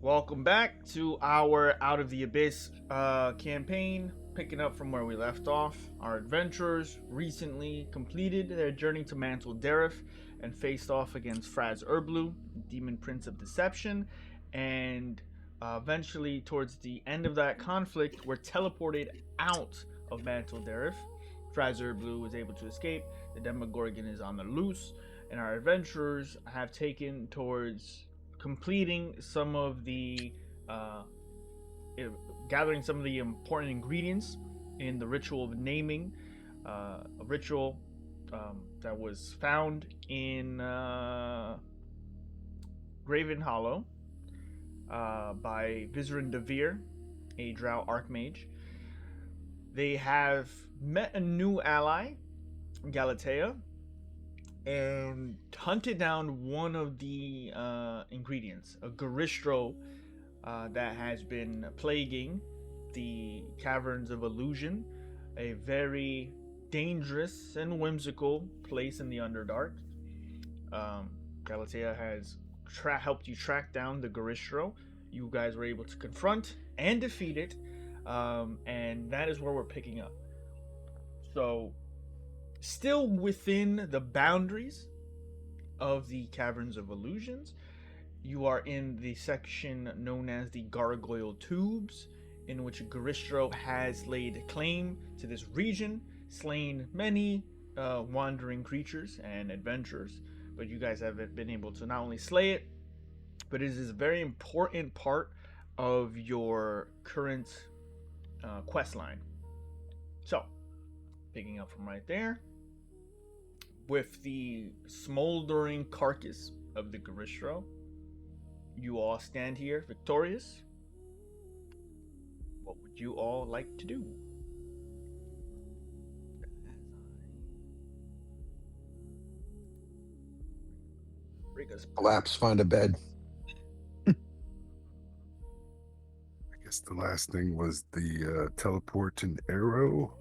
Welcome back to our Out of the Abyss campaign, picking up from where we left off. Our adventurers recently completed their journey to Mantle Dareth and faced off against Fraz Urblu, Demon Prince of Deception, and eventually, towards the end of that conflict, were teleported out of Mantle Dareth. Fraz Urblu was able to escape, the Demogorgon is on the loose, and our adventurers have taken towards completing some of the uh, gathering some of the important ingredients in the ritual of naming, a ritual that was found in Graven Hollow by Vizerin Devere, a drow archmage. They have met a new ally, Galatea, and hunted down one of the ingredients, a Garistro that has been plaguing the caverns of illusion, a very dangerous and whimsical place in the Underdark. Galatea has helped you track down the Garistro. You guys were able to confront and defeat it, and that is where we're picking up. So, still within the boundaries of the Caverns of Illusions, you are in the section known as the Gargoyle Tubes, in which Garistro has laid claim to this region, slain many wandering creatures and adventurers. But you guys have been able to not only slay it, but it is a very important part of your current quest line. So, picking up from right there, with the smoldering carcass of the Garistro, you all stand here victorious. What would you all like to do? Bring us Collapse, find a bed. I guess the last thing was the teleport and arrow.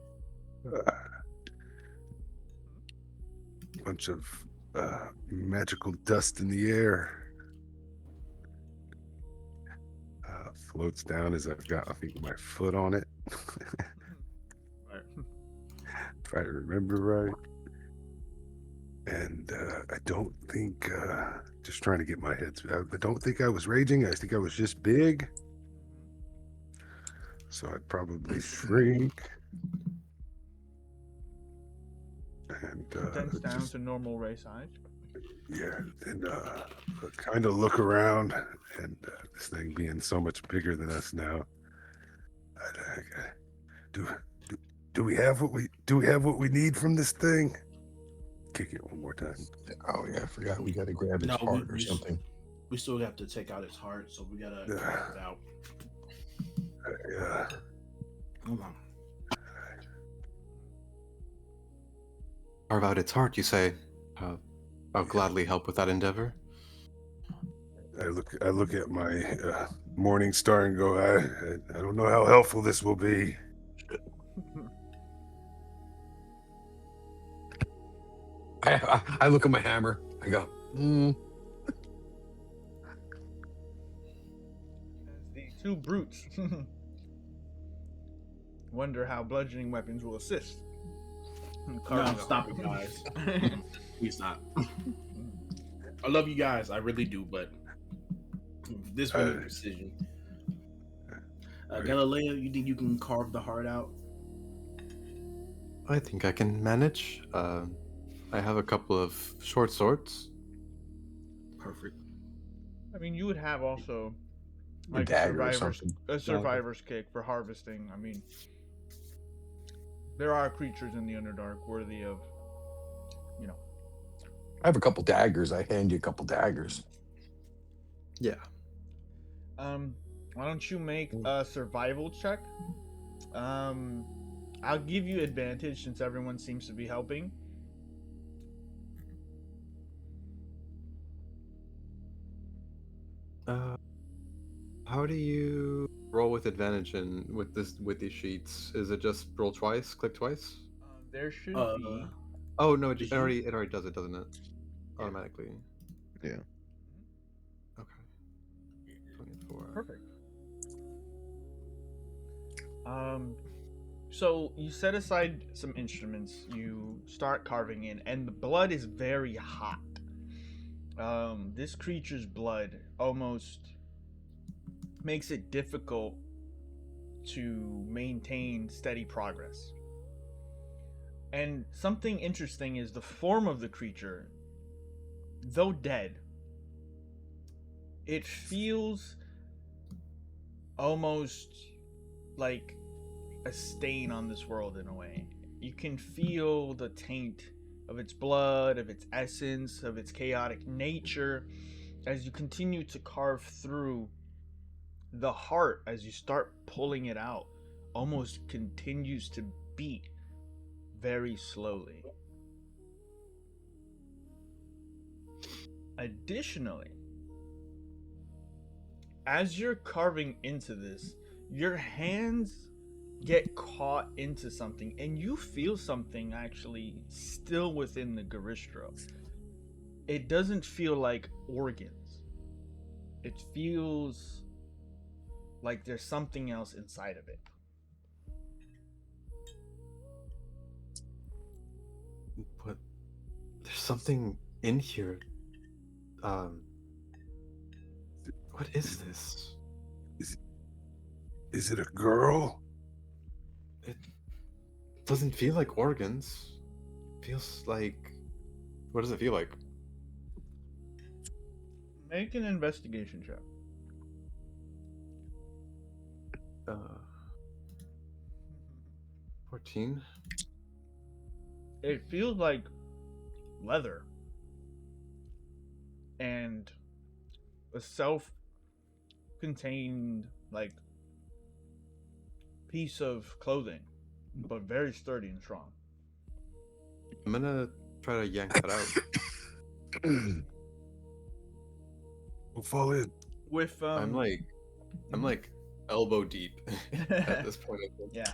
Bunch of magical dust in the air. Floats down as I've got, I think, my foot on it. If I remember right. And I don't think, just trying to get my head, I don't think I was raging. I think I was just big. So I'd probably shrink. And condense down just, to normal ray size. yeah, and kind of look around, and this thing being so much bigger than us now. Do we have what we need from this thing? Kick it one more time. Oh yeah, I forgot we got to grab his heart or something. We still have to take out his heart, so we gotta carve it out. Yeah. Hold on. Carve out its heart, you say? I'll gladly help with that endeavor. I look at my morning star and go, I don't know how helpful this will be. I look at my hammer. I go, As the two brutes wonder how bludgeoning weapons will assist. No, stop it, guys. Please not. I love you guys, I really do, but this was a decision. Galileo, you think you can carve the heart out? I think I can manage. I have a couple of short swords. Perfect. I mean, you would have also a like dagger or something. a survivor's kick for harvesting. I mean, there are creatures in the Underdark worthy of, you know. I have a couple daggers. I hand you a couple daggers. Yeah. Why don't you make a survival check? I'll give you advantage since everyone seems to be helping. How do you roll with advantage in with these sheets? Is it just roll twice, click twice? There should be. Oh no, it already does it, doesn't it? Yeah. Automatically. Yeah. Okay. 24. Perfect. So you set aside some instruments, you start carving in, and the blood is very hot. This creature's blood almost makes it difficult to maintain steady progress. And something interesting is the form of the creature, though dead, it feels almost like a stain on this world in a way. You can feel the taint of its blood, of its essence, of its chaotic nature as you continue to carve through. The heart, as you start pulling it out, almost continues to beat very slowly. Additionally, as you're carving into this, your hands get caught into something, and you feel something actually still within the Garistro. It doesn't feel like organs. It feels like there's something else inside of it. But there's something in here. What is this? Is it a girl? It doesn't feel like organs. It feels like... What does it feel like? Make an investigation check. 14. It feels like leather and a self-contained like piece of clothing, but very sturdy and strong. I'm gonna try to yank that out. We'll fall in. With I'm like elbow deep at this point. yeah.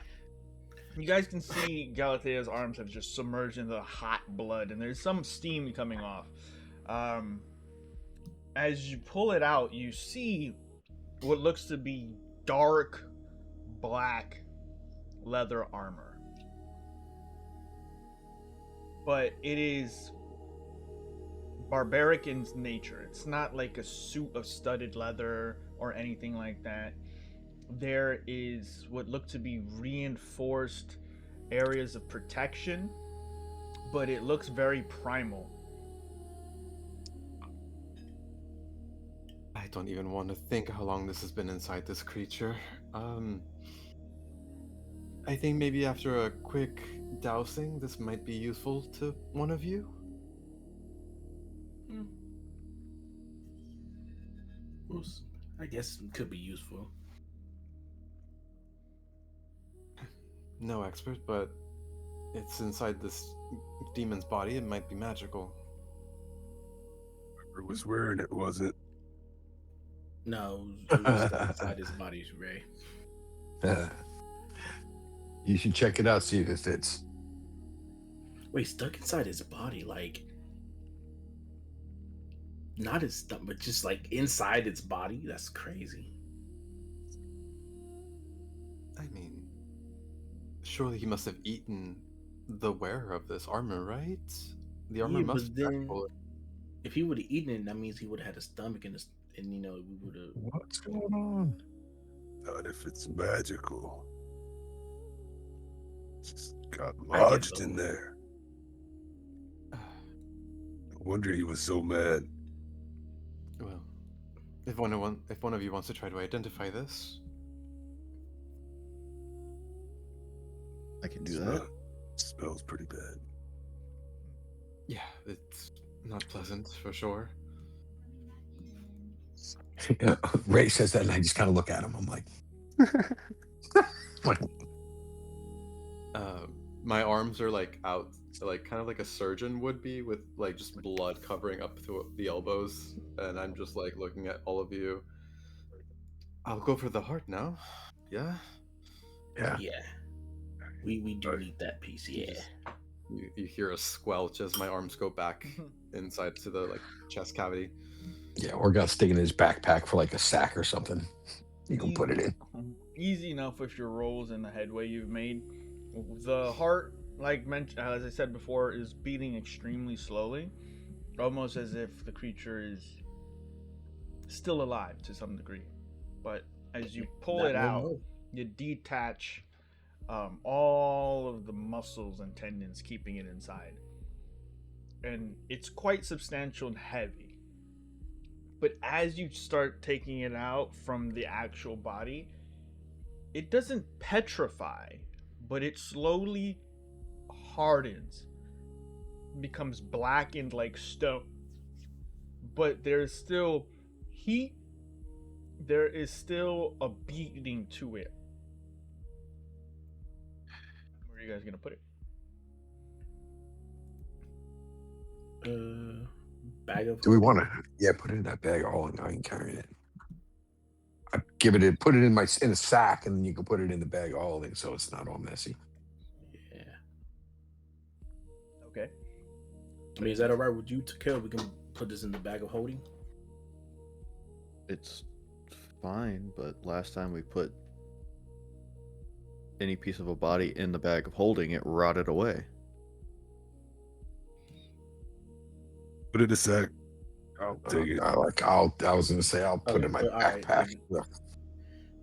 You guys can see Galatea's arms have just submerged into the hot blood, and there's some steam coming off. As you pull it out, you see what looks to be dark black leather armor. But it is barbaric in nature. It's not like a suit of studded leather or anything like that. There is what look to be reinforced areas of protection, but it looks very primal. I don't even want to think how long this has been inside this creature. I think maybe after a quick dousing, this might be useful to one of you. Well, I guess it could be useful. No expert, but it's inside this demon's body. It might be magical. Whoever was wearing it wasn't. No, it was stuck inside his body, Ray. You should check it out, see if it fits. Wait, stuck inside his body, like not his stomach, but just like inside its body? That's crazy. I mean, surely he must have eaten the wearer of this armor, right? The armor Yeah, must but be then magical. if he would have eaten it, that means he would have had a stomach and we would have. What's going on? Not if it's magical. Just got I guess lodged so. in there. No wonder he was so mad. Well, if one of you wants to try to identify this, I can do that. Smells pretty bad. yeah, it's not pleasant for sure. Ray says that, and I just kind of look at him. I'm like, what? My arms are like out, like kind of like a surgeon would be, with like just blood covering up to the elbows, and I'm just like looking at all of you. I'll go for the heart now. Yeah. Yeah. Yeah, we do need that piece. Yeah. You hear a squelch as my arms go back inside to the like chest cavity. Yeah, or got stick in his backpack for like a sack or something. You can put it in. Easy enough with your rolls and the headway you've made. The heart, like as I said before, is beating extremely slowly, almost as if the creature is still alive to some degree. But as you pull Not it no out, more. you detach all of the muscles and tendons keeping it inside. And it's quite substantial and heavy. But as you start taking it out from the actual body, it doesn't petrify, but it slowly hardens, becomes blackened like stone. But there's still heat, there is still a beating to it. Where are you guys gonna put it? Bag of. Do we want to? Yeah, put it in that bag. Oh, no, I ain't carrying it. I give it. Put it in a sack, and then you can put it in the bag of holding, so it's not all messy. Yeah. Okay. I mean, is that all right with you, Takeo? We can put this in the bag of holding. It's fine, but last time we put any piece of a body in the bag of holding, it rotted away. Put it aside. I'll take it. I was gonna say I'll put it in my all right, backpack. then.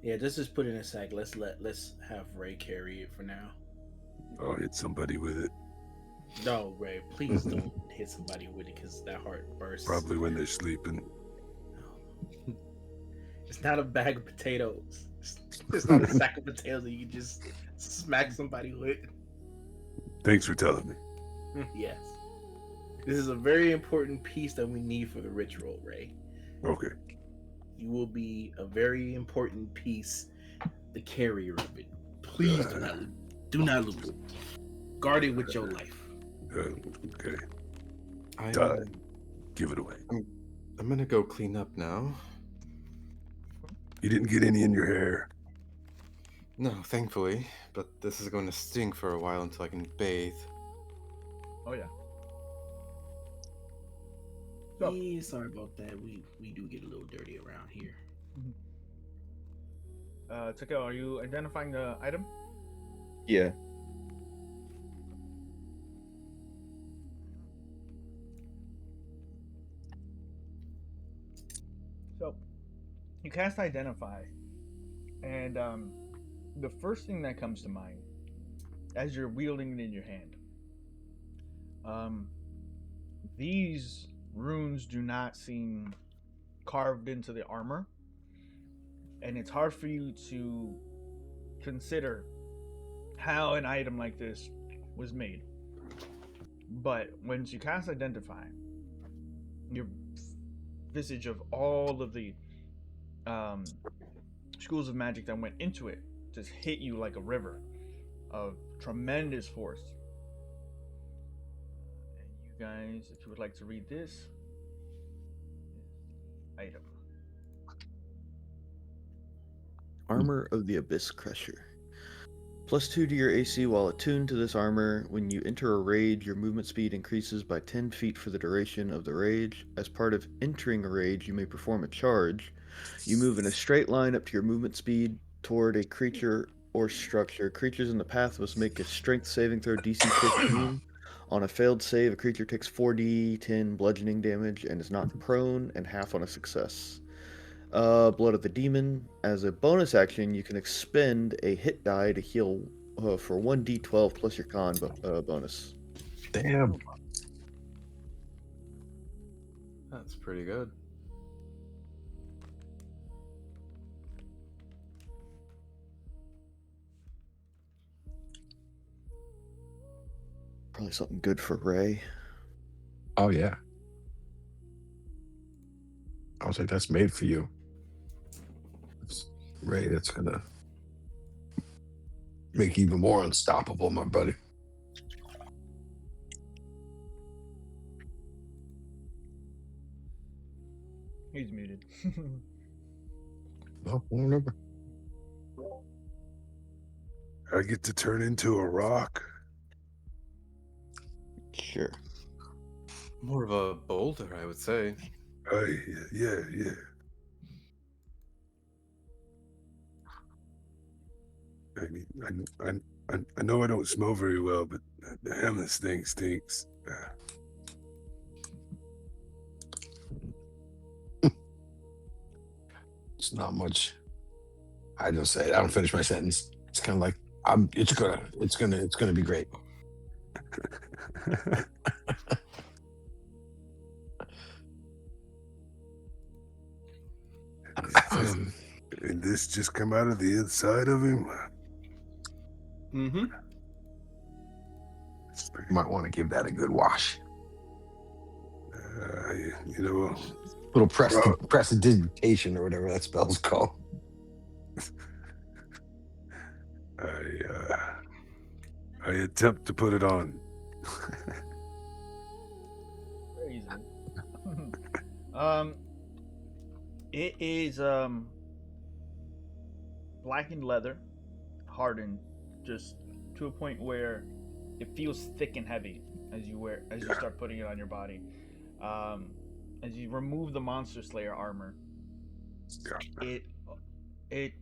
Yeah, let's just put it in a sack. Let's have Ray carry it for now. I'll hit somebody with it. No, Ray, please don't hit somebody with it because that heart bursts. Probably when they're sleeping. It's not a bag of potatoes. It's not a sack of potatoes that you can just smack somebody with. Thanks for telling me. Yes. This is a very important piece that we need for the ritual, Ray. Okay. You will be a very important piece, the carrier of it. Please do not lose it. Guard it with your life. Okay. I'm, Give it away. I'm gonna go clean up now. You didn't get any in your hair. No, thankfully, but this is going to sting for a while until I can bathe. Oh yeah. Yeah, sorry about that. We do get a little dirty around here. Takeo, are you identifying the item? Yeah. So, you cast Identify, and the first thing that comes to mind as you're wielding it in your hand, these runes do not seem carved into the armor, and it's hard for you to consider how an item like this was made. But once you cast Identify, your visage of all of the schools of magic that went into it just hit you like a river of tremendous force. And you guys, if you would like to read this item. Armor of the Abyss Crusher. +2 to your AC while attuned to this armor. When you enter a rage, your movement speed increases by 10 feet for the duration of the rage. As part of entering a rage, you may perform a charge. You move in a straight line up to your movement speed toward a creature or structure. Creatures in the path must make a strength saving throw DC 15. On a failed save, a creature takes 4d10 bludgeoning damage and is knocked prone, and half on a success. Blood of the Demon. As a bonus action, you can expend a hit die to heal for 1d12 plus your con bonus. Damn. That's pretty good. Probably something good for Ray. Oh yeah. I was like, that's made for you. Ray, that's gonna make you even more unstoppable, my buddy. He's muted. Oh, whatever. I get to turn into a rock. Sure. More of a boulder, I would say. Yeah. I mean, I know I don't smell very well, but damn, this thing stinks. It's not much. I don't say it. I don't finish my sentence. It's kind of like it's gonna be great. And this just come out of the inside of him. Mm-hmm. You might want to give that a good wash. You know, Little prestidigitation or whatever that spell's called. I attempt to put it on. Crazy. It is blackened leather, hardened, just to a point where it feels thick and heavy as you start putting it on your body. As you remove the Monster Slayer armor, it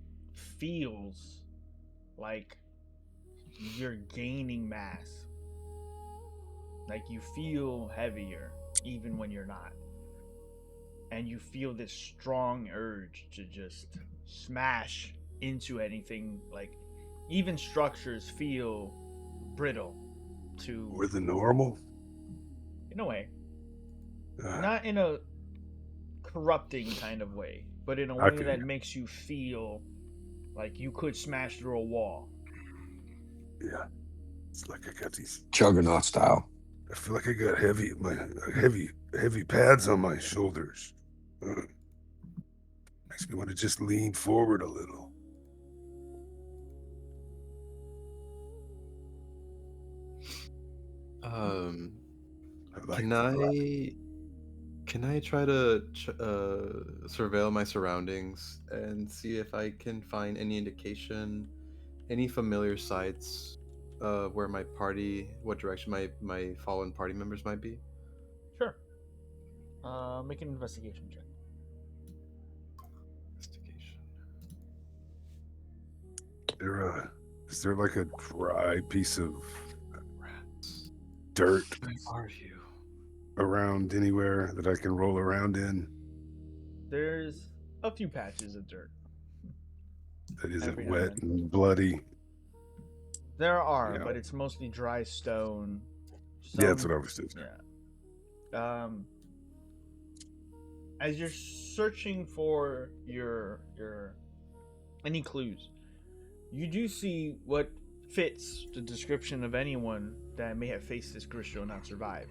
feels like you're gaining mass. Like you feel heavier even when you're not. And you feel this strong urge to just smash into anything. Like even structures feel brittle to More than normal. in a way. Not in a corrupting kind of way, but in a way that makes you feel like you could smash through a wall. Yeah, it's like I got these Juggernaut style. I feel like I got heavy pads on my shoulders. Makes me want to just lean forward a little. Can I try to surveil my surroundings and see if I can find any indication, any familiar sights where what direction my fallen party members might be? Sure. Make an investigation check. Investigation. Is there like a dry piece of Rats. dirt Where are you? around anywhere that I can roll around in There's a few patches of dirt. that isn't Every now wet and then. and bloody? There are, Yeah. but it's mostly dry stone. Yeah, that's what I was thinking. Yeah. As you're searching for your any clues, you do see what fits the description of anyone that may have faced this Gristro and not survived.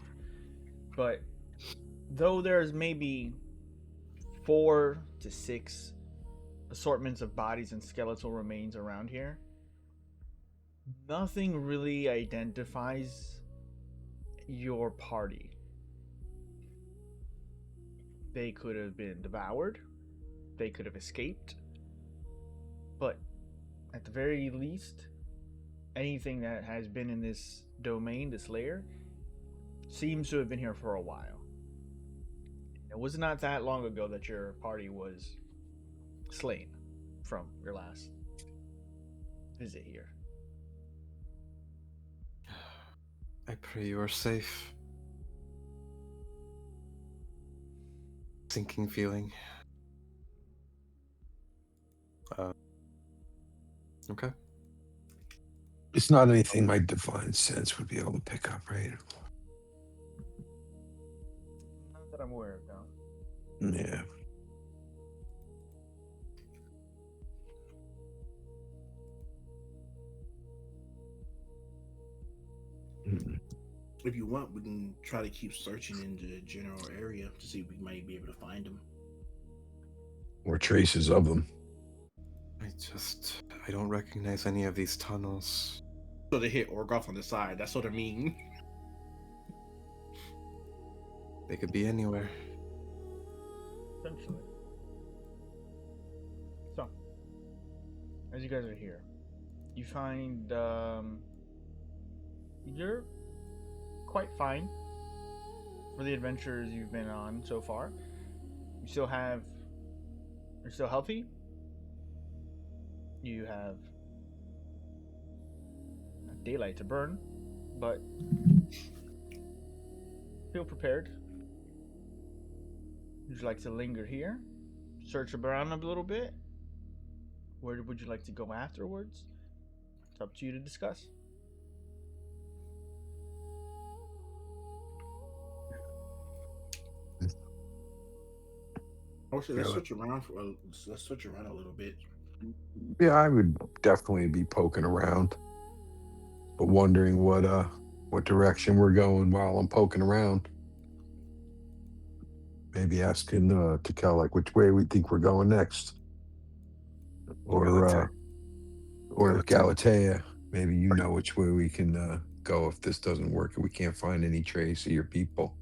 But though there's maybe 4 to 6 assortments of bodies and skeletal remains around here, nothing really identifies your party. They could have been devoured, they could have escaped, but at the very least, anything that has been in this domain, this lair, seems to have been here for a while. It was not that long ago that your party was slain from your last visit here. I pray you are safe. Sinking feeling. Okay. It's not anything my divine sense would be able to pick up, right? Not that I'm aware of, no. Yeah. If you want, we can try to keep searching in the general area to see if we might be able to find them. Or traces of them. I don't recognize any of these tunnels. So they hit Orgoth on the side. That's what I mean. They could be anywhere. Essentially. So, as you guys are here, you find you're quite fine for the adventures you've been on so far. You're still healthy. You have daylight to burn, but feel prepared. Would you like to linger here? Search around a little bit? Where would you like to go afterwards? It's up to you to discuss. Oh shit, let's switch around let's switch around a little bit. Yeah, I would definitely be poking around, but wondering what direction we're going while I'm poking around. Maybe asking Tikel like which way we think we're going next, or Galatea. Maybe you know which way we can go if this doesn't work and we can't find any trace of your people.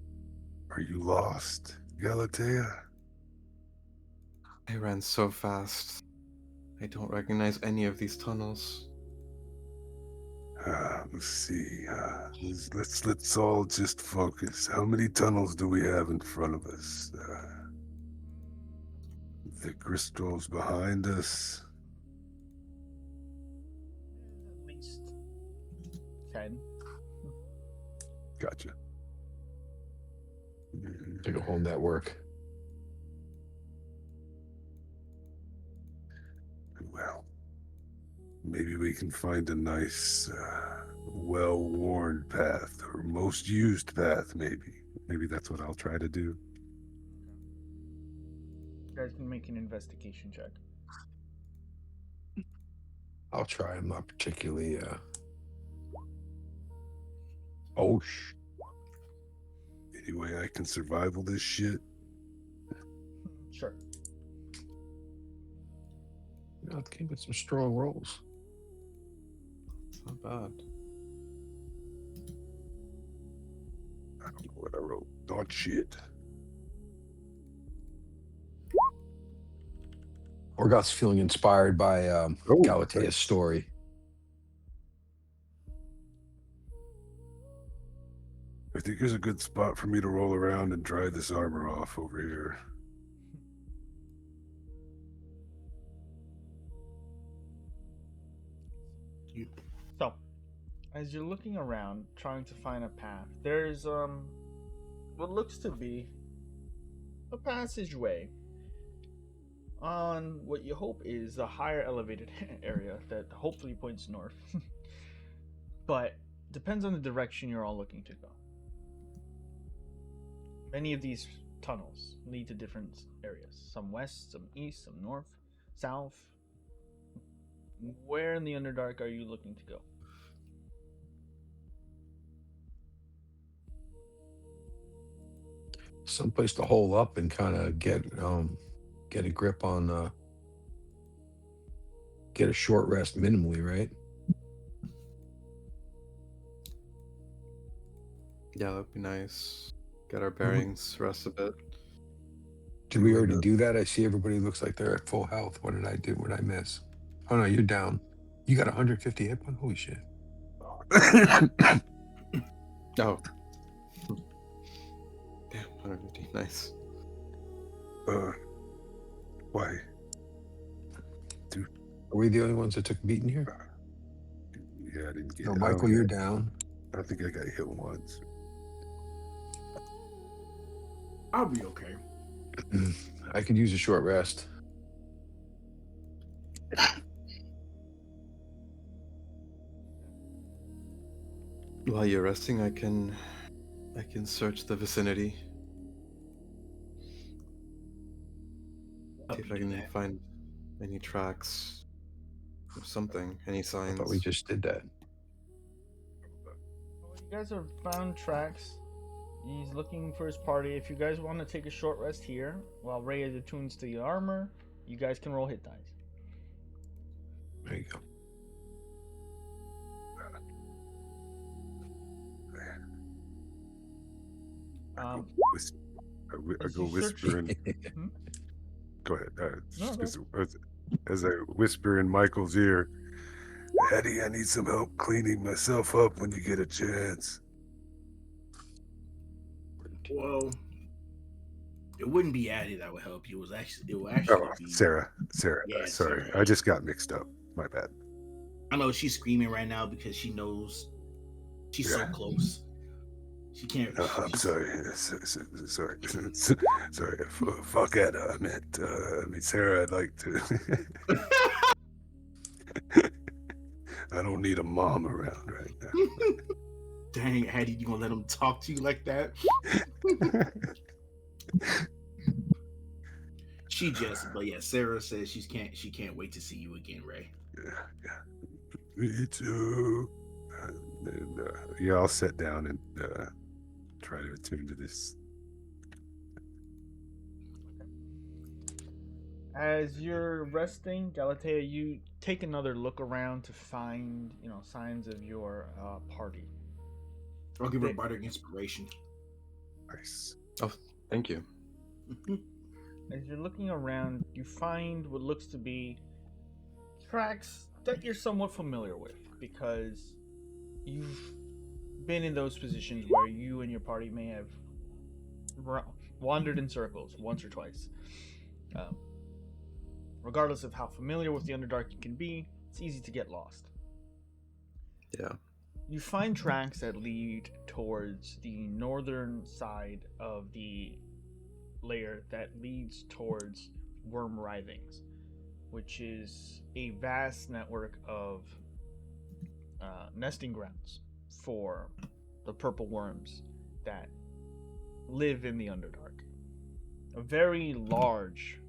Are you lost, Galatea? I ran so fast. I don't recognize any of these tunnels. Let's see. Let's all just focus. How many tunnels do we have in front of us? The crystals behind us. At least 10. Gotcha. Like a whole network. Well, maybe we can find a nice, well-worn path, or most used path, maybe. Maybe that's what I'll try to do. You guys can make an investigation check. I'll try. I'm not particularly. Any way I can survival this shit? Sure. It came with some strong rolls. It's not bad. I don't know what I wrote. Dog shit. Orgoth's feeling inspired by Galatea's story. I think there's a good spot for me to roll around and dry this armor off over here. So, as you're looking around, trying to find a path, there's what looks to be a passageway on what you hope is a higher elevated area that hopefully points north. But depends on the direction you're all looking to go. Many of these tunnels lead to different areas. Some west, some east, some north, south. Where in the Underdark are you looking to go? Someplace to hole up and kind of get a grip on get a short rest minimally, right? Yeah, that'd be nice. Get our bearings, rest a bit. Did we already do that? I see everybody looks like they're at full health. What did I do? What did I miss? Oh no, you're down. You got 150 hit points? Holy shit. Oh. Damn, 150. Nice. Why? Are we the only ones that took a beating here? Yeah, I didn't get No, Michael, you're down. I think I got hit once. I'll be okay. I could use a short rest. While you're resting, I can search the vicinity. See if I can find any tracks or something, any I signs. thought we just did that. Well, you guys have found tracks. He's looking for his party. If you guys want to take a short rest here while Ray attunes to your armor, you guys can roll hit dice. There you go. Um, I go whispering. Hmm? Go ahead. No, Just as I whisper in Michael's ear, Eddie, I need some help cleaning myself up when you get a chance. Well, It wouldn't be Addie that would help you. It will Oh, actually be Sarah. yeah, Sorry, Sarah. I just got mixed up. My bad. I know she's screaming right now because she knows she's so Yeah. close. She can't. I'm sorry. Sorry. Sorry. Fuck it. I meant, Sarah, I'd like to. I don't need a mom around right now. Dang, Addie, you gonna let him talk to you like that? But yeah, Sarah says she can't wait to see you again, Ray. Yeah. Me too. Yeah, I'll sit down and try to attune to this. As you're resting, Galatea, you take another look around to find, signs of your party. I'll give her a bardic inspiration. Nice. Oh, thank you. As you're looking around, you find what looks to be tracks that you're somewhat familiar with because you've been in those positions where you and your party may have wandered in circles once or twice. Regardless of how familiar with the Underdark you can be, it's easy to get lost. Yeah. You find tracks that lead towards the northern side of the layer that leads towards Worm Writhings, which is a vast network of nesting grounds for the purple worms that live in the Underdark. A very large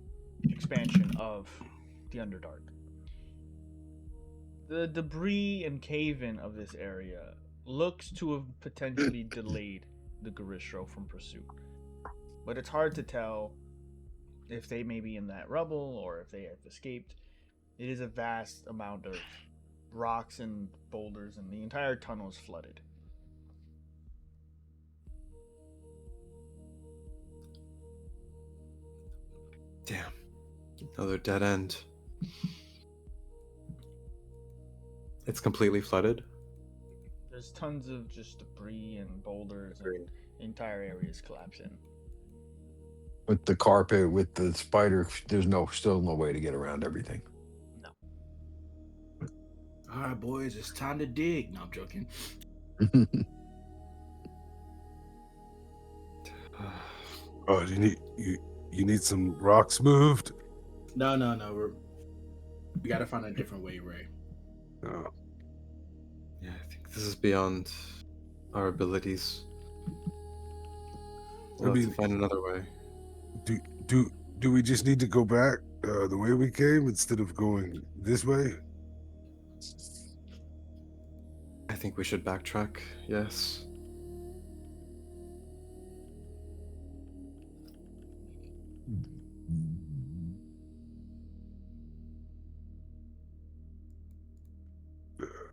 expansion of the Underdark. The debris and cave-in of this area looks to have potentially delayed the Garistro from pursuit. But it's hard to tell if they may be in that rubble or if they have escaped. It is a vast amount of rocks and boulders, and the entire tunnel is flooded. Damn. Another dead end. It's completely flooded. There's tons of just debris and boulders, and the entire area is collapsing. With the carpet, with the spider, there's still no way to get around everything. No. All right, boys, it's time to dig. No, I'm joking. Oh, do you need some rocks moved? No. We gotta find a different way, Ray. Oh. Yeah, I think this is beyond our abilities. We'll have to find another way. Do we just need to go back the way we came instead of going this way? I think we should backtrack, yes.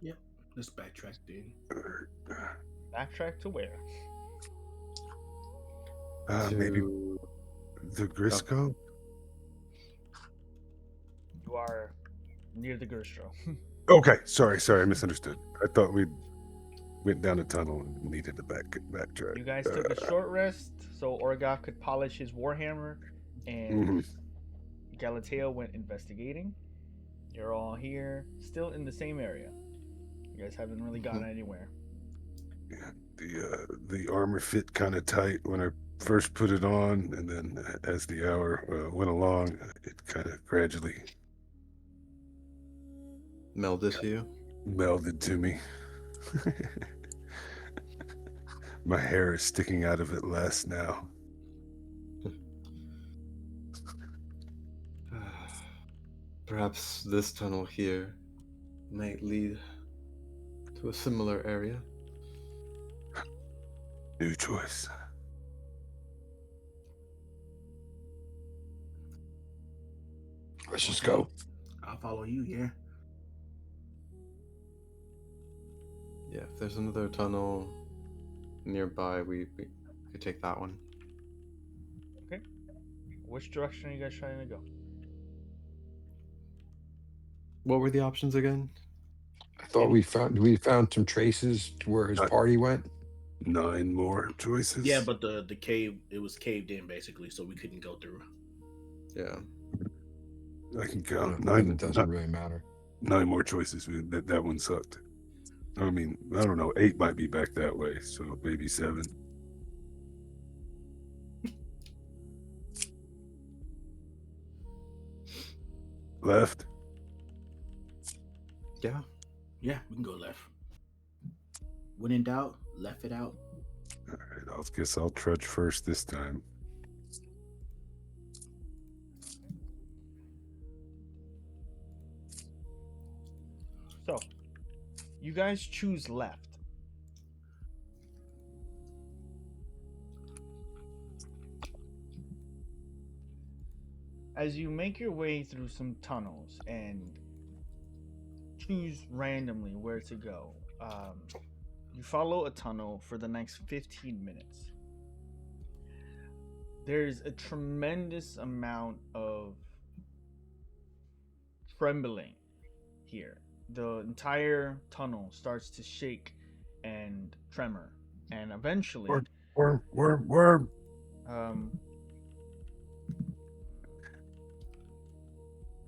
Yep, let's backtrack then. Backtrack to where? Maybe the Grisco? You are near the Garistro. Okay, sorry, I misunderstood. I thought we went down a tunnel and needed to backtrack. You guys took a short rest so Orgoth could polish his warhammer, and Galatea went investigating. You're all here, still in the same area. You guys haven't really gone anywhere. Yeah, the armor fit kind of tight when I first put it on, and then as the hour went along, it kind of gradually Melded to you? Melded to me. My hair is sticking out of it less now. Perhaps this tunnel here might lead to a similar area. New choice. Let's just go. I'll follow you, yeah. Yeah, if there's another tunnel nearby, we could take that one. Okay. Which direction are you guys trying to go? What were the options again? I thought we found some traces to where his party went. 9 more choices. Yeah, but the cave, it was caved in basically, so we couldn't go through. Yeah. I can count Then nine. it doesn't really matter. 9 more choices. That one sucked. I mean, I don't know. 8 might be back that way, so maybe 7. Left. Yeah. Yeah, we can go left. When in doubt, left it out. All right, I guess I'll trudge first this time. So, you guys choose left. As you make your way through some tunnels and choose randomly where to go, you follow a tunnel for the next 15 minutes. There's a tremendous amount of trembling here. The entire tunnel starts to shake and tremor, and eventually, Worm.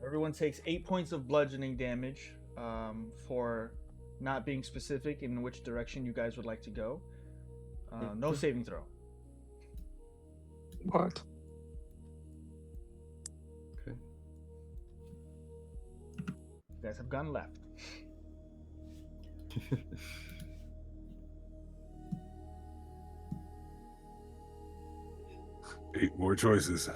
everyone takes 8 points of bludgeoning damage for not being specific in which direction you guys would like to go. No saving throw. What? Okay. You guys have gone left. 8 more choices.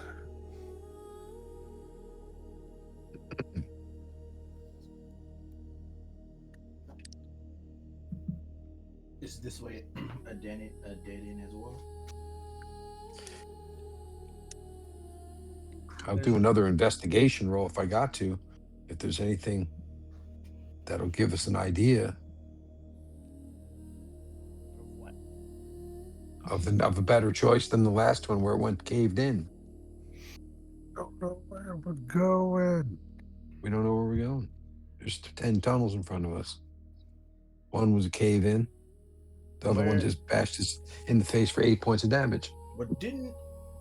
Is this way a dead end as well? I'll do another investigation roll if I got to. If there's anything that'll give us an idea What? of a better choice than the last one where it went caved in. Don't know where we're going. We don't know where we're going. There's 10 tunnels in front of us. One was a cave in. The other one Where- just bashed us in the face for 8 points of damage. But didn't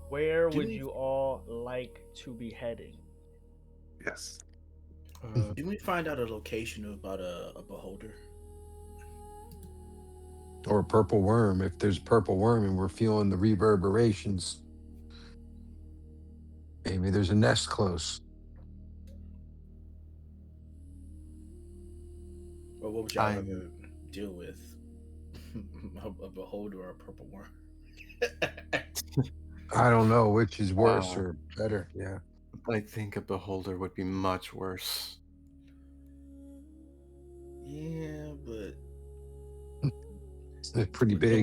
Where Do would we- you all like to be heading? Yes. didn't we find out a location about a beholder? Or a purple worm. If there's a purple worm and we're feeling the reverberations, maybe there's a nest close. Or what would y'all I'm- rather deal with? a beholder or a purple worm? I don't know which is worse Wow. or better. Yeah. I think a beholder would be much worse. Yeah, but They're pretty big.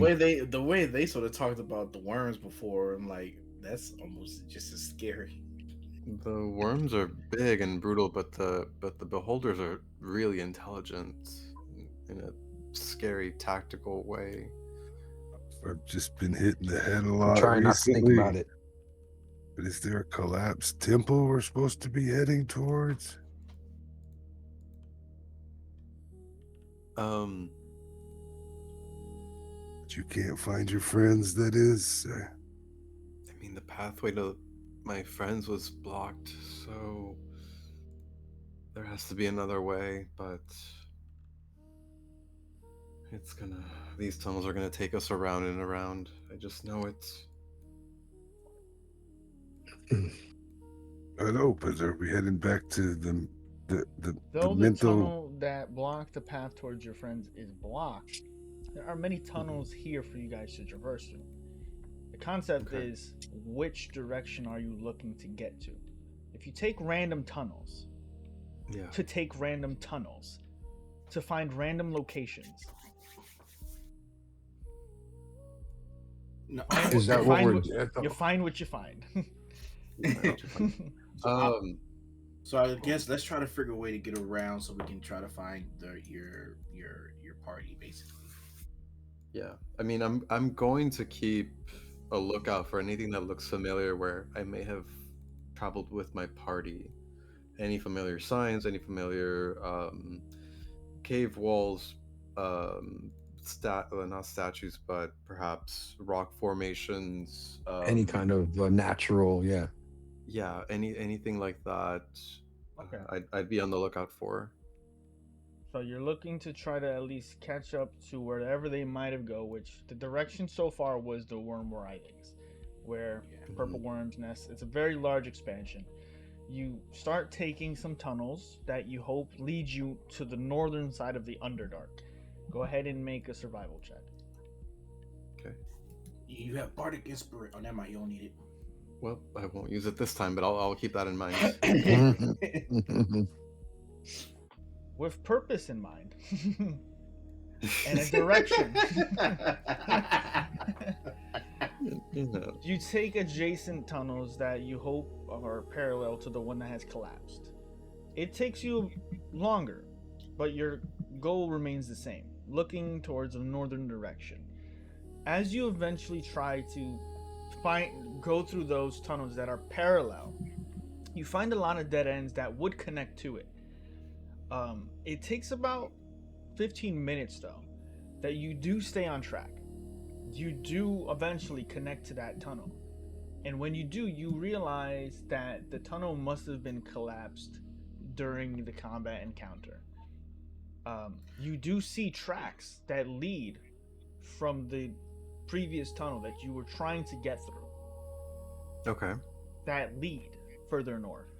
the way they sort of talked about the worms before, I'm like, that's almost just as scary. The worms are big and brutal, but the beholders are really intelligent in a scary tactical way. I've just been hit in the head a I'm lot trying not to think recently. about it. But is there a collapsed temple we're supposed to be heading towards? Um, But you can't find your friends, that is. I mean, the pathway to my friends was blocked, so there has to be another way, but these tunnels are gonna take us around and around. I just know it. I know, but are we heading back to the Though the mental? tunnel that blocked the path towards your friends is blocked, there are many tunnels here for you guys to traverse through. The concept Okay. is, which direction are you looking to get to? If you take random tunnels, Yeah. to take random tunnels, to find random locations, No, Is that you what find we're you find what you find. So I guess let's try to figure a way to get around so we can try to find your party basically. Yeah. I mean, I'm going to keep a lookout for anything that looks familiar where I may have traveled with my party. Any familiar signs, any familiar cave walls, not statues, but perhaps rock formations. Any kind of natural, yeah. Yeah, anything like that. Okay. I'd be on the lookout for. So you're looking to try to at least catch up to wherever they might have go, which the direction so far was the worm writings, where purple worms nest. It's a very large expansion. You start taking some tunnels that you hope lead you to the northern side of the Underdark. Go ahead and make a survival check. Okay. You have bardic inspiration. Oh, never mind. You don't need Well, I won't use it this time, but I'll keep that in mind. it. With purpose in mind and a direction. You take adjacent tunnels that you hope are parallel to the one that has collapsed. It takes you longer, but your goal remains the same, looking towards the northern direction. As you eventually try to go through those tunnels that are parallel, you find a lot of dead ends that would connect to it. It takes about 15 minutes though that you do stay on track. You do eventually connect to that tunnel, and when you do, you realize that the tunnel must have been collapsed during the combat encounter. You do see tracks that lead from the previous tunnel that you were trying to get through, Okay. that lead further north,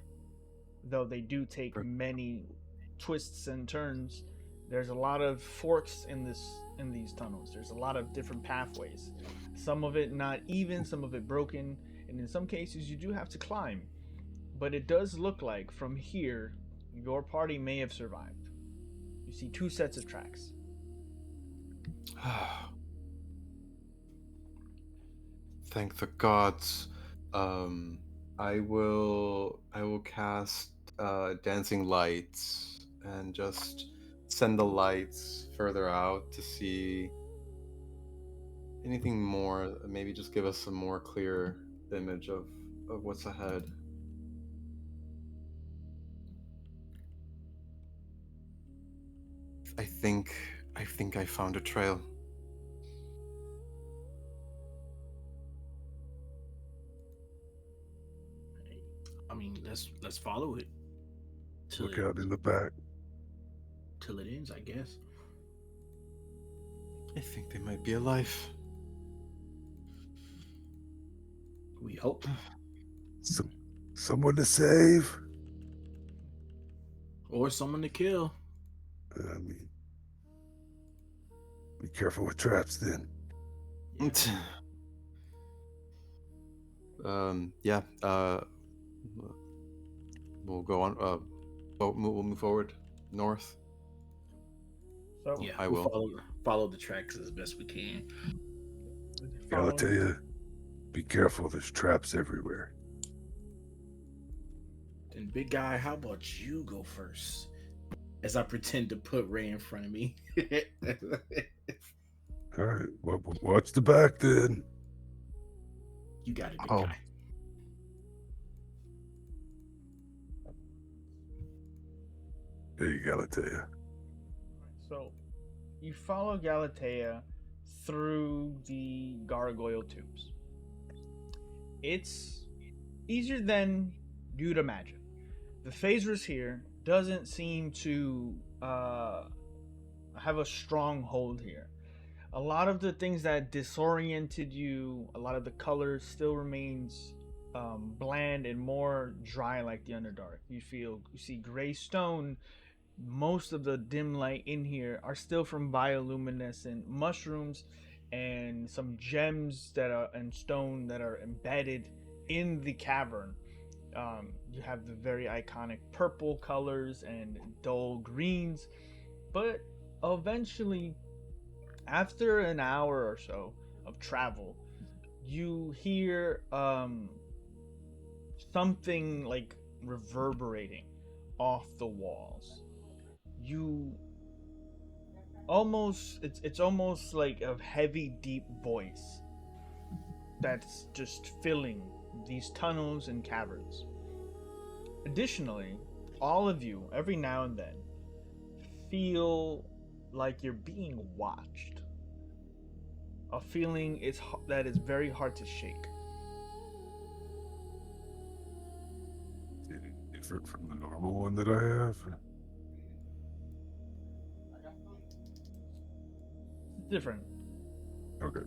though they do take many twists and turns. There's a lot of forks in these tunnels. There's a lot of different pathways, some of it not even, some of it broken, and in some cases you do have to climb. But it does look like from here your party may have survived. You see 2 sets of tracks. Thank the gods. I will cast dancing lights and just send the lights further out to see anything more. Maybe just give us a more clear image of what's ahead. I think I found a trail. I mean, let's follow it till Look out in the back. till it ends, I guess. I think they might be alive. We hope. Someone to save. Or someone to kill. I mean, be careful with traps then. Yeah. We'll go on. We'll move forward north. So Yeah, I we'll will. follow the tracks as best we can. Gotta tell you, be careful. There's traps everywhere. Then, big guy, how about you go first? As I pretend to put Ray in front of me. All right, watch the back then. You got it, big Oh. guy. There you gotta tell you. So, you follow Galatea through the gargoyle tubes. It's easier than you'd imagine. The phasers here doesn't seem to have a strong hold here. A lot of the things that disoriented you, a lot of the colors still remains bland and more dry like the Underdark. You see gray stone. Most of the dim light in here are still from bioluminescent mushrooms and some gems that are and stone that are embedded in the cavern. You have the very iconic purple colors and dull greens, but eventually, after an hour or so of travel, you hear something like reverberating off the walls. You it's almost like a heavy deep voice that's just filling these tunnels and caverns. Additionally, all of you every now and then feel like you're being watched. a feeling that is very hard to shake. Is it different from the normal one that I have? It's different. Okay,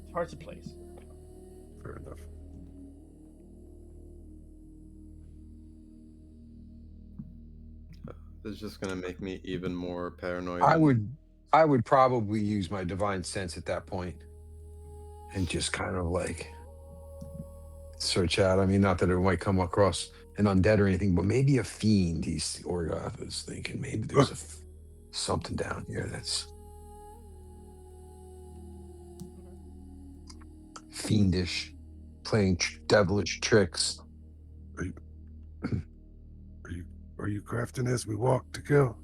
It's hard to place. fair enough. This is just gonna make me even more paranoid. I would probably use my divine sense at that point and just kind of like search out. I mean, not that it might come across an undead or anything, but maybe a fiend. Orgoth is thinking maybe there's something down here that's fiendish, playing devilish tricks. Are you crafting as we walk to kill?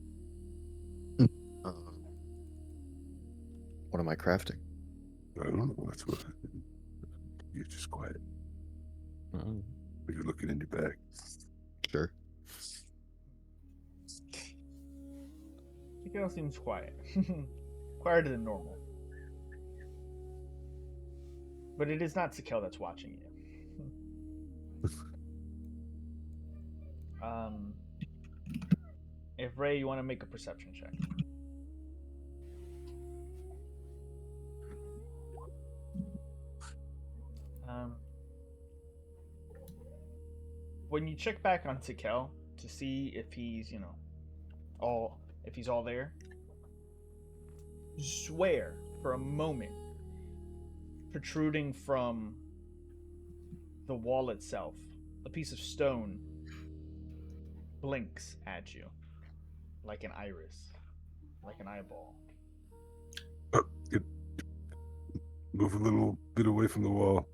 What am I crafting? I don't know. That's what. You're just quiet. You're looking in your bag. Sure. Tikal seems quiet. Quieter than normal. But it is not Tikal that's watching you. If Ray, you want to make a perception check. When you check back on Tikal to see if he's, all there, swear for a moment, protruding from the wall itself, a piece of stone blinks at you like an iris, like an eyeball. Move a little bit away from the wall.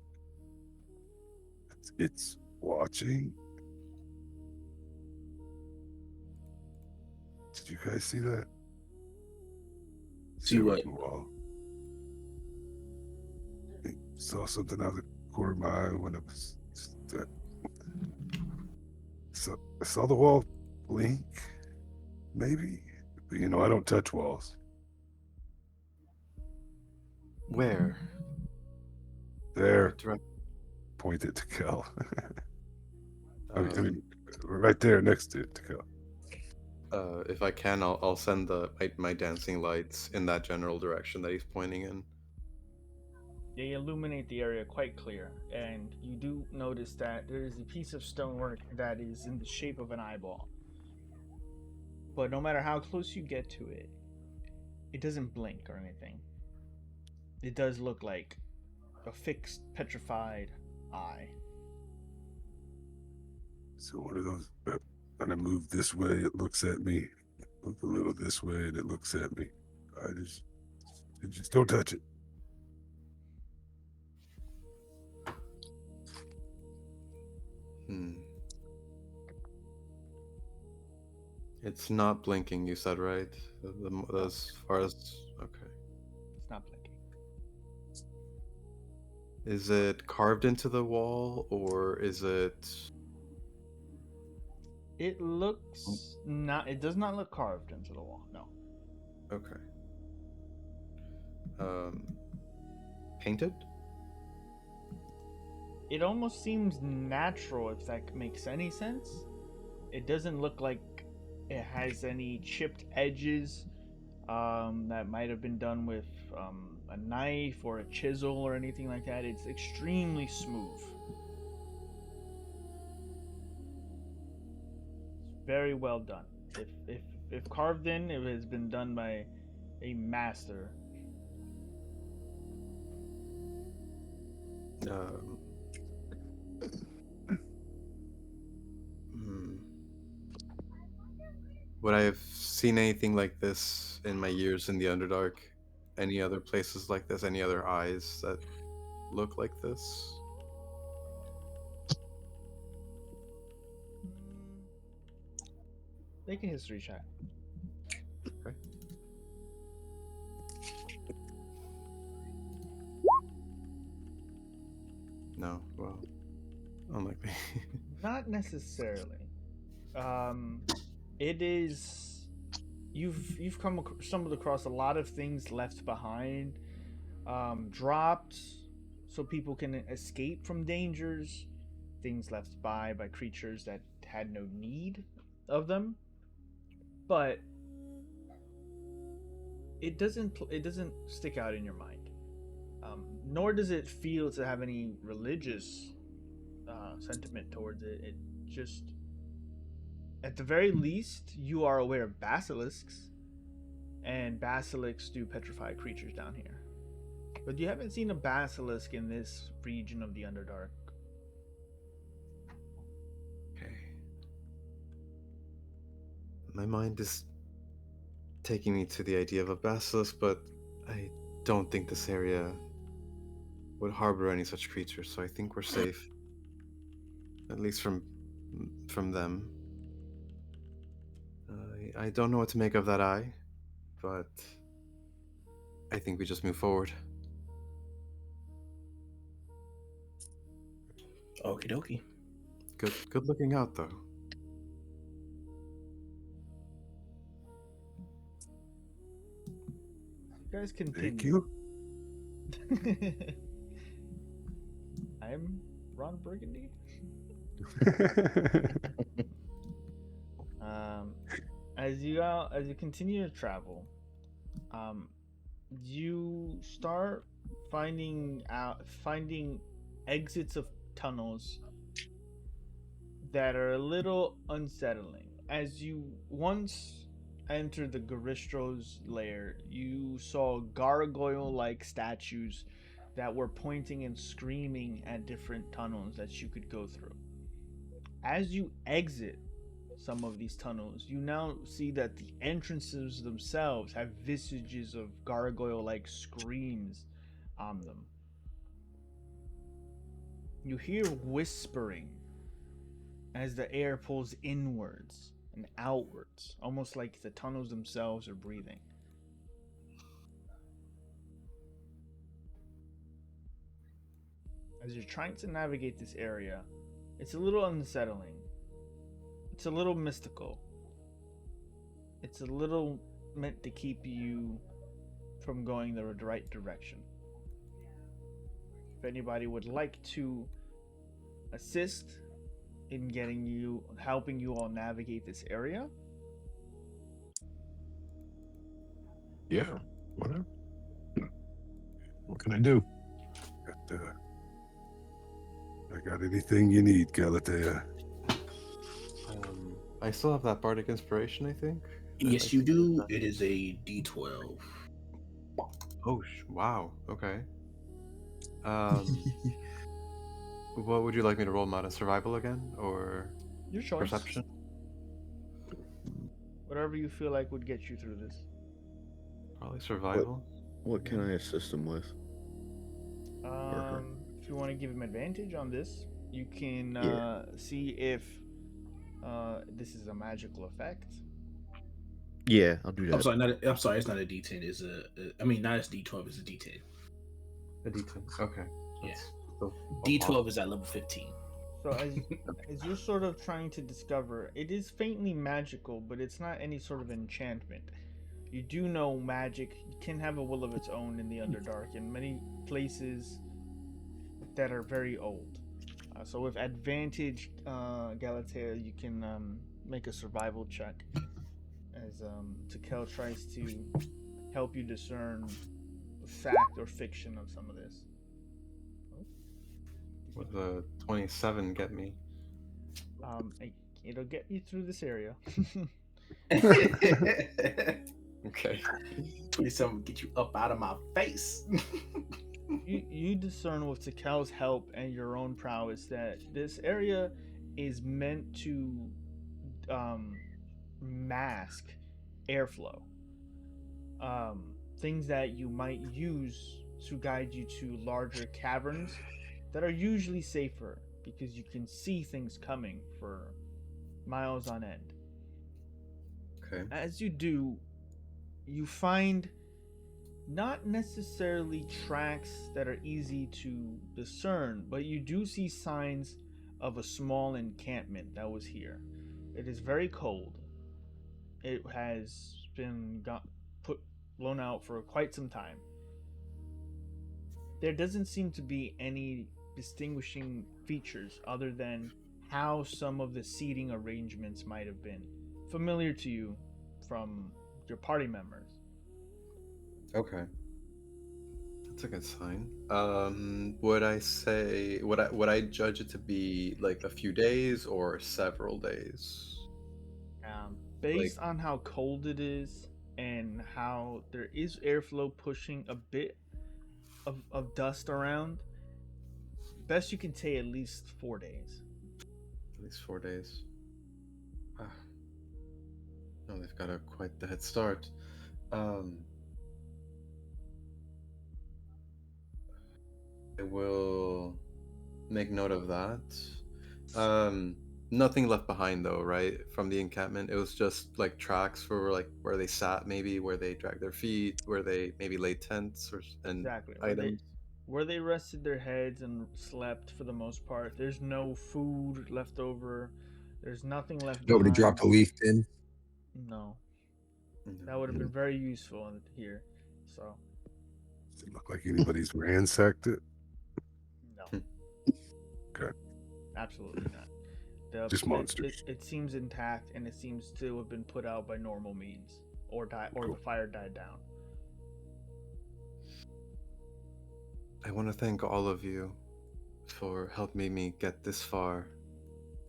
It's watching. Did you guys see that? See what? The wall. I saw something out of the corner of my eye when it was. So I saw the wall blink, maybe. But I don't touch walls. Where? There. Direct- Point it to Kel. I mean, right there next to it to Kel. If I can, I'll send my dancing lights in that general direction that he's pointing in. They illuminate the area quite clear, and you do notice that there is a piece of stonework that is in the shape of an eyeball. But no matter how close you get to it, it doesn't blink or anything. It does look like a fixed, petrified eye. So one of those, when I move this way, it looks at me. Move a little this way, and it looks at me. I just don't touch it. It's not blinking, you said, right? As far as... Okay. It's not blinking. Is it carved into the wall, or is it... It looks not... It does not look carved into the wall, no. Okay. Painted? It almost seems natural, if that makes any sense. It doesn't look like it has any chipped edges that might have been done with a knife or a chisel or anything like that. It's extremely smooth. It's very well done. If carved in, it has been done by a master. Would I have seen anything like this in my years in the Underdark? Any other places like this? Any other eyes that look like this? Make a history check. Okay. No, well, unlikely. Not necessarily. It is. You've stumbled across a lot of things left behind dropped so people can escape from dangers, things left by creatures that had no need of them. But it doesn't stick out in your mind, nor does it feel to have any religious sentiment towards it. It just, at the very least, you are aware of basilisks, and basilisks do petrify creatures down here. But you haven't seen a basilisk in this region of the Underdark. Okay. My mind is taking me to the idea of a basilisk, but I don't think this area would harbor any such creatures, so I think we're safe. At least from them. I don't know what to make of that eye, but I think we just move forward. Okie dokie. Good looking out, though. You guys continue. Thank you. I'm Ron Burgundy. As you continue to travel, you start finding exits of tunnels that are a little unsettling. As you once entered the Garistro's lair, you saw gargoyle-like statues that were pointing and screaming at different tunnels that you could go through. As you exit some of these tunnels, you now see that the entrances themselves have visages of gargoyle-like screams on them. You hear whispering as the air pulls inwards and outwards, almost like the tunnels themselves are breathing. As you're trying to navigate this area, it's a little unsettling. It's a little mystical. It's a little meant to keep you from going the right direction. If anybody would like to assist in helping you all navigate this area. Yeah, whatever. What can I do? I got anything you need, Galatea. I still have that bardic inspiration, I think. Yes, you do. It is a D12. Oh, wow. Okay. What would you like me to roll, Mada? Survival again, or Your choice. perception? Whatever you feel like would get you through this. Probably survival. What can I assist him with? If you want to give him advantage on this, you can see if this is a magical effect. Yeah, I'll do that. I'm sorry. It's not a D10. It's not as D12. It's a D10. A D10. Okay. Yeah. So, D12 is at level 15. So as you're sort of trying to discover, it is faintly magical, but it's not any sort of enchantment. You do know magic can have a will of its own in the Underdark in many places that are very old. So with advantage, Galatea, you can make a survival check as Tekel tries to help you discern fact or fiction of some of this. What does a 27 get me? It'll get you through this area. Okay. 27 will get you up out of my face. You discern with Tekel's help and your own prowess that this area is meant to mask airflow. Things that you might use to guide you to larger caverns that are usually safer because you can see things coming for miles on end. Okay. As you do, you find not necessarily tracks that are easy to discern, but you do see signs of a small encampment that was here. It is very cold. It has been blown out for quite some time. there doesn't seem to be any distinguishing features other than how some of the seating arrangements might have been familiar to you from your party members. Okay. That's a good sign. Would I say would I judge it to be like a few days or several days? Based Like, on how cold it is and how there is airflow pushing a bit of dust around, best you can say at least 4 days. at least 4 days. Ah, no, they've got a quite the head start. Um, I will make note of that. Nothing left behind though, right? From the encampment, it was just like tracks for like where they sat, maybe where they dragged their feet, where they maybe laid tents and Exactly. items. Where they rested their heads and slept for the most part. There's no food left over. There's nothing left Nobody behind. dropped a leaf in. No. No. That would have been very useful here. So, Does it look like anybody's ransacked it? no. Okay. Absolutely not. Just monsters. It seems intact, and it seems to have been put out by normal means, or Cool. the fire died down. I want to thank all of you for helping me get this far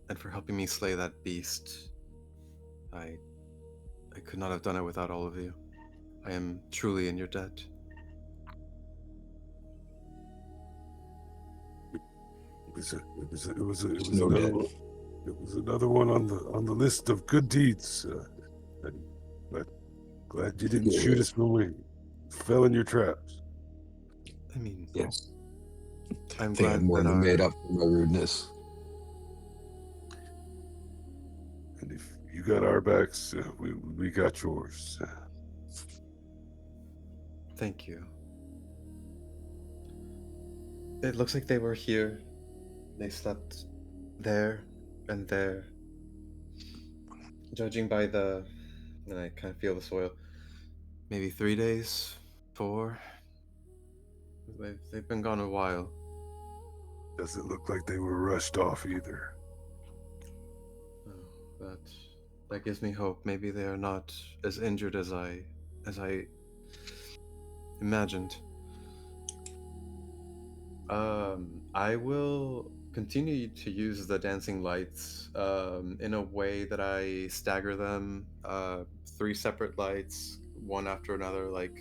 and for helping me slay that beast. I could not have done it without all of you. I am truly in your debt. It was No another debt. one. It was another one on the list of good deeds. But glad you didn't shoot us when we fell in your traps. I mean, Yes. I'm I think glad I've more that than made our up for my rudeness. And if you got our backs, we got yours. thank you. It looks like they were here. They slept there and there. Judging by and I kind of feel the soil. Maybe 3 days, 4. They've been gone a while. Doesn't look like they were rushed off either. Oh, that gives me hope. Maybe they are not as injured as I imagined. I will continue to use the dancing lights in a way that I stagger them, 3 separate lights, one after another, like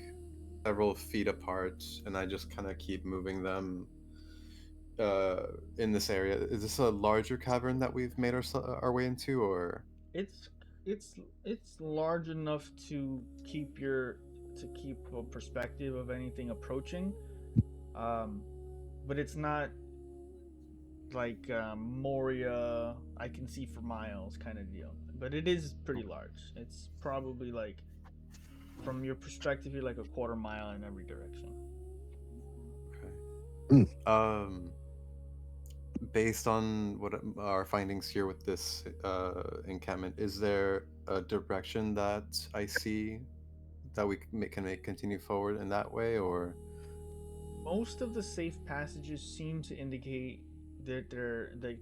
several feet apart, and I just kind of keep moving them in this area. Is this a larger cavern that we've made our way into, or? It's it's large enough to keep a perspective of anything approaching, but it's not like Moria. I can see for miles kind of deal. But it is pretty large. It's probably like, from your perspective, you're like a quarter mile in every direction. Okay. Based on what our findings here with this encampment, is there a direction that I see that we can make continue forward in that way, or? Most of the safe passages seem to indicate that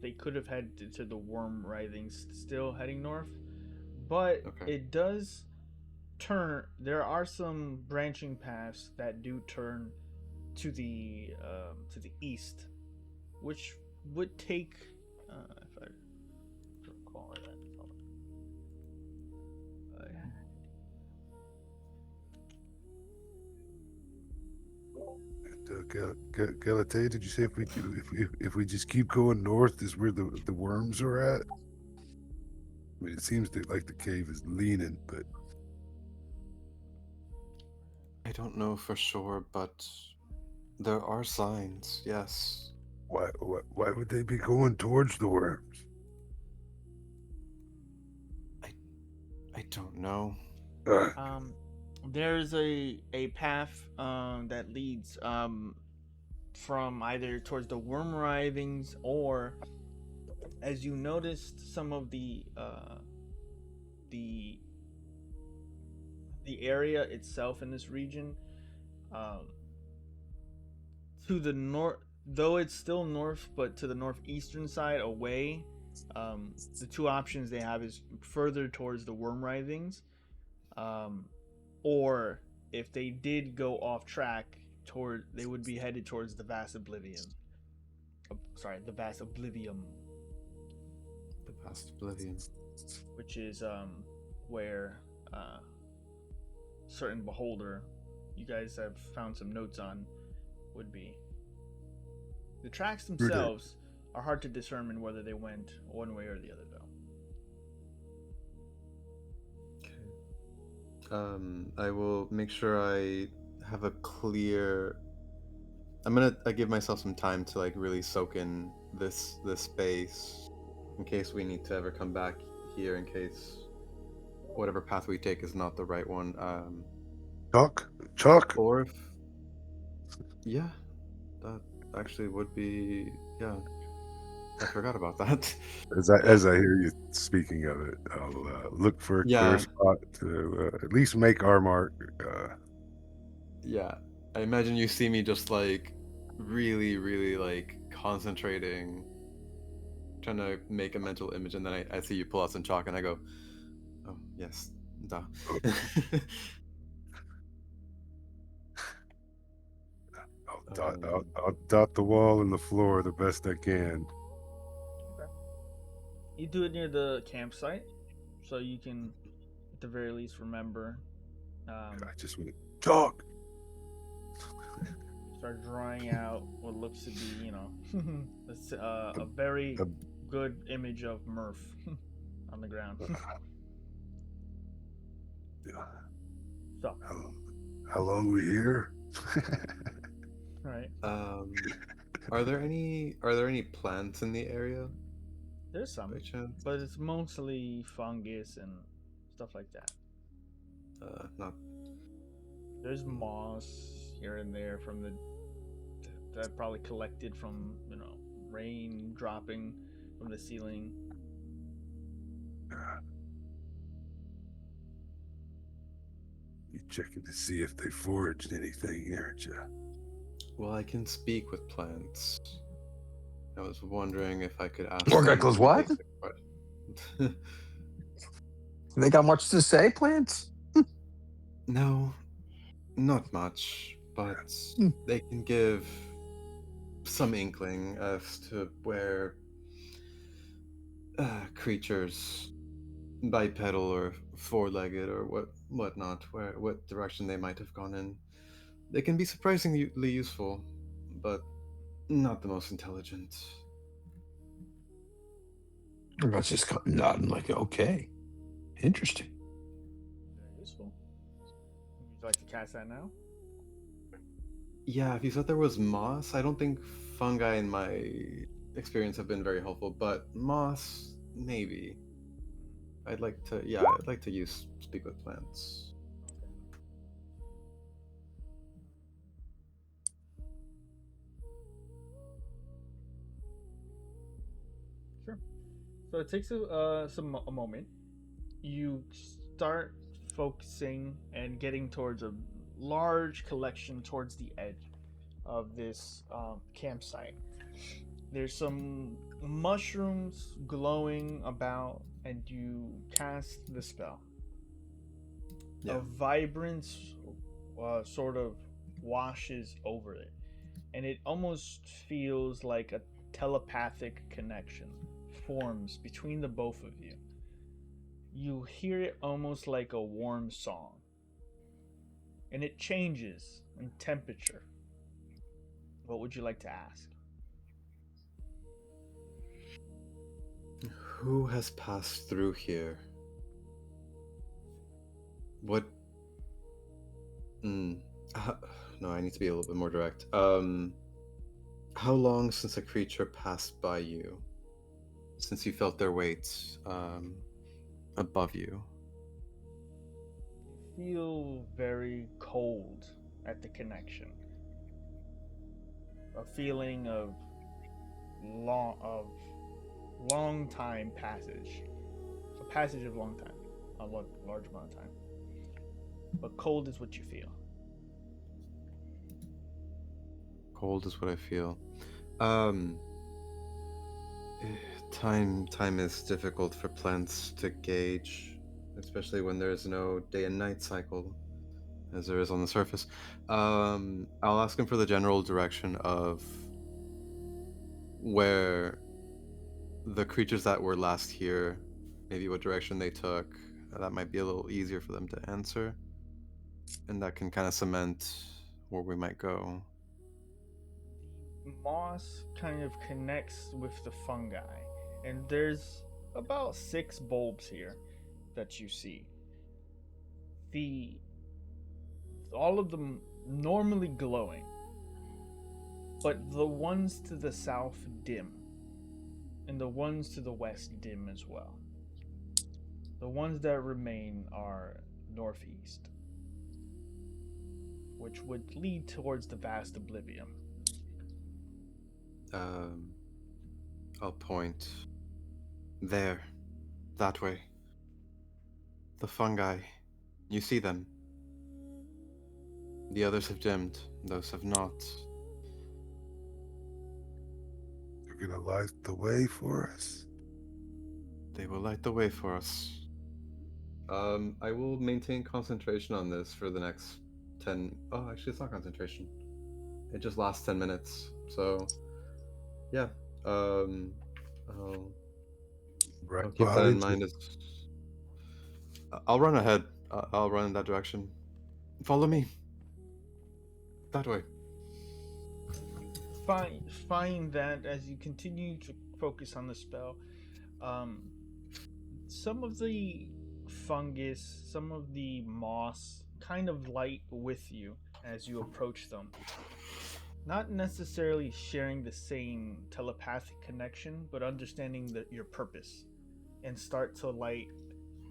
they could have headed to the worm writhings, still heading north, but Okay. it does turn. There are some branching paths that do turn to the east, which would take, if I recall that. Galate, did you say if we just keep going north is where the worms are at? I mean, it seems like the cave is leaning, but I don't know for sure, but there are signs. Yes. why would they be going towards the worms? I don't know. There's a path that leads from either towards the worm writhings, or, as you noticed, some of the area itself in this region To the north, though it's still north, but to the northeastern side away, the two options they have is further towards the worm writhings, um, or if they did go off track, they would be headed towards the vast oblivion. Sorry, the vast oblivium, The past oblivion. which is where certain beholder you guys have found some notes on would be. The tracks themselves are hard to determine whether they went one way or the other, though. Okay. I will make sure I have a clear. I give myself some time to like really soak in this space, in case we need to ever come back here. In case whatever path we take is not the right one. Chalk. Or if, yeah, that actually would be, yeah. I forgot about that. As I hear you speaking of it, I'll look for a clear Yeah. spot to at least make our mark. Yeah, I imagine you see me just like really, really like concentrating, trying to make a mental image, and then I see you pull out some chalk, and I go, "Oh yes, duh." I'll dot the wall and the floor the best I can. Okay. You do it near the campsite, so you can, at the very least, remember. I just went chalk. Start drawing out what looks to be, a very good image of Murph on the ground. So, How long we here? all right. Are there any plants in the area There's some, by chance? but it's mostly fungus and stuff like that. Not. There's moss here and there from that probably collected from rain dropping from the ceiling. You checking to see if they foraged anything, aren't you? Well, I can speak with plants. I was wondering if I could ask. Morgeklos, some what? basic questions. They got much to say, plants? No, not much, but they can give some inkling as to where creatures, bipedal or four-legged or whatnot, what direction they might have gone in. They can be surprisingly useful, but not the most intelligent. I was just nodding like, okay, interesting. Very useful. Would you like to cast that now? Yeah, if you said there was moss, I don't think fungi in my experience have been very helpful, but moss, maybe. I'd like to speak with plants. Sure. So it takes a moment. You start focusing and getting towards a large collection towards the edge of this campsite. There's some mushrooms glowing about, and you cast the spell. Yeah. A vibrance sort of washes over it, and it almost feels like a telepathic connection forms between the both of you. You hear it almost like a warm song, and it changes in temperature. What would you like to ask? Who has passed through here? What? No, I need to be a little bit more direct. How long since a creature passed by you? Since you felt their weight above you? You feel very cold at the connection. A feeling of long time passage. A passage of long time. A large amount of time. But cold is what you feel. cold is what I feel. Time is difficult for plants to gauge, especially when there's no day and night cycle, as there is on the surface. I'll ask him for the general direction of where the creatures that were last here, maybe what direction they took. That might be a little easier for them to answer, and that can kind of cement where we might go. The moss kind of connects with the fungi, and there's about 6 bulbs here that you see. All of them normally glowing, but the ones to the south dim, and the ones to the west dim as well. The ones that remain are northeast, which would lead towards the vast oblivion. I'll point there, that way. The fungi, you see them. The others have dimmed, those have not. You're gonna light the way for us? They will light the way for us. I will maintain concentration on this for the next 10... Oh, actually, it's not concentration. It just lasts 10 minutes. So, yeah. I'll keep that in mind. I'll run ahead. I'll run in that direction. Follow me. That way. Find that as you continue to focus on the spell, some of the fungus, some of the moss kind of light with you as you approach them. Not necessarily sharing the same telepathic connection, but understanding your purpose, and start to light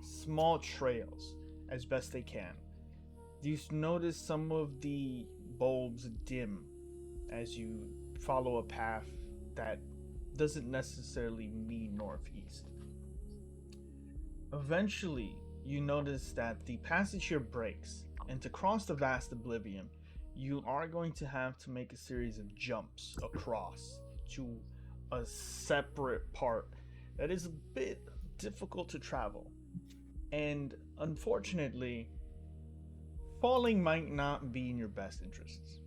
small trails as best they can. You notice some of the bulbs dim as you follow a path that doesn't necessarily mean northeast. Eventually, you notice that the passage here breaks, and to cross the vast oblivion, you are going to have to make a series of jumps across to a separate part that is a bit difficult to travel. And unfortunately, falling might not be in your best interests.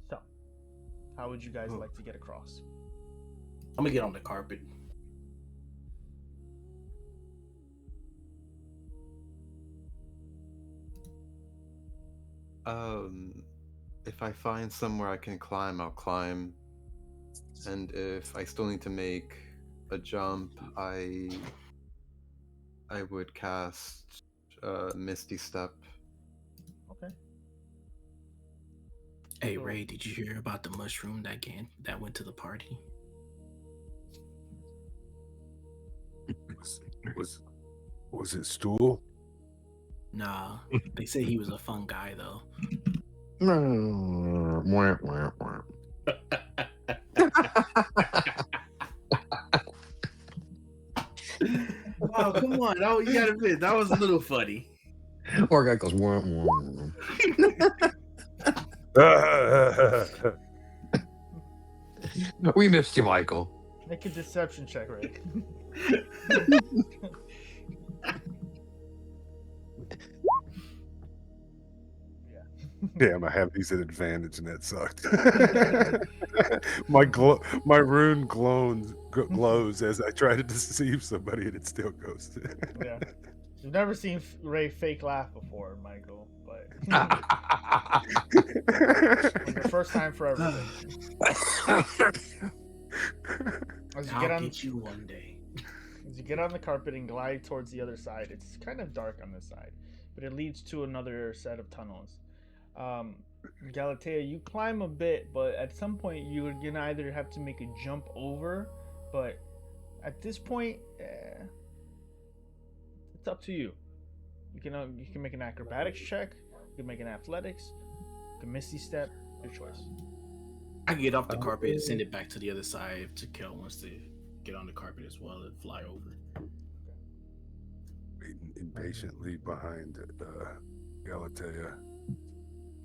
So, how would you guys like to get across? I'm gonna get on the carpet. If I find somewhere I can climb, I'll climb. And if I still need to make a jump, I would cast Misty Step. Okay. Hey Ray, did you hear about the mushroom that went to the party? Was it stool? Nah, they say he was a fun guy though. Oh, come on. Oh, you gotta admit, that was a little funny. Or guy goes, wah, wah. We missed you, Michael. Make a deception check, Rick. Damn, I have these at advantage, and that sucked. My rune glows as I try to deceive somebody, and it still goes. Yeah. You've never seen Ray fake laugh before, Michael, but your first time for everything. I'll get you one day. As you get on the carpet and glide towards the other side, it's kind of dark on this side, but it leads to another set of tunnels. Galatea, you climb a bit, but at some point you're gonna either have to make a jump over, but at this point, it's up to you. You can make an acrobatics check, you can make an athletics, you can misty step, your choice. I can get off the carpet and send it back to the other side if Kel wants to get on the carpet as well and fly over. Waiting impatiently behind Galatea.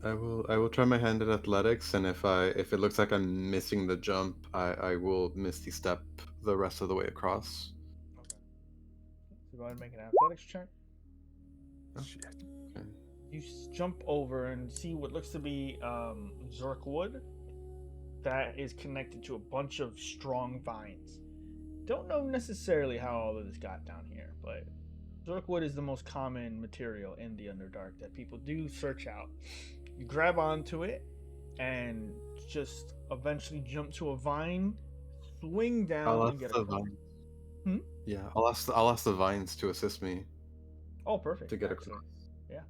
I will try my hand at athletics, and if it looks like I'm missing the jump, I will misty step the rest of the way across. Okay. So go ahead and make an athletics check. Shit. Okay. You jump over and see what looks to be Zerk wood that is connected to a bunch of strong vines. Don't know necessarily how all of this got down here, but Zerk wood is the most common material in the Underdark that people do search out. You grab onto it and just eventually jump to a vine, swing down, I'll and ask get the across. vines. Yeah, I'll ask the vines to assist me Oh, perfect. to get Actually. across. Yeah.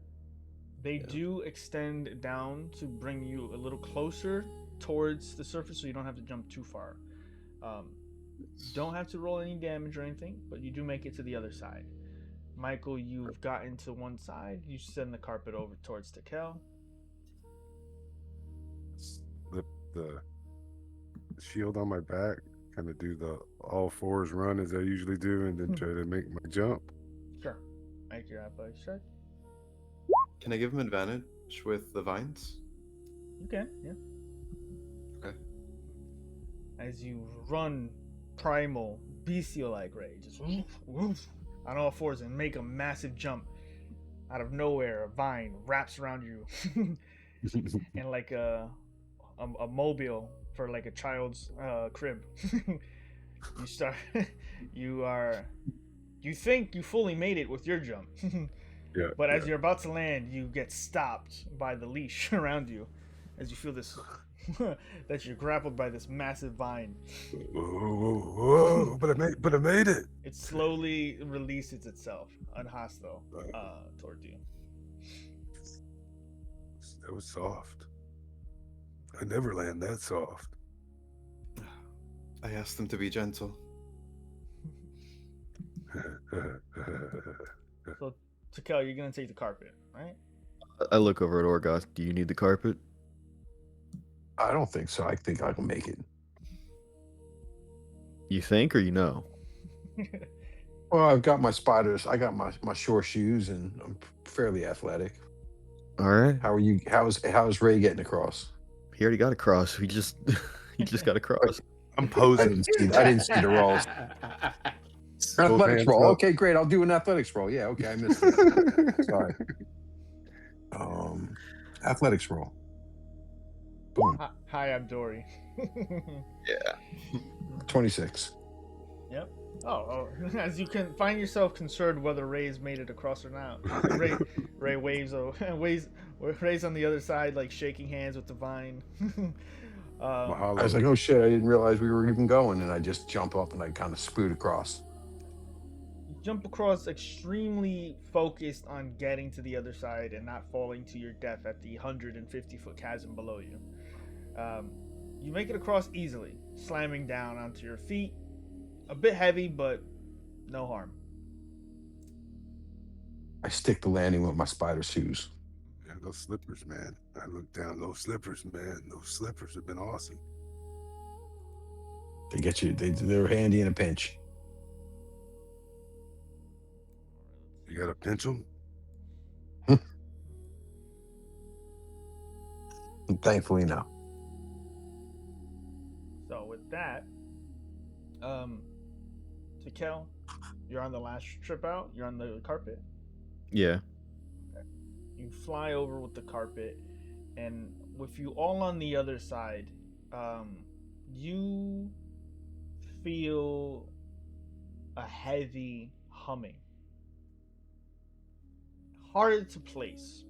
They Yeah. do extend down to bring you a little closer towards the surface so you don't have to jump too far. Don't have to roll any damage or anything, but you do make it to the other side. Michael, you've gotten to one side. You send the carpet over towards Tekel. Slip the shield on my back, kind of do the all fours run as I usually do, and then try to make my jump. Sure. Make your athletics check. Can I give him advantage with the vines? You can, yeah. Okay. As you run primal, bestial-like rage, just woof, woof, on all fours and make a massive jump. Out of nowhere, a vine wraps around you, and like a mobile for like a child's crib. You start. You think you fully made it with your jump, Yeah, but as you're about to land, you get stopped by the leash around you, as you feel this that you're grappled by this massive vine. whoa, whoa, whoa! But I made it. It slowly releases itself, unhostile, toward you. That was soft. I never land that soft. I asked them to be gentle. So, Tekel, you're gonna take the carpet, right? I look over at Orgoth. Do you need the carpet? I don't think so. I think I can make it. You think or you know? Well, I've got my spiders. I got my short shoes, and I'm fairly athletic. All right. How are you? How's Ray getting across? He already got across. He just got across. I'm I posing. I didn't see the rolls. Both Athletics hands roll. up. Okay, great. I'll do an athletics roll. Yeah, okay, I missed it. Sorry. Athletics roll. Boom. Hi, I'm Dory. Yeah. 26. Yep. Oh, as you can find yourself concerned whether Ray's made it across or not. Ray waves Ray's on the other side, like shaking hands with the vine. I was like, oh shit, I didn't realize we were even going, and I just jump up and I kind of spoot across. You jump across, extremely focused on getting to the other side and not falling to your death at the 150-foot chasm below you. You make it across easily, slamming down onto your feet. A bit heavy, but no harm. I stick the landing with my spider shoes. Yeah, those slippers, man. I look down. Those slippers, man. Those slippers have been awesome. They get you. They're handy in a pinch. You gotta pinch them. Thankfully, no. So with that, Tekel, you're on the last trip out. You're on the carpet. Yeah. You fly over with the carpet, and with you all on the other side, you feel a heavy humming. Hard to place,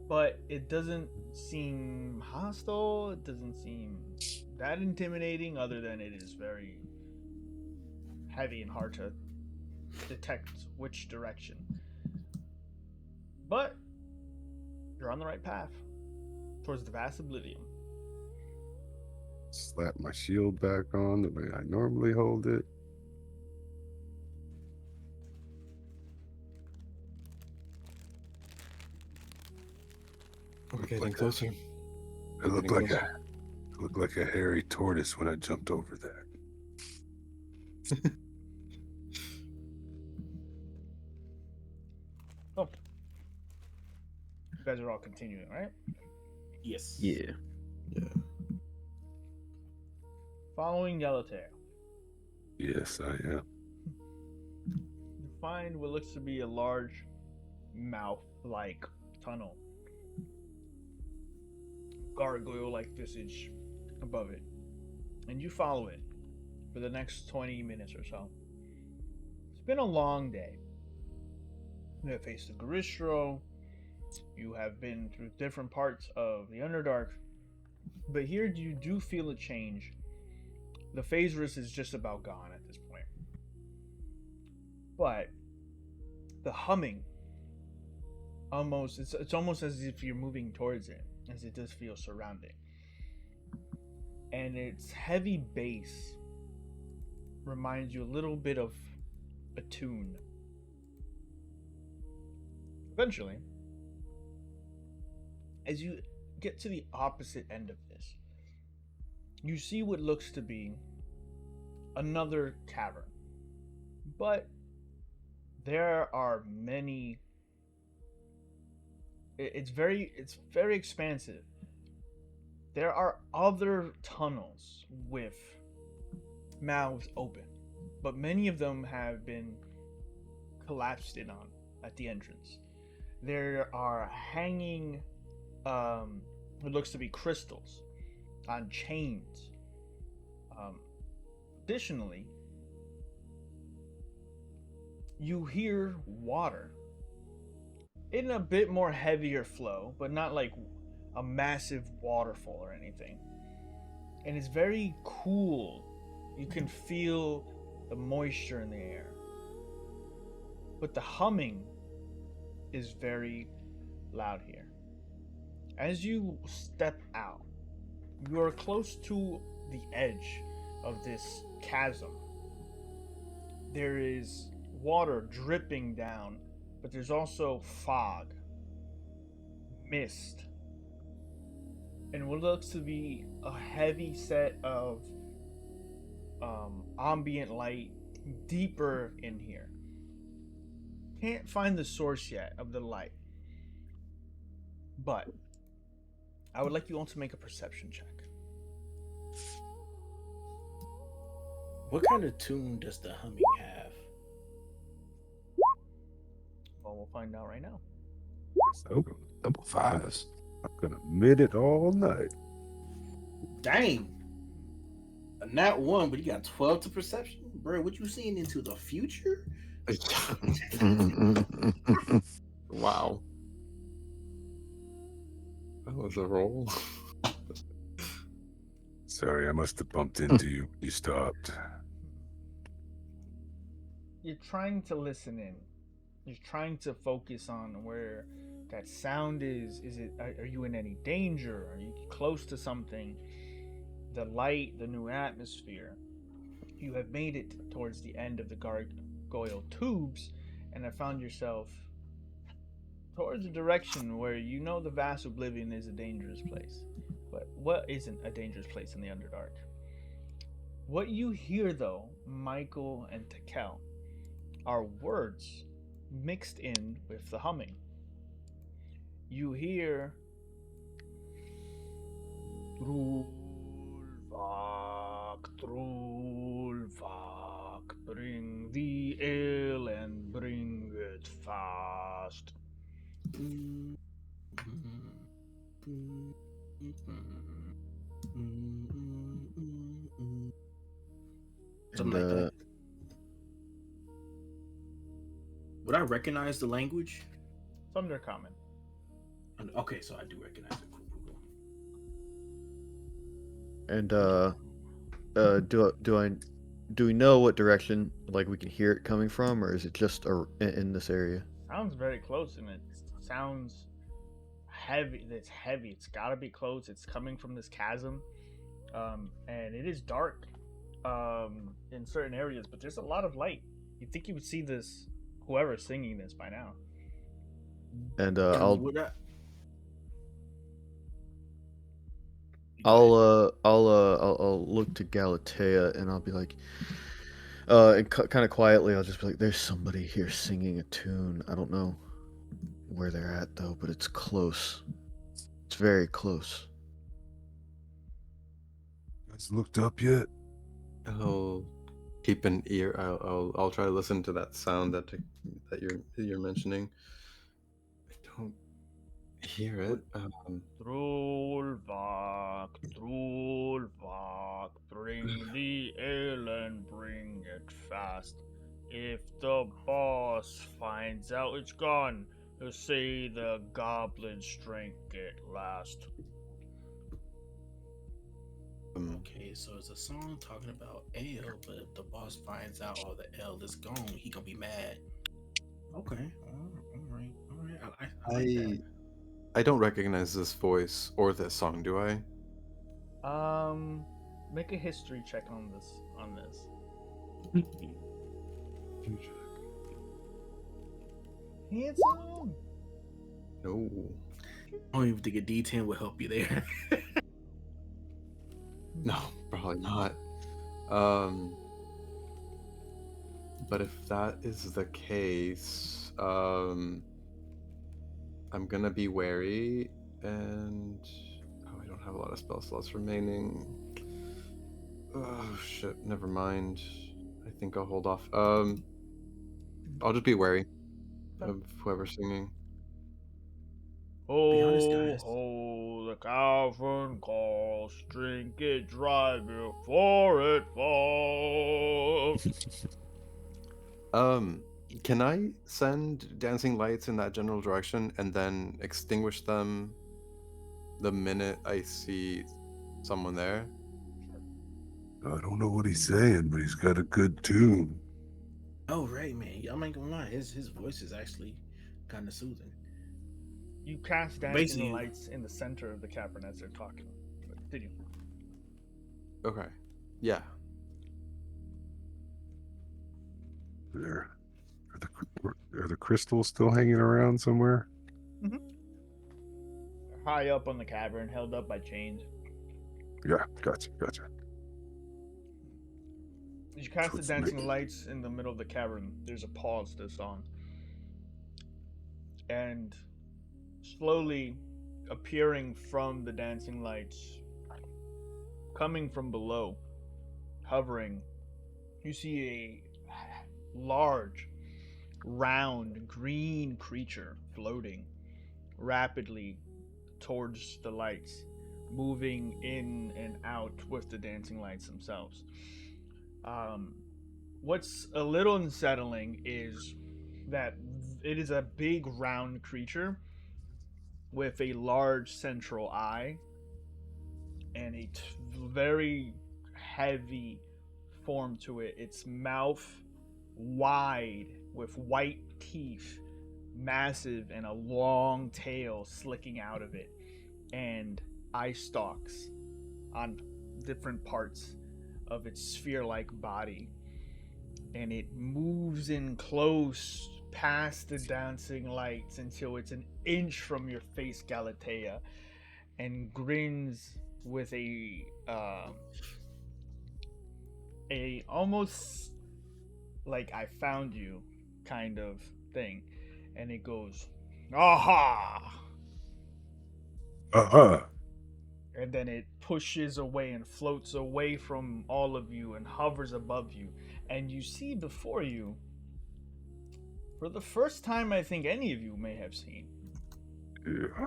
but it doesn't seem hostile. It doesn't seem that intimidating, other than it is very heavy and hard to detect which direction. But you're on the right path towards the vast oblivion. Slap my shield back on the way I normally hold it. We're getting closer. It looked like a hairy tortoise when I jumped over that. guys are all continuing, right? Yes. Yeah. Following Yellowtail, Yes, I am. you find what looks to be a large mouth-like tunnel, gargoyle-like visage above it, and you follow it for the next 20 minutes or so. It's been a long day. You have faced the Garistro, you have been through different parts of the Underdark, but here you do feel a change. The Phasrus is just about gone at this point. But the humming, it's almost as if you're moving towards it, as it does feel surrounding. And its heavy bass reminds you a little bit of a tune. Eventually, as you get to the opposite end of this, you see what looks to be another cavern. But there are many. It's very expansive. There are other tunnels with mouths open, but many of them have been collapsed in on at the entrance. There are hanging what looks to be crystals on chains. Additionally, you hear water in a bit more heavier flow, but not like a massive waterfall or anything. And it's very cool. You can feel the moisture in the air. But the humming is very loud here. As you step out, you are close to the edge of this chasm. There is water dripping down, but there's also fog, mist, and what looks to be a heavy set of ambient light deeper in here. Can't find the source yet of the light, but I would like you all to make a perception check. What kind of tune does the humming have? Well, we'll find out right now. So Double fives. I'm gonna mid it all night. Dang. A nat 1, but you got 12 to perception? Bro, what you seeing into the future? Wow. That was a roll. Sorry, I must have bumped into you when you stopped. You're trying to listen in. You're trying to focus on where that sound is. Are you in any danger? Are you close to something? The light, the new atmosphere. You have made it towards the end of the gargoyle tubes and have found yourself towards a direction where you know the vast oblivion is a dangerous place. But what isn't a dangerous place in the Underdark? What you hear, though, Michael and Tekel, are words mixed in with the humming. You hear Trulvak, bring the ale and bring it fast. Something like that. Would I recognize the language? It's Undercommon. Okay, so I do recognize it. Cool. And do we know what direction like we can hear it coming from, or is it just in this area? Sounds very close, and it sounds heavy. It's heavy. It's got to be close. It's coming from this chasm, and it is dark in certain areas, but there's a lot of light. You'd think you would see this, whoever's singing this by now. And I'll look to Galatea and I'll be like, and kind of quietly, I'll just be like, "There's somebody here singing a tune. I don't know." where they're at, though, but it's close. It's very close. You guys looked up yet? I'll keep an ear. I'll try to listen to that sound that you're mentioning. I don't hear it. Trollvak, Trollvak, bring the ale and bring it fast. If the boss finds out it's gone, he'll say the goblins drank it last. Okay, so it's a song talking about ale, but if the boss finds out all the ale is gone, he gonna be mad. Okay, all right. I like that. I don't recognize this voice or this song, do I? Make a history check on this. Handsome. No. I don't even think a D10 will help you there. No, probably not. But if that is the case, I'm gonna be wary, and I don't have a lot of spell slots remaining. Oh shit! Never mind. I think I'll hold off. I'll just be wary of whoever's singing. Be honest, Ho, guys. ho, the cavern calls, drink it dry before it falls. Can I send dancing lights in that general direction and then extinguish them the minute I see someone there? I don't know what he's saying, but he's got a good tune. Oh right, man. I'm not gonna lie, his voice is actually kind of soothing. You cast dancing Basically- lights in the center of the cavern as they're talking. Continue. Okay. Yeah. There. Are the crystals still hanging around somewhere? High up on the cavern, held up by chains. Yeah, gotcha. As you cast the What's dancing making- lights in the middle of the cavern, there's a pause to the song. And slowly appearing from the dancing lights, coming from below, hovering, you see a large, round, green creature floating rapidly towards the lights, moving in and out with the dancing lights themselves. What's a little unsettling is that it is a big round creature with a large central eye and a very heavy form to it. Its mouth wide with white teeth, massive, and a long tail slicking out of it, and eye stalks on different parts of its sphere-like body. And it moves in close past the dancing lights until it's an inch from your face, Galatea, and grins with a almost like I found you kind of thing, and it goes, aha! And then it pushes away and floats away from all of you and hovers above you. And you see before you, for the first time I think any of you may have seen, Yeah.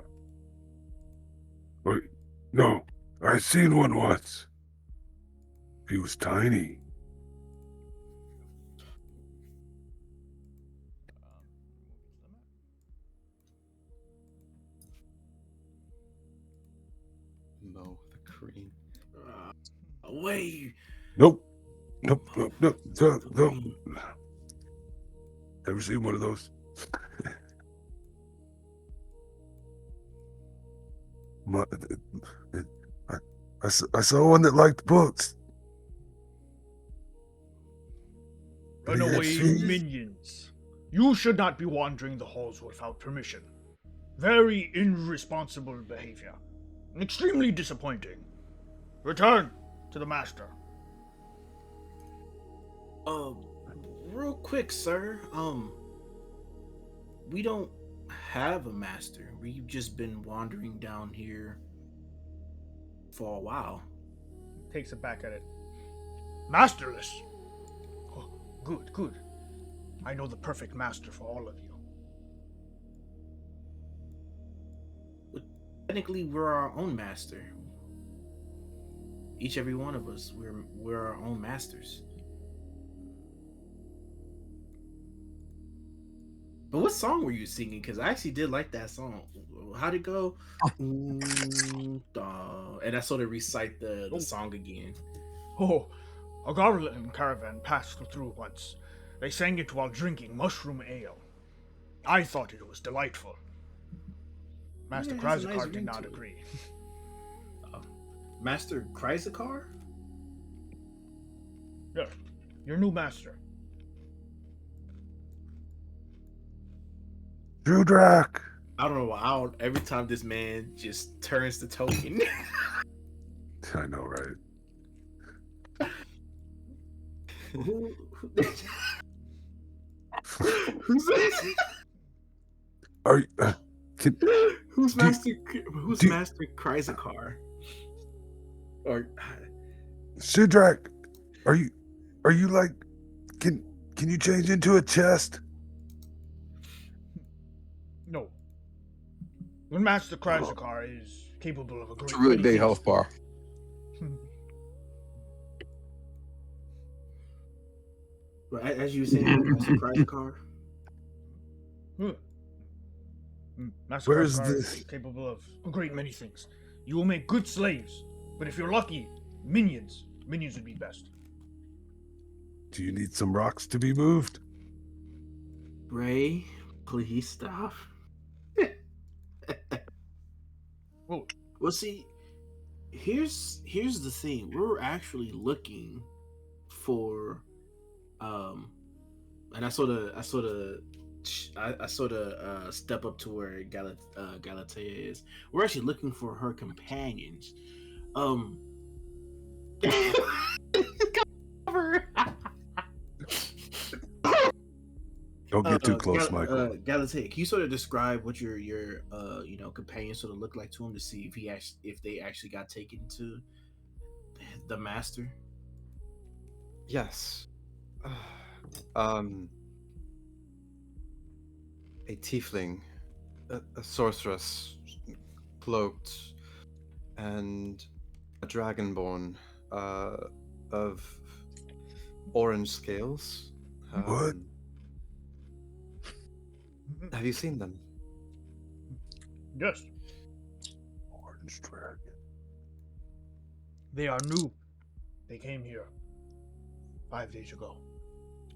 Wait, no, I seen one once. He was tiny. Mo the Cream. Away. Nope. Ever seen one of those? I saw one that liked books. run He had away, feet. minions. You should not be wandering the halls without permission. Very irresponsible behavior. Extremely disappointing. Return to the master. Real quick, sir. We don't have a master. We've just been wandering down here for a while. Takes it back at it. Masterless. Oh, good, good. I know the perfect master for all of you. Technically, we're our own master. Every one of us, we're our own masters. But what song were you singing? Because I actually did like that song. How'd it go? And I sort of recite the song again. Oh, a garland caravan passed through once. They sang it while drinking mushroom ale. I thought it was delightful. Master Yeah, it has a Krazakar nice did ring not to it. agree. Master Krizakar? Yeah, your new master. Drudrak. I don't know. Every time this man just turns the token. I know, right? Who's Are you, who's do- Master do- Master Krizakar? Or Drudrak, are you like, can you change into a chest? No. Your Master Krazakar is capable of a great It's a really many big things. health bar. as you were saying, Master Krizakar. Master Where's Krazakar this? is capable of a great many things. You will make good slaves, but if you're lucky, minions. Minions would be best. Do you need some rocks to be moved? Ray, please stop. Oh, Well, see, here's the thing. We're actually looking for, and I sort of step up to where Galatea is. We're actually looking for her companions. Cover. Don't get too close, Michael. Galatea, can you sort of describe what your companions sort of look like to him to see if they actually got taken to the master? Yes. A tiefling, a sorceress, cloaked, and a dragonborn of orange scales. What? Have you seen them? yes. Orange dragon. They are new. They came here 5 days ago.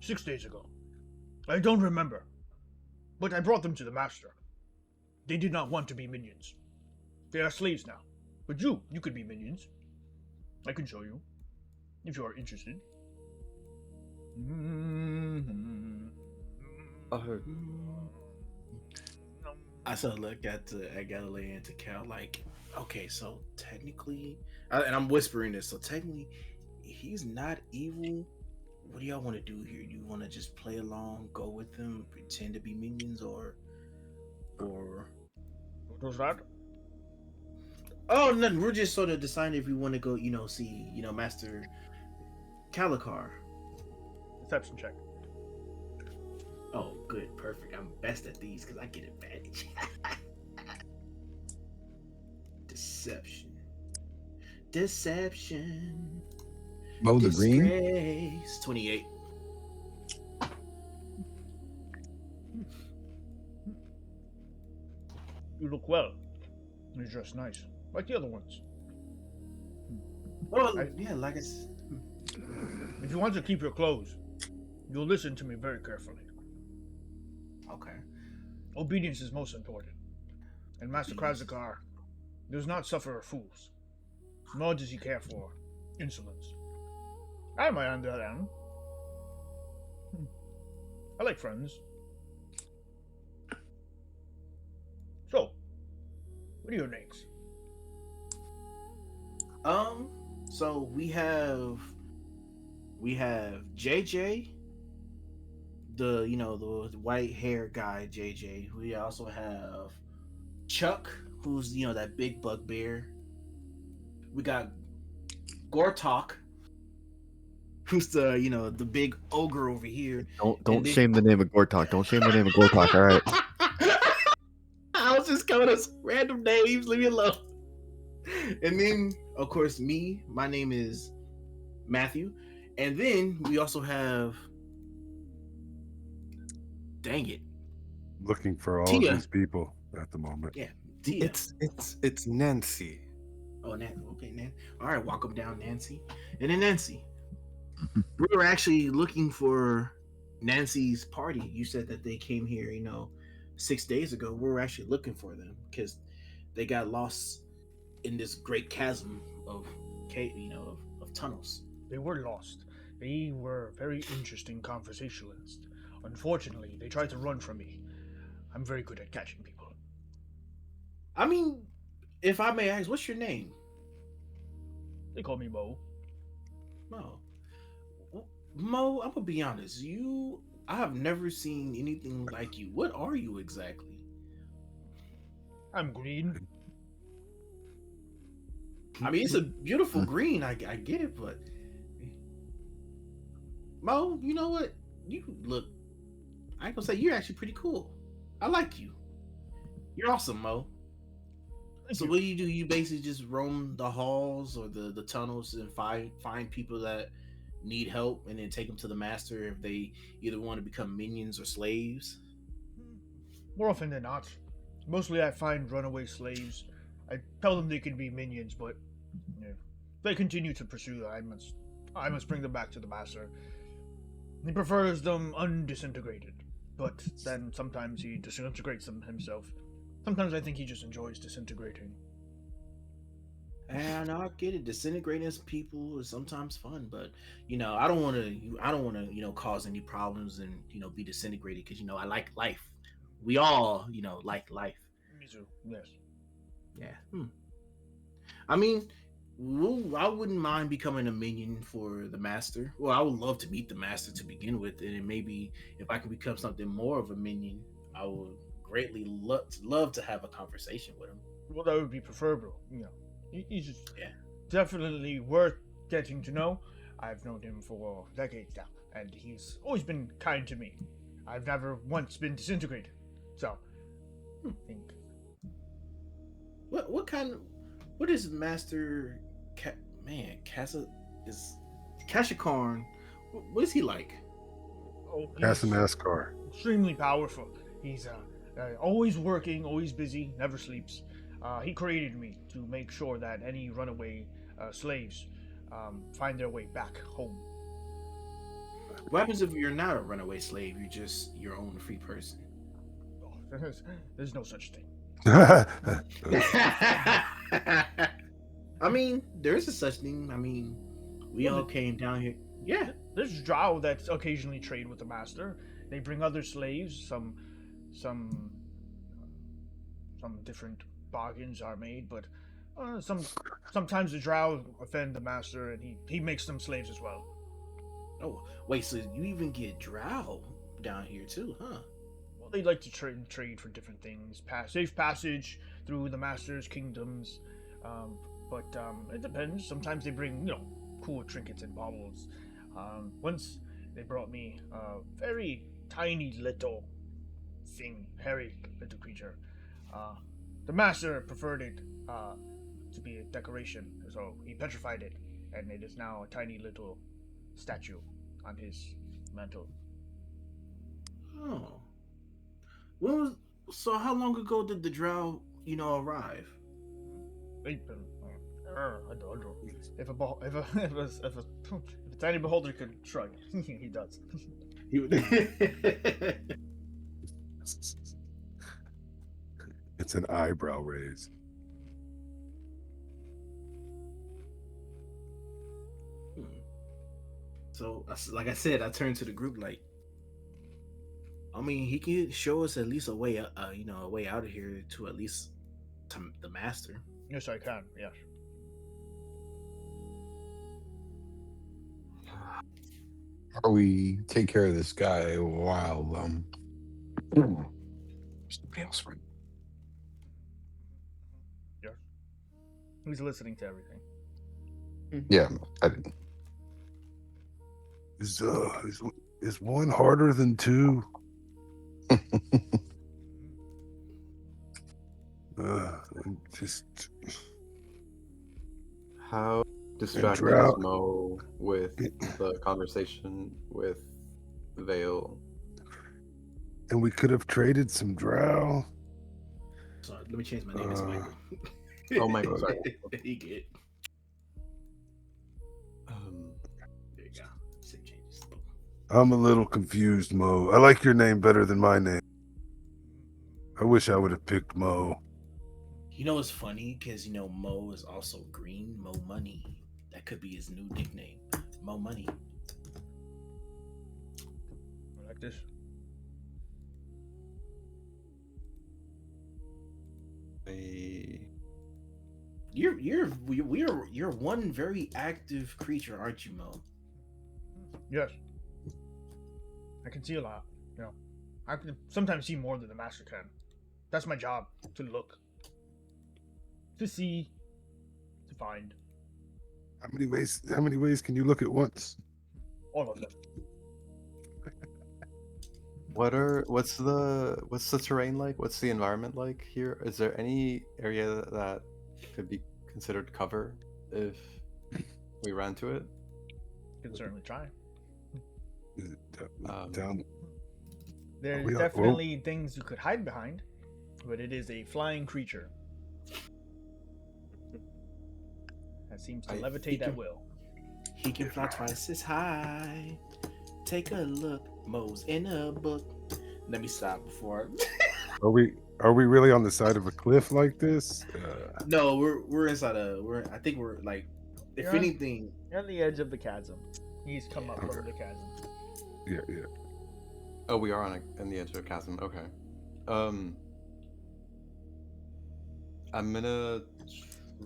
6 days ago. I don't remember. But I brought them to the master. They did not want to be minions. They are slaves now. But you could be minions. I can show you. If you are interested. I sort of look at Galilea and to Cal like, okay, so technically, and I'm whispering this, so technically, he's not evil. What do y'all want to do here? Do you want to just play along, go with them, pretend to be minions, or? What was that? Oh, nothing. We're just sort of deciding if we want to go, see, Master Calikar. Deception check. Oh, good, perfect. I'm best at these because I get advantage. Deception. Oh, the green? Disgrace. 28. You look well. You're dressed nice. Like the other ones. Well, yeah, like it's. If you want to keep your clothes, you'll listen to me very carefully. Okay. Obedience is most important. And Master Krazakar does not suffer fools, nor does he care for insolence. I am on the other hand. I like friends. So, what are your names? So we have JJ, the white hair guy JJ. We also have Chuck, who's that big bugbear. We got Gortok, who's the big ogre over here. Don't shame the name of Gortok. Don't shame the name of Gortok. All right. I was just coming up with random names. Leave me alone. And then, of course, my name is Matthew. And then we also have, dang it, Looking for all Tia. of these people at the moment. Yeah, Tia. It's Nancy. Oh, Nancy. Okay, Nancy. All right, walk them down, Nancy. And then Nancy. We were actually looking for Nancy's party. You said that they came here, 6 days ago. We were actually looking for them because they got lost in this great chasm of tunnels. They were lost. They were very interesting conversationalists. Unfortunately, they tried to run from me. I'm very good at catching people. I mean, if I may ask, what's your name? They call me Mo. Mo, I'm gonna be honest. I have never seen anything like you. What are you exactly? I'm green. I mean, it's a beautiful green. I get it, but Mo, you know what? You look. I ain't gonna say you're actually pretty cool. I like you. You're awesome, Mo. So what do? You basically just roam the halls or the tunnels and find people that need help and then take them to the master if they either want to become minions or slaves? More often than not. Mostly I find runaway slaves. I tell them they can be minions, but if they continue to pursue that, I must bring them back to the master. He prefers them undisintegrated, but then sometimes he disintegrates them himself. Sometimes I think he just enjoys disintegrating. And I get it. Disintegrating people is sometimes fun, but I don't want to cause any problems and be disintegrated because I like life. We all like life. Me too. Yes. Yeah. I mean, I wouldn't mind becoming a minion for the master. Well, I would love to meet the master to begin with, and then maybe if I can become something more of a minion, I would greatly love to have a conversation with him. Well, that would be preferable. He's just definitely worth getting to know. I've known him for decades now, and he's always been kind to me. I've never once been disintegrated. So, I think. What is Master Casa is Kashikarn? What is he like? Oh, Casanascar. extremely powerful. He's always working, always busy, never sleeps. He created me to make sure that any runaway slaves find their way back home. What happens if you're not a runaway slave? You're just your own free person. Oh, there's no such thing. I mean, there is a such thing. I mean, we all came down here. Yeah, There's drow that occasionally trade with the master. They bring other slaves. Some different bargains are made, but sometimes the drow offend the master, and he makes them slaves as well. Oh, wait, so you even get drow down here too, huh? Well, they like to trade for different things, safe passage through the master's kingdoms, but it depends. Sometimes they bring cool trinkets and baubles. Once they brought me a very tiny little thing, hairy little creature. The master preferred it to be a decoration, so he petrified it, and it is now a tiny little statue on his mantle. Oh, so how long ago did the drow, arrive? I don't know. If a tiny beholder could shrug, he does. It's an eyebrow raise. So, like I said, I turned to the group like, I mean, he can show us at least a way, a way out of here to at least to the master. Yes, I can. Yes. Or we take care of this guy while somebody else run. Yeah. Who's listening to everything? Yeah, I didn't. Is one harder than two? Just How distracted drow- is Mo with the conversation with Vale? and we could have traded some drow. Sorry, let me change my name. It's Michael. Oh, Michael, sorry. You get it. There you go. Save changes. I'm a little confused, Mo. I like your name better than my name. I wish I would have picked Mo. You know what's funny? Because, Mo is also green. Mo Money. That could be his new nickname. Mo Money. I like this. You're one very active creature, aren't you, Mo? Yes. I can see a lot. I can sometimes see more than the master can. That's my job, to look, to see, to find. How many ways can you look at once? All of them. What's the terrain like? What's the environment like here? Is there any area that could be considered cover if we ran to it? Can certainly try. Is it Um, down? There's we are- definitely things you could hide behind, but it is a flying creature that seems to I levitate think at of- will. He can fly twice as high. Take a look. Mo's in a book. Let me stop before. Are we really on the side of a cliff like this? No, we're inside I think we're like, if Yeah. anything. You're on the edge of the chasm. He's come up Okay. from the chasm. Yeah. Oh, we are on the edge of a chasm. Okay. I'm gonna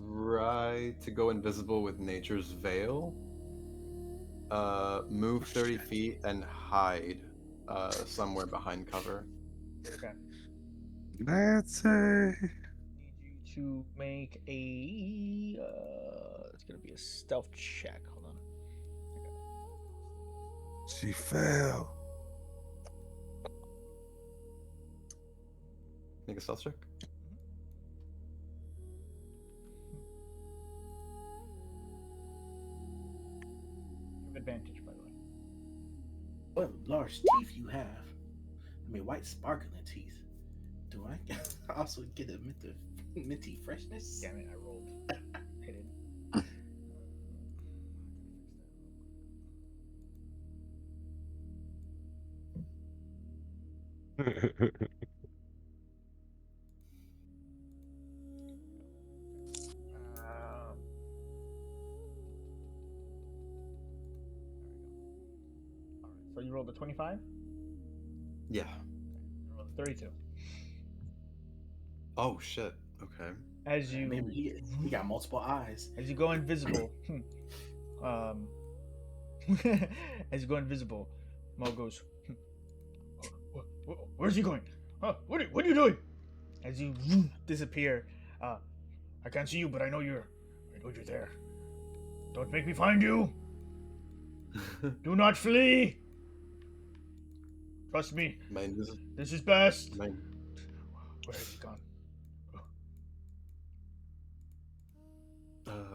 try to go invisible with Nature's Veil. Move 30 feet and hide somewhere behind cover. Okay. Let's say Need you to make a. It's gonna be a stealth check. Hold on. she fell. Make a stealth check. You have advantage, by the way. What large teeth you have? I mean, white sparkling teeth. Do I also get a minty freshness? Damn it! I rolled. Hidden. Alright, so you rolled a 25? Yeah. You rolled a 32. Oh shit. Okay. As you Maybe he got multiple eyes. as you go invisible, as you go invisible, Mo goes, where's he going? What are you doing? As you disappear, I can't see you, but I know you're there. Don't make me find you. Do not flee. Trust me, My this is best. my Where has he gone?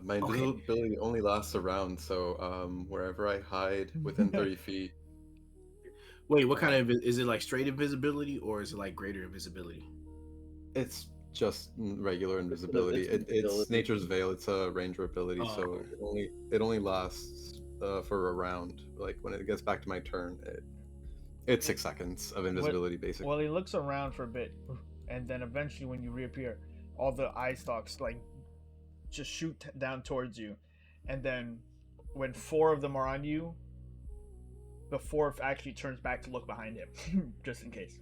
my Okay. invisibility only lasts a round, so wherever I hide within 30 feet. Wait, what kind of is it? Like straight invisibility, or is it like greater invisibility? It's just regular invisibility. It's It's invisibility. Nature's Veil. It's a ranger ability, Oh, so okay. it only lasts for a round. Like when it gets back to my turn, it's 6 seconds of invisibility, basically. Well, he looks around for a bit, and then eventually, when you reappear, all the eye stalks like just shoot down towards you, and then when 4 of them are on you, the 4th actually turns back to look behind him, just in case.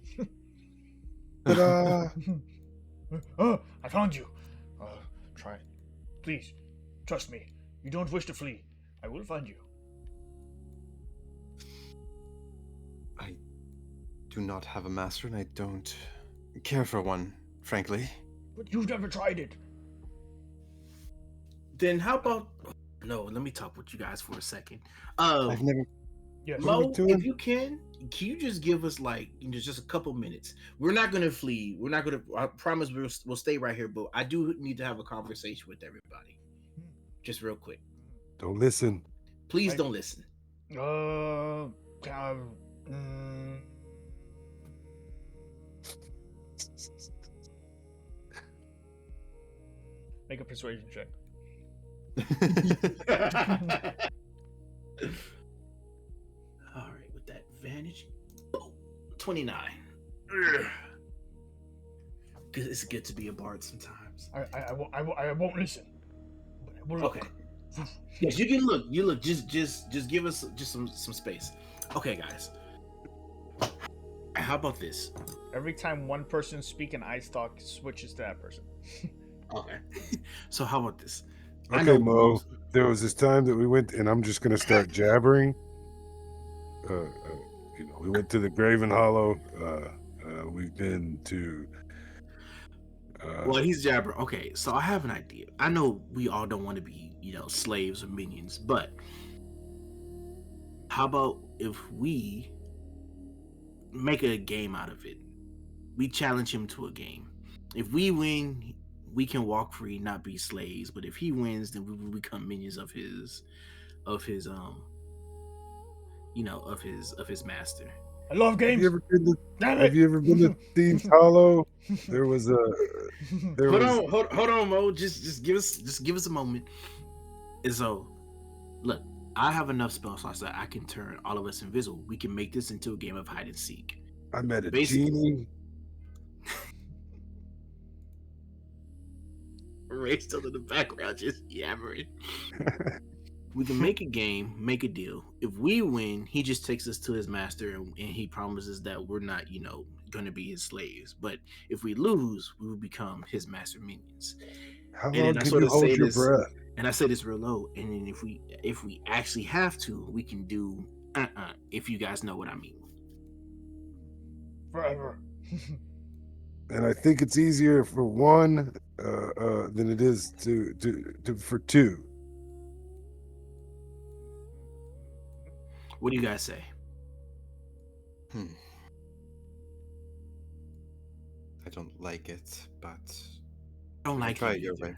Ta-da! Oh, I found you. Try it. Please, trust me. You don't wish to flee. I will find you. do not have a master, and I don't care for one, frankly. But you've never tried it. Then how about? No, let me talk with you guys for a second. I've never. Yes. What are we Mo, doing? if you can you just give us like just a couple minutes? We're not gonna flee. We're not gonna. I promise we'll stay right here. But I do need to have a conversation with everybody, just real quick. Don't listen. Please Right. don't listen. Make a persuasion check. All right, with that advantage, 29. Because it's good to be a bard sometimes. I won't listen. But I will look. Okay. Yes, you can look. You look. Just give us just some space. Okay, guys. How about this? Every time one person speaks and I talk, switches to that person. Okay. So how about this? Okay, Mo. There was this time that we went, and I'm just gonna start jabbering. We went to the Graven Hollow. We've been to. Well, he's jabber. Okay, so I have an idea. I know we all don't want to be, slaves or minions, but how about if we make a game out of it? We challenge him to a game. If we win, we can walk free, not be slaves. But if he wins, then we will become minions of his master. I love games. Have you ever been to Thieves Hollow? There was a. Hold on, Mo. Just give us a moment. And so, look, I have enough spell slots that I can turn all of us invisible. We can make this into a game of hide and seek. I met a Basically- genie. Ray's still in the background, just yammering. We can make a game, make a deal. If we win, he just takes us to his master, and he promises that we're not, going to be his slaves. But if we lose, we will become his master minions. How And long then I can sort you of hold say your this- breath? And I say this real low. And then if we actually have to, we can do if you guys know what I mean. Forever. And I think it's easier for one than it is to for two. What do you guys say? I don't like it, but I don't like try it it your either. way.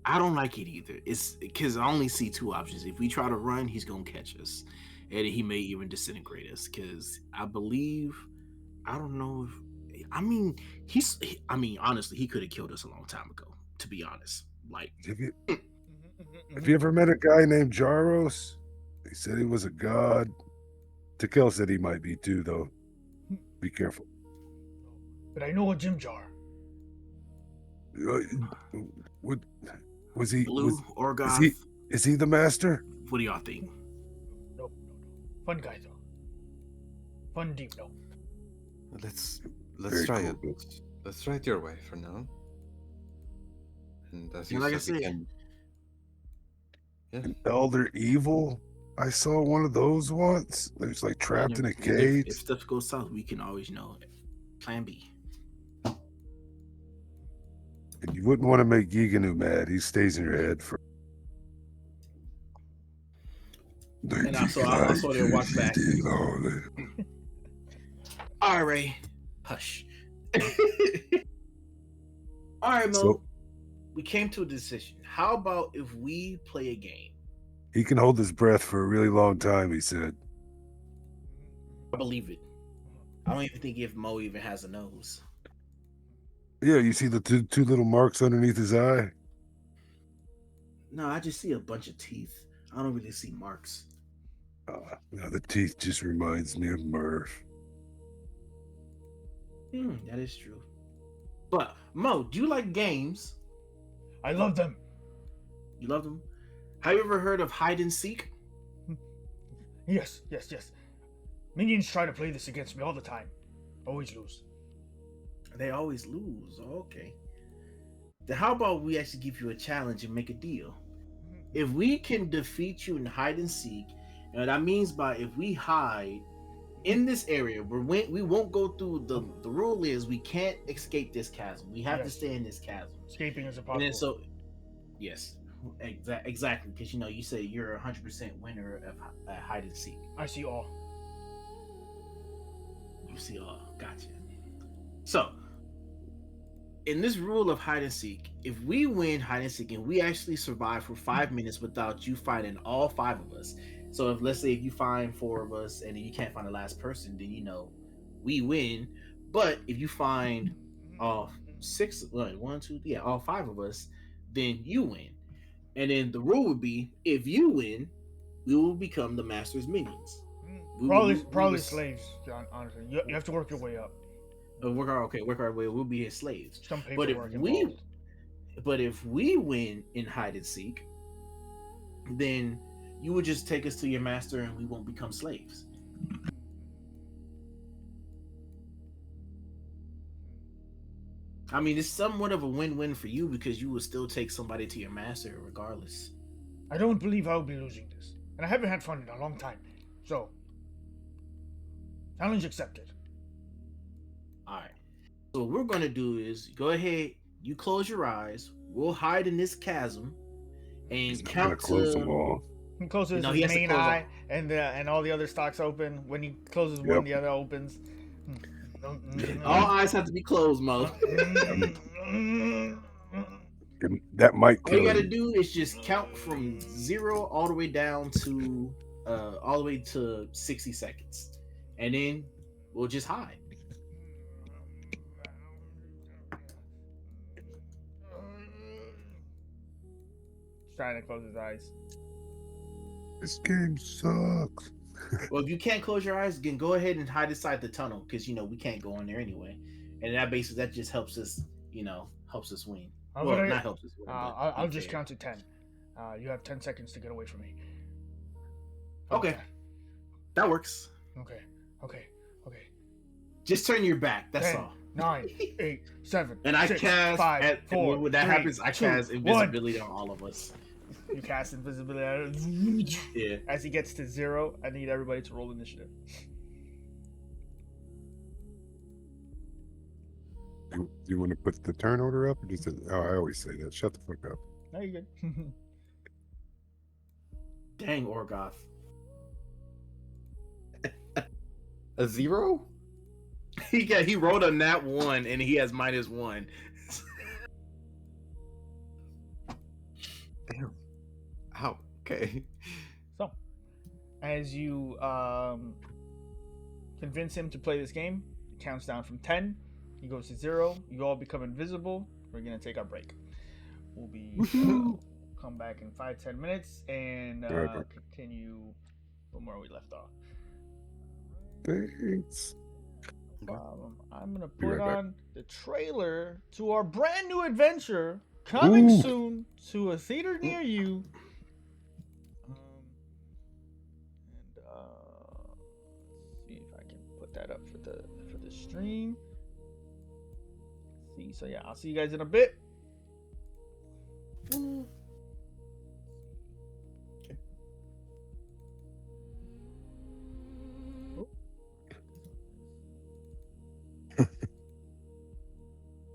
I don't like it either. It's because I only see two options. If we try to run, he's gonna catch us, and he may even disintegrate us. Because I don't know if. Honestly, he could have killed us a long time ago. To be honest, like. Have you ever met a guy named Jaros? He said he was a god. Tekel said he might be too, though. Be careful. But I know a Jim Jar. What was he? Blue Orgoth. Is he the master? What do y'all think? No. Fun guy though. Fun deep no. Let's Very try cool. it. Let's try it your way for now. And as you Like I said, we said- can. Yeah. An elder evil? I saw one of those once. It was like trapped in a cage. If stuff goes south, we can always plan B. And you wouldn't want to make Giganu mad. He stays in your head for. And I saw their watch back. All right, Ray. Hush. All right, Mo. So- we came to a decision. How about if we play a game? He can hold his breath for a really long time, he said. I believe it. I don't even think if Mo even has a nose. Yeah, you see the two little marks underneath his eye? No, I just see a bunch of teeth. I don't really see marks. Now the teeth just reminds me of Murph. That is true. But Mo, do you like games? I love them. You love them? Have you ever heard of hide and seek? Yes. Minions try to play this against me all the time. Always lose. They always lose. Okay. Then how about we actually give you a challenge and make a deal? If we can defeat you in hide and seek, and that means by if we hide in this area, we won't go through the rule is we can't escape this chasm. We have to Yes. stay in this chasm. Escaping is And impossible. then so, yes, exactly, because you say you're 100% winner of hide and seek. I see all. You see all, gotcha. So, in this rule of hide and seek, if we win hide and seek and we actually survive for 5 minutes without you finding all 5 of us, so if let's say if you find 4 of us and then you can't find the last person, then we win. But if you find all 6, all 5 of us, then you win. And then the rule would be if you win, we will become the master's minions. Probably slaves. Honestly, you have to work your way up. Work our way. We'll be his slaves. Some But paperwork involved. if we win in hide and seek, then you would just take us to your master, and we won't become slaves. I mean, it's somewhat of a win-win for you because you will still take somebody to your master regardless. I don't believe I'll be losing this, and I haven't had fun in a long time. So, challenge accepted. All right. So what we're gonna do is go ahead. You close your eyes. We'll hide in this chasm and He's not gonna count close to. them all. He closes No, he his has to main close eye, and all the other stalks open. When he closes one, Yep. the other opens. All eyes have to be closed, Mo. That might All you kill gotta him. do is just count from 0 all the way down to all the way to 60 seconds, and then we'll just hide. Trying to close his eyes. This game sucks. Well, if you can't close your eyes, then go ahead and hide inside the tunnel because we can't go in there anyway, and that just helps us helps us win. How Well, about not helps us win. but I'll just fair. count to 10. You have 10 seconds to get away from me. Okay, that works. Okay. Just turn your back. That's 10, all. 9, 8, 7. And I 6, cast 5, 4. when that 3, happens. I 2, cast 1. invisibility on all of us. You cast invisibility. Yeah. As he gets to 0, I need everybody to roll initiative. You want to put the turn order up? Or just I always say that. Shut the fuck up. No, you're good. Dang, Orgoth. A 0? He rolled a nat 1 and he has -1. Damn. Ow. Okay. So, as you convince him to play this game, it counts down from 10. He goes to 0. You all become invisible. We're gonna take our break. We'll be come back in 5-10 minutes and Right. continue from where we left off. Thanks. I'm gonna Be put right back. on the trailer to our brand new adventure coming Ooh. soon to a theater near you. Let's see if I can put that up for the stream. See, so yeah, I'll see you guys in a bit.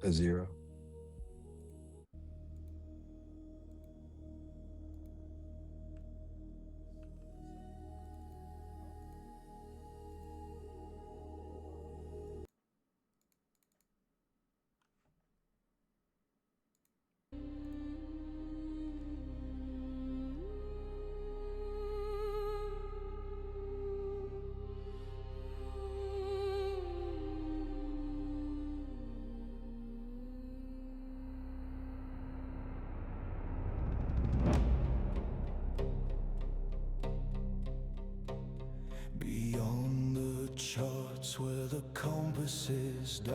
A 0. Beyond the charts where the compasses die,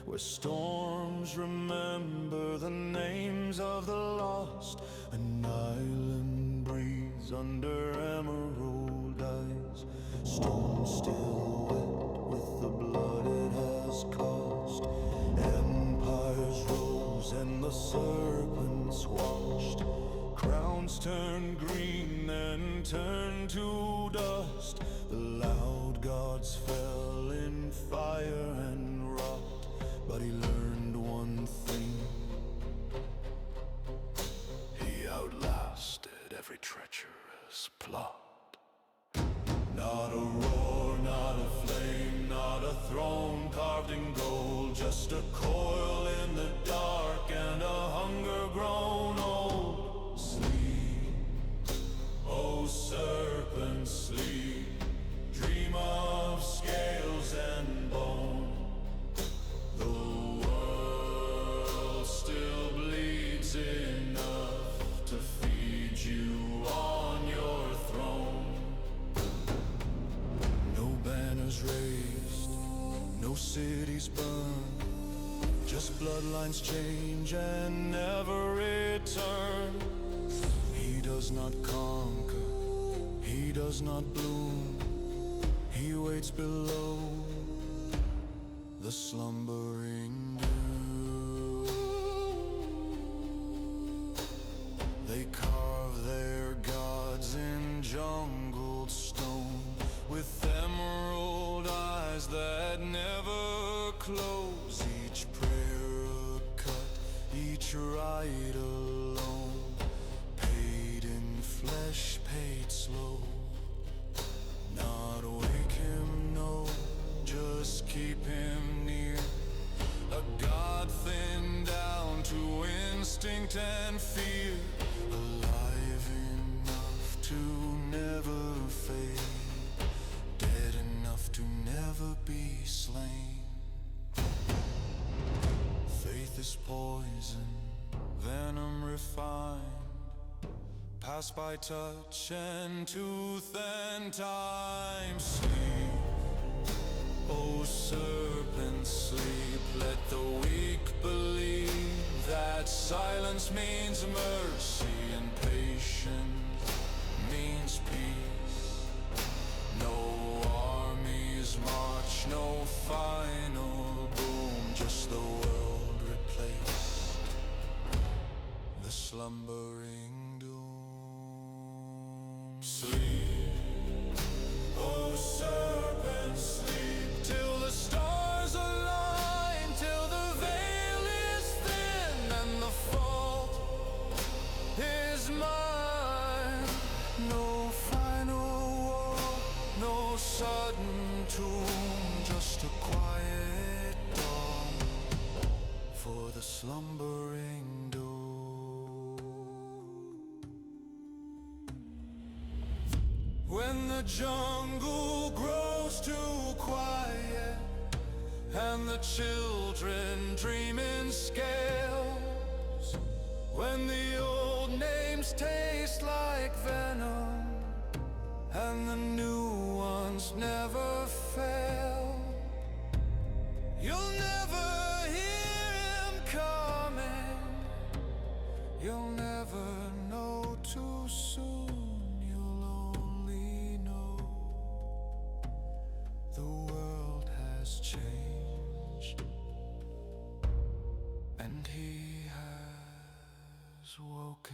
where storms remember the names of the lost, an island breathes under emerald eyes, stone still wet with the blood it has caused. Empires rose and the serpents watched, crowns turned green and turned to dust. The loud gods throne carved in gold, just a coil in the dark and a hunger grown old. Sleep, oh serpent, sleep, dream of scales and bone. The world still bleeds enough to feed you on your throne. No banners raised, no cities burned, just bloodlines change and never return. He does not conquer, he does not bloom, he waits below the slumbering dew. They carve their gods in jungled stone, with emerald eyes that never close. Each prayer a cut, each rite alone, paid in flesh, paid slow. Not wake him, no, just keep him near. A god thinned down to instinct and fear, alive enough to never fade, dead enough to never be slain. Faith is poison, venom refined, passed by touch and tooth and time. Sleep, oh serpent, sleep, let the weak believe that silence means mercy and patience means peace. No armies march, no final boom, just the world replaced, the slumbering doom. Sleep, oh serpent, sleep, till the stars align, till the veil is thin and the fault is mine. No final war, no sudden tomb, just a quiet dawn for the slumbering doom. When the jungle grows too quiet and the children dream in scales, when the old names taste like venom and the new ones never fail, you'll never hear him coming, you'll never know too soon. You'll only know the world has changed and he has woken.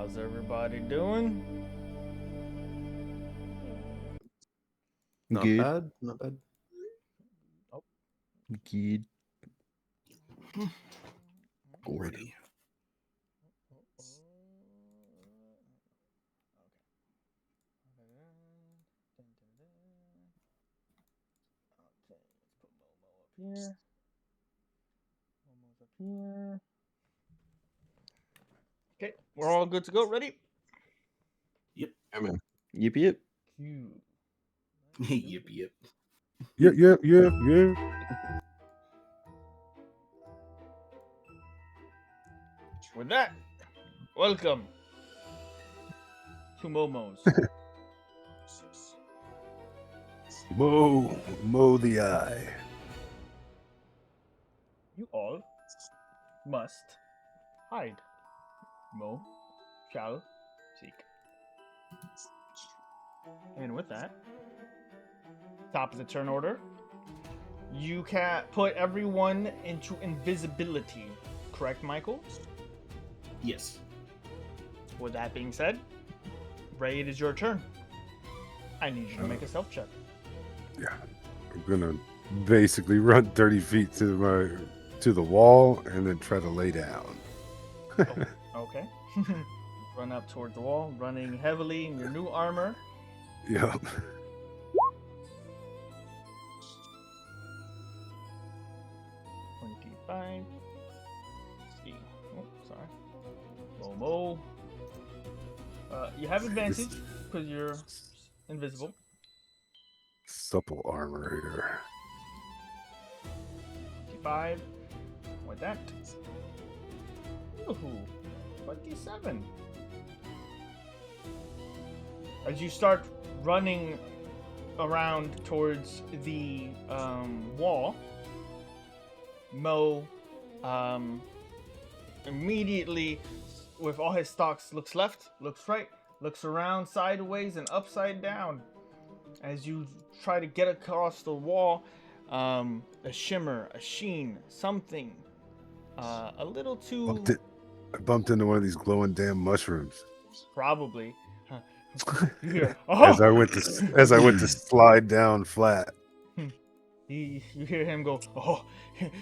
How's everybody doing? Not Good. bad. Not bad. Good. Already. Here. Momo's up here. Okay, we're all good to go. Ready? Yeah, man. Yip yip. Cue. Yep, yep. Yeah. With that, welcome to Momo's. Mow the eye. You all must hide. Mo shall seek. And with that, top of the turn order, you can put everyone into invisibility. Correct, Michael? Yes. With that being said, Ray, it is your turn. I need you to make a stealth check. Yeah, I'm gonna basically run 30 feet to the wall and then try to lay down. Okay. Run up toward the wall, running heavily in your new armor. Yep. 25. Let's see. Oh, sorry. Momo. You have advantage because you're invisible. Supple armor here. 25. With that. Ooh, 27. As you start running around towards the wall, Mo immediately, with all his stalks, looks left, looks right, looks around sideways and upside down. As you try to get across the wall, a shimmer, a sheen, something a little too... I bumped into one of these glowing damn mushrooms. Probably. You hear, As I went to slide down flat. You hear him go, "Oh,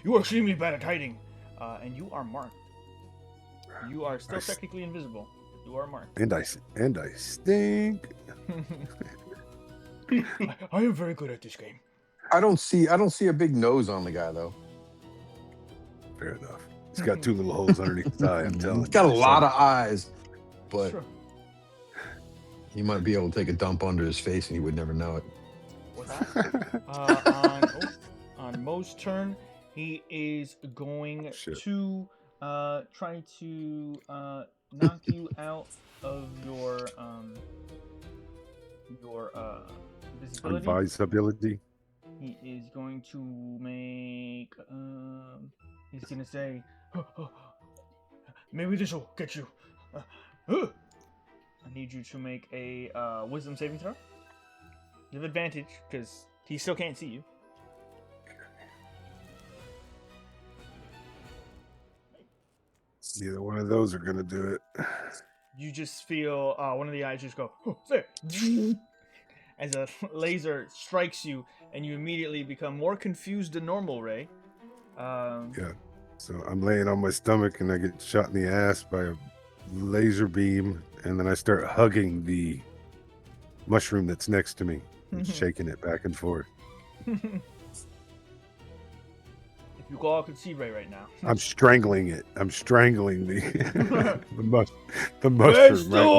you are extremely bad at hiding," and you are marked. You are still technically invisible. You are marked. And I stink. I am very good at this game. I don't see a big nose on the guy though. Fair enough. He's got two little holes underneath his eye. I'm telling you. He's got a lot of eyes, but Sure. he might be able to take a dump under his face and he would never know it. With that, on Mo's turn, he is going to try to knock you out of your visibility. Invisibility. He is going to make. He's gonna say, "Maybe this will get you." I need you to make a wisdom saving throw. You have advantage because he still can't see you. Neither one of those are gonna do it. You just feel one of the eyes just go, "Oh, there," as a laser strikes you, and you immediately become more confused than normal, Ray. Yeah. So I'm laying on my stomach and I get shot in the ass by a laser beam, and then I start hugging the mushroom that's next to me and shaking it back and forth. If you all could see Ray right now. I'm strangling it. I'm strangling the the mushroom right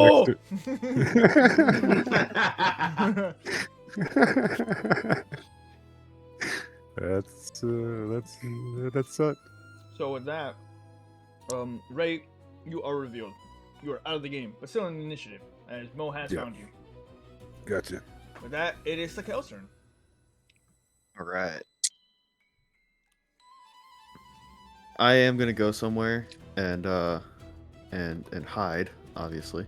next to that sucked. So with that, Ray, you are revealed. You are out of the game, but still in the initiative, as Mo has found you. Gotcha. With that, it is Sakel's turn. All right. I am gonna go somewhere and hide, obviously.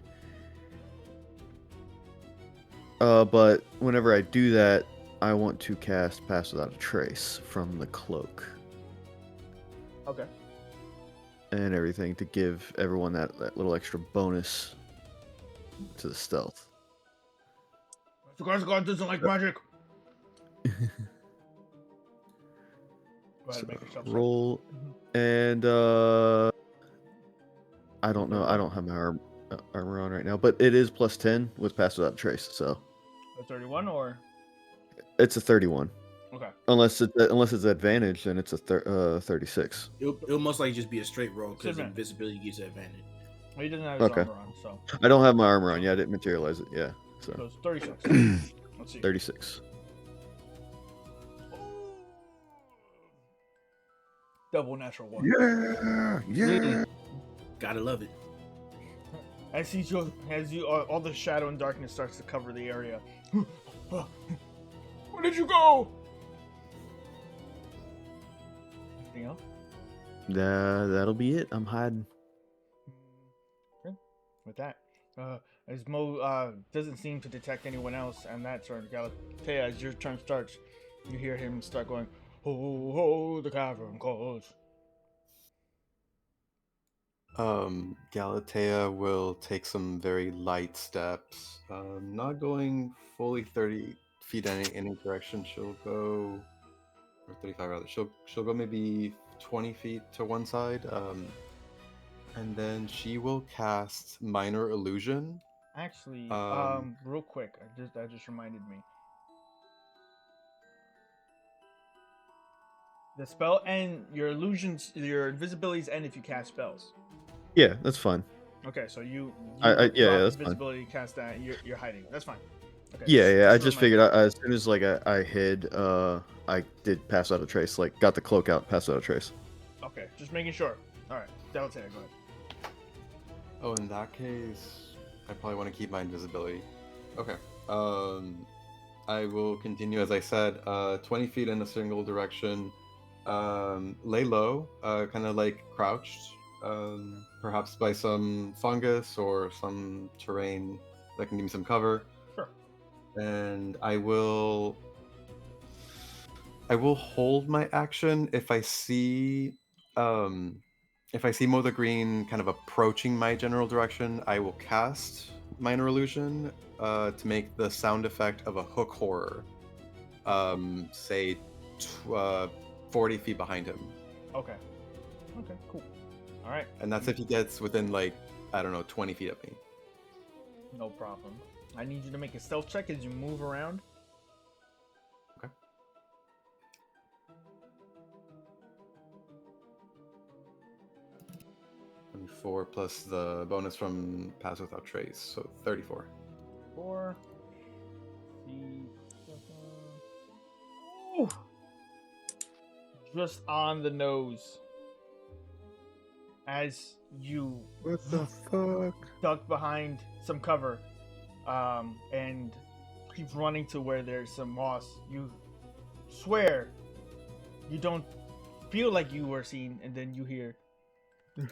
But whenever I do that, I want to cast Pass Without a Trace from the cloak Okay. and everything to give everyone that little extra bonus to the stealth. The guy's god doesn't like magic. Go ahead and make yourself safe. Roll, and I don't know. I don't have my armor on right now, but it is plus 10 with pass without trace, so A 31 or it's a 31. okay. Unless it's advantage, then it's a 36. It'll most likely just be a straight roll because Sure. invisibility gives advantage. Well, he doesn't have his Okay. armor on, so I don't have my armor on. Yeah, I didn't materialize it. Yeah, so it's 36. Let's see. 36. Double natural one. Yeah. Gotta love it. As all the shadow and darkness starts to cover the area. Where did you go? Anything else? That'll be it. I'm hiding. Okay. With that, as Mo doesn't seem to detect anyone else, and that turn, Galatea, as your turn starts, you hear him start going, "Ho ho, the cavern calls." Galatea will take some very light steps, not going fully 30 feet in any direction. She'll go, or 35 rather. She'll go maybe 20 feet to one side, and then she will cast Minor Illusion. Actually, real quick, that just reminded me. The spell and your illusions, your invisibilities end if you cast spells. Yeah, that's fine. Okay, so you yeah, drop that's fine. invisibility, cast that, you're hiding. That's fine. Okay. Yeah. I just just figured as soon as I hid, I did pass out a trace. Like got the cloak out, passed out a trace. Okay, just making sure. All right, Galatea, go ahead. Oh, in that case, I probably want to keep my invisibility. Okay. I will continue as I said. 20 feet in a single direction. Lay low, kind of like crouched, perhaps by some fungus or some terrain that can give me some cover. Sure. And I will hold my action if I see Mo the Green kind of approaching my general direction. I will cast Minor Illusion to make the sound effect of a hook horror. Say 40 feet behind him. Okay. Okay, cool. All right. And that's if he gets within, like, I don't know, 20 feet of me. No problem. I need you to make a stealth check as you move around. Okay. .4 plus the bonus from Pass Without Trace, so 34. 4. Ooh. Just on the nose. As you What the fuck? duck behind some cover, and keep running to where there's some moss. You swear you don't feel like you were seen, and then you hear. You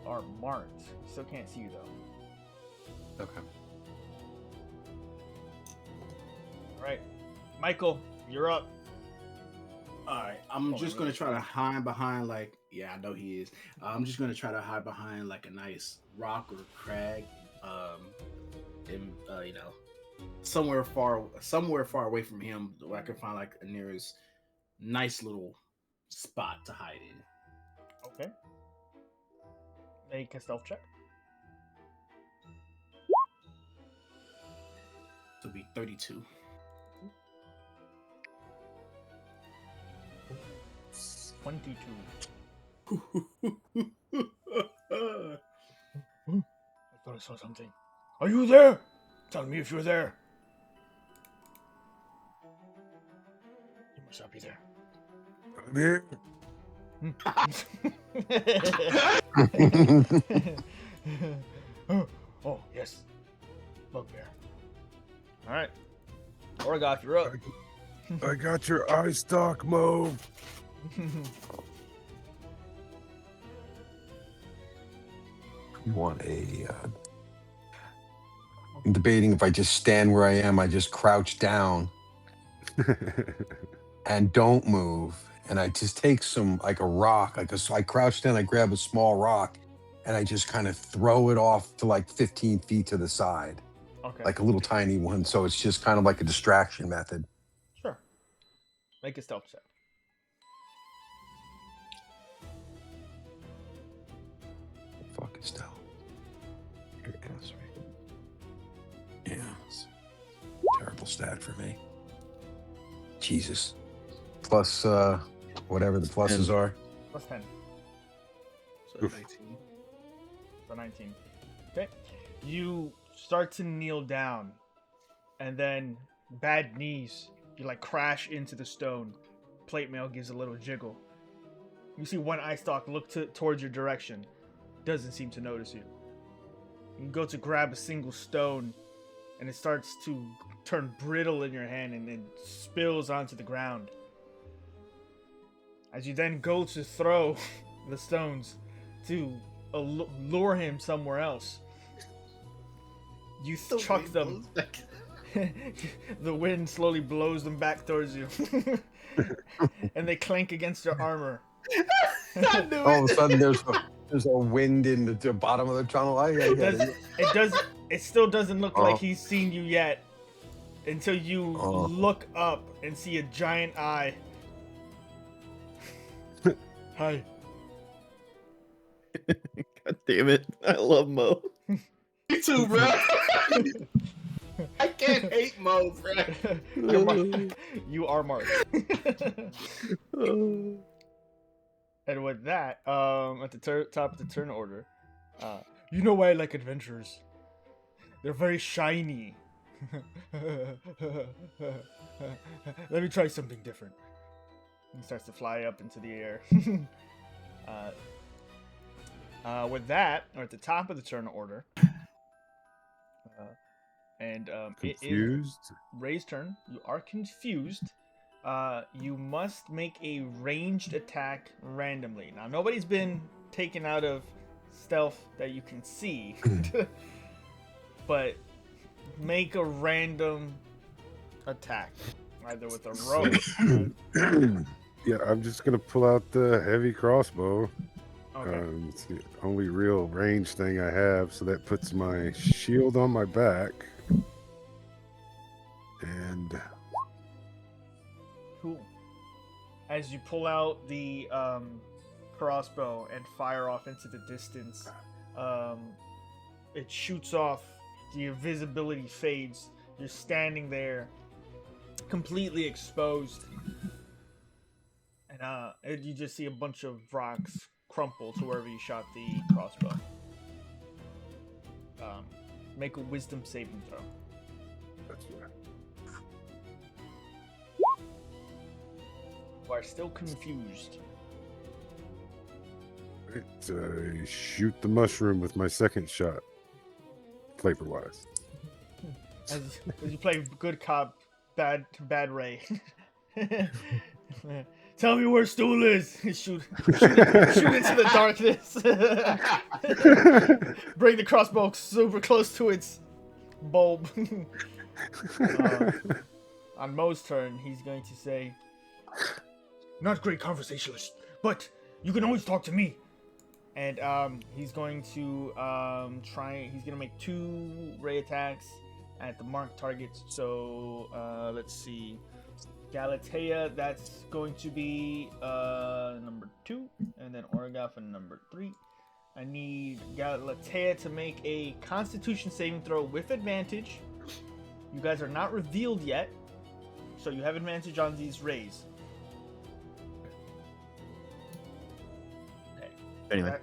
are marked. Still can't see you though. Okay. All right, Michael, you're up. All right, I'm just gonna try to hide behind I know he is. I'm just gonna try to hide behind like a nice rock or crag, and somewhere far away from him, where I can find like a nearest nice little spot to hide in. Okay. Make a stealth check. It'll be 32. I thought I saw something. Are you there? Tell me if you're there. You must not be there. I'm here. Oh, yes. Bugbear. All right. Orgoth, you're up. I got your eye stalk, Mo. You want I'm debating if I just stand where I am, I just crouch down and don't move, and I just take some like a rock, I crouch down, I grab a small rock, and I just kind of throw it off to like 15 feet to the side, Okay. like a little tiny one. So it's just kind of like a distraction method. Sure. Make a stealth check. Fuck is stealth? Here it goes. Yeah. It's a terrible stat for me. Jesus. Plus whatever the pluses are. Plus 10. So 19. So 19. Okay. You start to kneel down, and then bad knees. You like crash into the stone. Plate mail gives a little jiggle. You see one eye stalk look towards your direction. Doesn't seem to notice you. You go to grab a single stone, and it starts to turn brittle in your hand and then spills onto the ground. As you then go to throw the stones to lure him somewhere else, you chuck them. The wind slowly blows them back towards you, and they clank against your armor. All of a sudden, there's a wind in the bottom of the tunnel. It still doesn't look like he's seen you yet, until you look up and see a giant eye. Hi. God damn it. I love Mo. Me too, bro. I can't hate Mo, bro. You are marked. And with that, at the top of the turn order, you know why I like adventurers. They're very shiny. Let me try something different. He starts to fly up into the air. With that, or at the top of the turn order, it is Ray's turn. You are confused. You must make a ranged attack randomly. Now, nobody's been taken out of stealth that you can see, but make a random attack, either with a rope. Yeah, I'm just gonna pull out the heavy crossbow. Okay. It's the only real range thing I have, so that puts my shield on my back. And Cool. As you pull out the crossbow and fire off into the distance, it shoots off. The invisibility fades. You're standing there, completely exposed, and you just see a bunch of rocks crumple to wherever you shot the crossbow. Make a wisdom saving throw. that's right. You are still confused. Right, shoot the mushroom with my second shot, flavor-wise. As you play good cop, bad Ray. Tell me where Stool is. shoot into the darkness. Bring the crossbow super close to its bulb. On Mo's turn, he's going to say, "Not great conversationalist, but you can always talk to me." And he's going to he's going to make 2 ray attacks at the marked targets. So let's see. Galatea, that's going to be number 2, and then Orga for number 3. I need Galatea to make a Constitution saving throw with advantage. You guys are not revealed yet, so you have advantage on these rays. Okay. Anyway.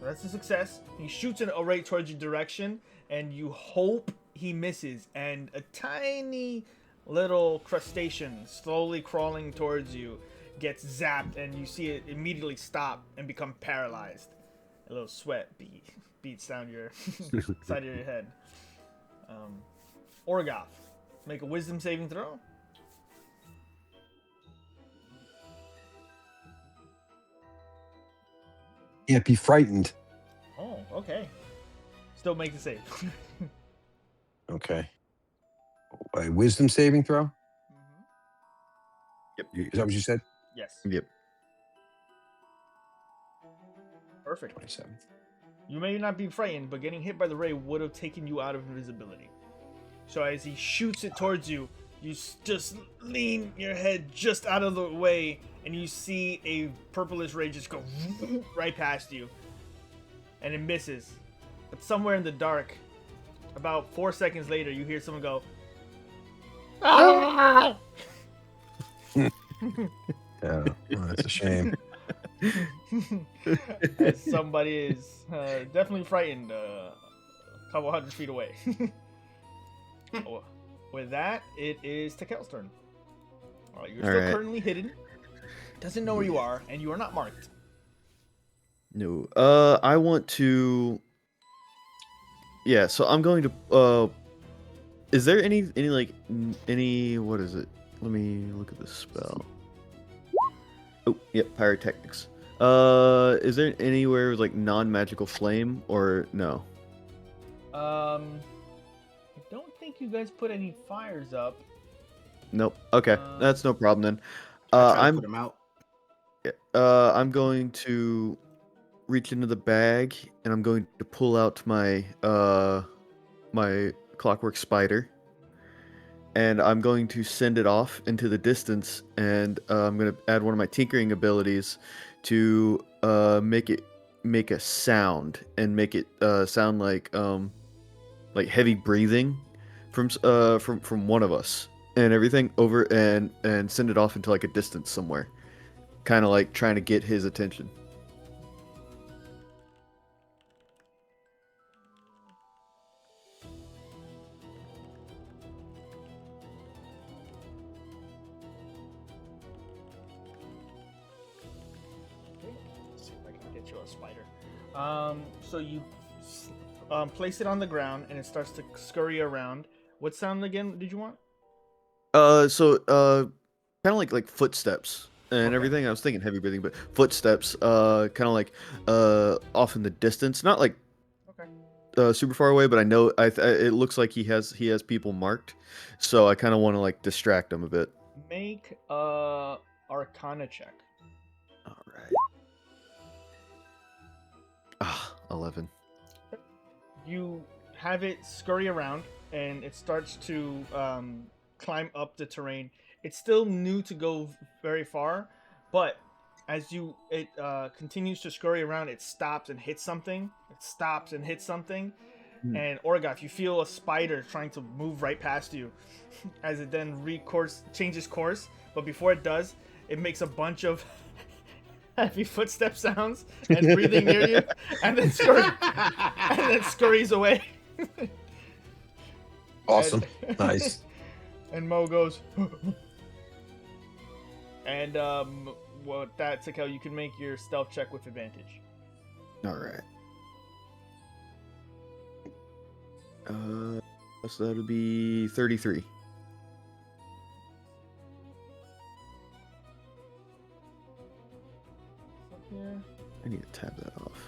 That's a success. He shoots an array towards your direction, and you hope he misses. And a tiny little crustacean slowly crawling towards you gets zapped, and you see it immediately stop and become paralyzed. A little sweat beats down your side of your head. Orgoth, make a wisdom saving throw. Can't be frightened. Oh, okay. Still make the save. Okay. A wisdom saving throw? Mm-hmm. Is that what you said? Yes. Yep. Perfect. 27. You may not be frightened, but getting hit by the ray would have taken you out of invisibility. So as he shoots it towards you, you just lean your head just out of the way, and you see a purplish ray just go right past you. And it misses. But somewhere in the dark, about 4 seconds later, you hear someone go, "Ah!" Yeah, well, that's a shame. As somebody is definitely frightened a couple 100 feet away. Oh, with that, it is Tekel's turn. All right, you're still Alright. currently hidden. Doesn't know where you are, and you are not marked. No. I want to. Yeah. So I'm going to. Is there any like any what is it? Let me look at this spell. Oh, yep, pyrotechnics. Is there anywhere with like non-magical flame or no? I don't think you guys put any fires up. Nope. Okay, that's no problem then. I tried to I'm put him out. I'm going to reach into the bag and I'm going to pull out my my clockwork spider, and I'm going to send it off into the distance, and I'm going to add one of my tinkering abilities to make a sound and make it sound like heavy breathing from one of us and everything over and send it off into like a distance somewhere, kind of like trying to get his attention. Let's see if I can get you a spider. So you place it on the ground, and it starts to scurry around. What sound again did you want? Kind of like footsteps and Okay. everything. I was thinking heavy breathing, but footsteps, kind of like off in the distance, not like Okay. super far away, but I know it looks like he has people marked, so I kind of want to like distract him a bit. Make a Arcana check. All right. 11. You have it scurry around, and it starts to climb up the terrain. It's still new to go very far, but as it continues to scurry around, it stops and hits something. It stops and hits something. And Orgoth, you feel a spider trying to move right past you, as it then changes course. But before it does, it makes a bunch of heavy footstep sounds and breathing near you, and then scurries away. Awesome. Nice. And Mo goes, and with that, Tekel, you can make your stealth check with advantage. All right. So that would be 33. Here. I need to tab that off.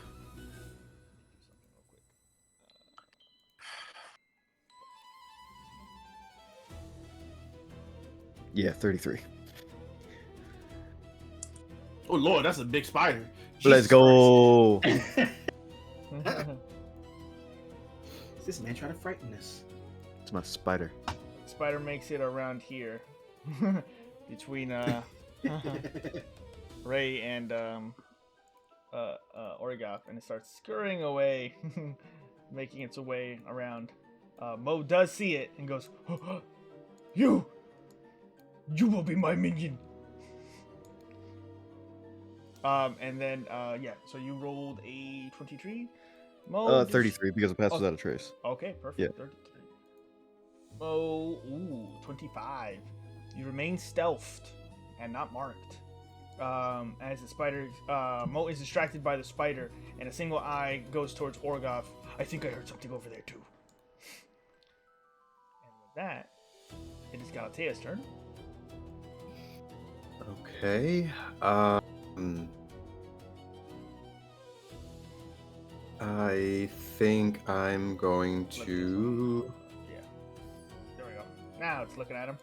Yeah, 33. Oh Lord, that's a big spider. Let's Jesus go. Christ. This man trying to frighten us. It's my spider. Spider makes it around here, between Ray and Orgoth, and it starts scurrying away, making its way around. Mo does see it and goes, You will be my minion. And then so you rolled a 23. Mo 33 because it passes without a trace. Okay, perfect. Yeah. 33. Mo, 25. You remain stealthed and not marked. As the spider, Mo is distracted by the spider, and a single eye goes towards Orgoth. I think I heard something over there too. And with that, it is Galatea's turn. Okay. I think I'm going to. Yeah. There we go. Now it's looking at him.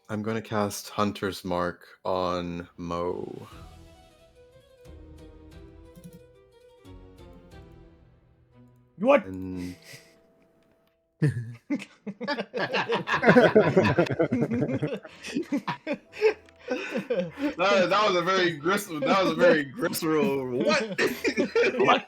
I'm going to cast Hunter's Mark on Mo. What? And that was a very grissom. That was a very grissom. What? What?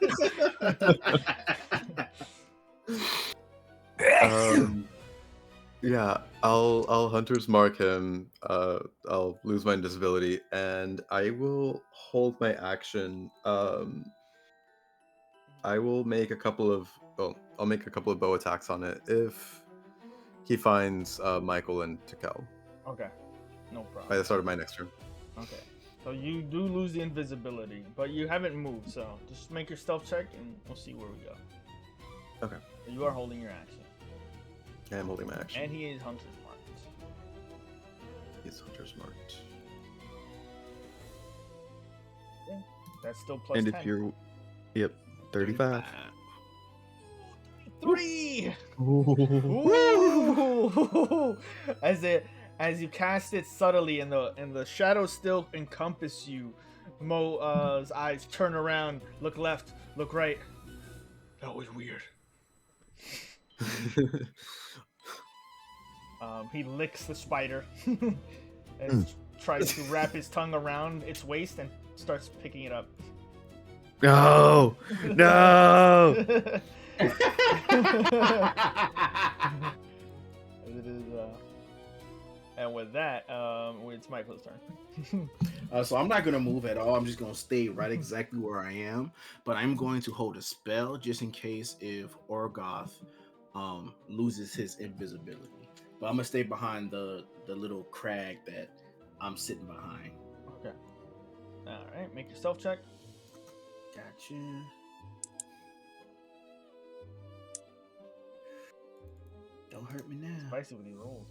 Yeah, I'll hunter's mark him. I'll lose my invisibility, and I will hold my action. I will make a couple of. Well, I'll make a couple of bow attacks on it if he finds Michael and Takel Okay, no by problem. the start of my next turn. Okay, so you do lose the invisibility, but you haven't moved, so just make your stealth check and we'll see where we go. Okay. So you are holding your action. I am holding my action. And he is hunter's marked. He's hunter's marked. Okay. That's still plus And 10. if you're, yep, 35. 3! Ooh! As you cast it subtly and the shadows still encompass you, Mo's eyes turn around, look left, look right. That was weird. He licks the spider and tries to wrap his tongue around its waist and starts picking it up. No, no. It is, and with that, it's Michael's turn. So I'm not gonna move at all. I'm just gonna stay right exactly where I am. But I'm going to hold a spell just in case if Orgoth loses his invisibility. But I'm gonna stay behind the little crag that I'm sitting behind. Okay. All right. Make your stealth check. Gotcha. Don't hurt me now. Spicy with these rolls.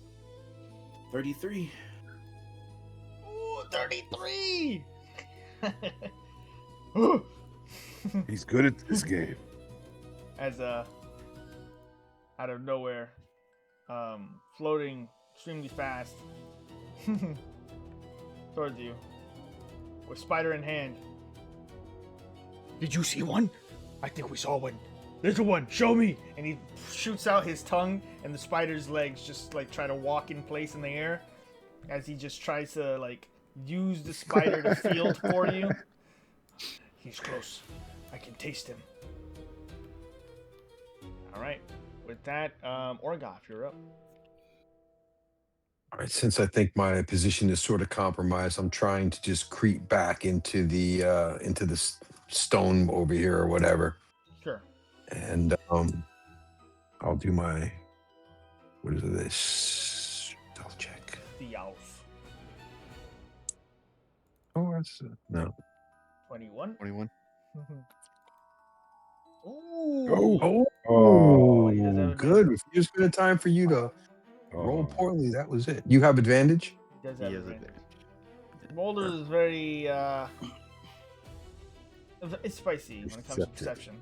33. Ooh, 33! He's good at this game. As out of nowhere, floating extremely fast towards you, with spider in hand. Did you see one? I think we saw one. There's one. Show me. And he shoots out his tongue, and the spider's legs just like try to walk in place in the air, as he just tries to like use the spider to field for you. He's close. I can taste him. All right. With that, Orgoth, you're up. All right, since I think my position is sort of compromised, I'm trying to just creep back into the stone over here or whatever. Sure. And I'll do my what is this? Stealth check. The elf. Oh, that's no. 21. 21. Ooh. Oh, he does have Good. If you just been a time for you to roll poorly, that was it. You have advantage? He does He have has advantage. advantage. Molder is very it's spicy when it comes to perception.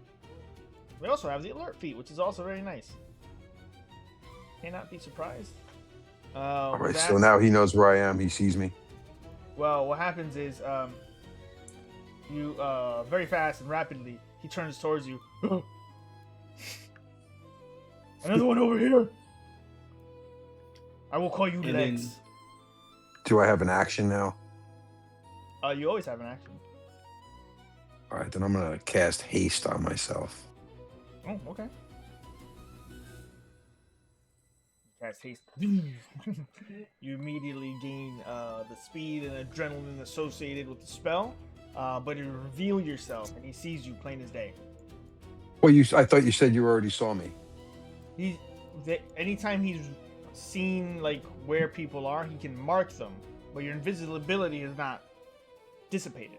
We also have the alert feat, which is also very nice. Cannot be surprised. All right, so now he knows where I am. He sees me. Well, what happens is you very fast and rapidly he turns towards you. Another one over here. I will call you And legs. then- Do I have an action now? You always have an action. All right, then I'm gonna cast haste on myself. Oh, okay. Cast haste. You immediately gain the speed and adrenaline associated with the spell, but you reveal yourself, and he sees you plain as day. Well, I thought you said you already saw me. Anytime he's seen like where people are, he can mark them, but your invisibility is not dissipated.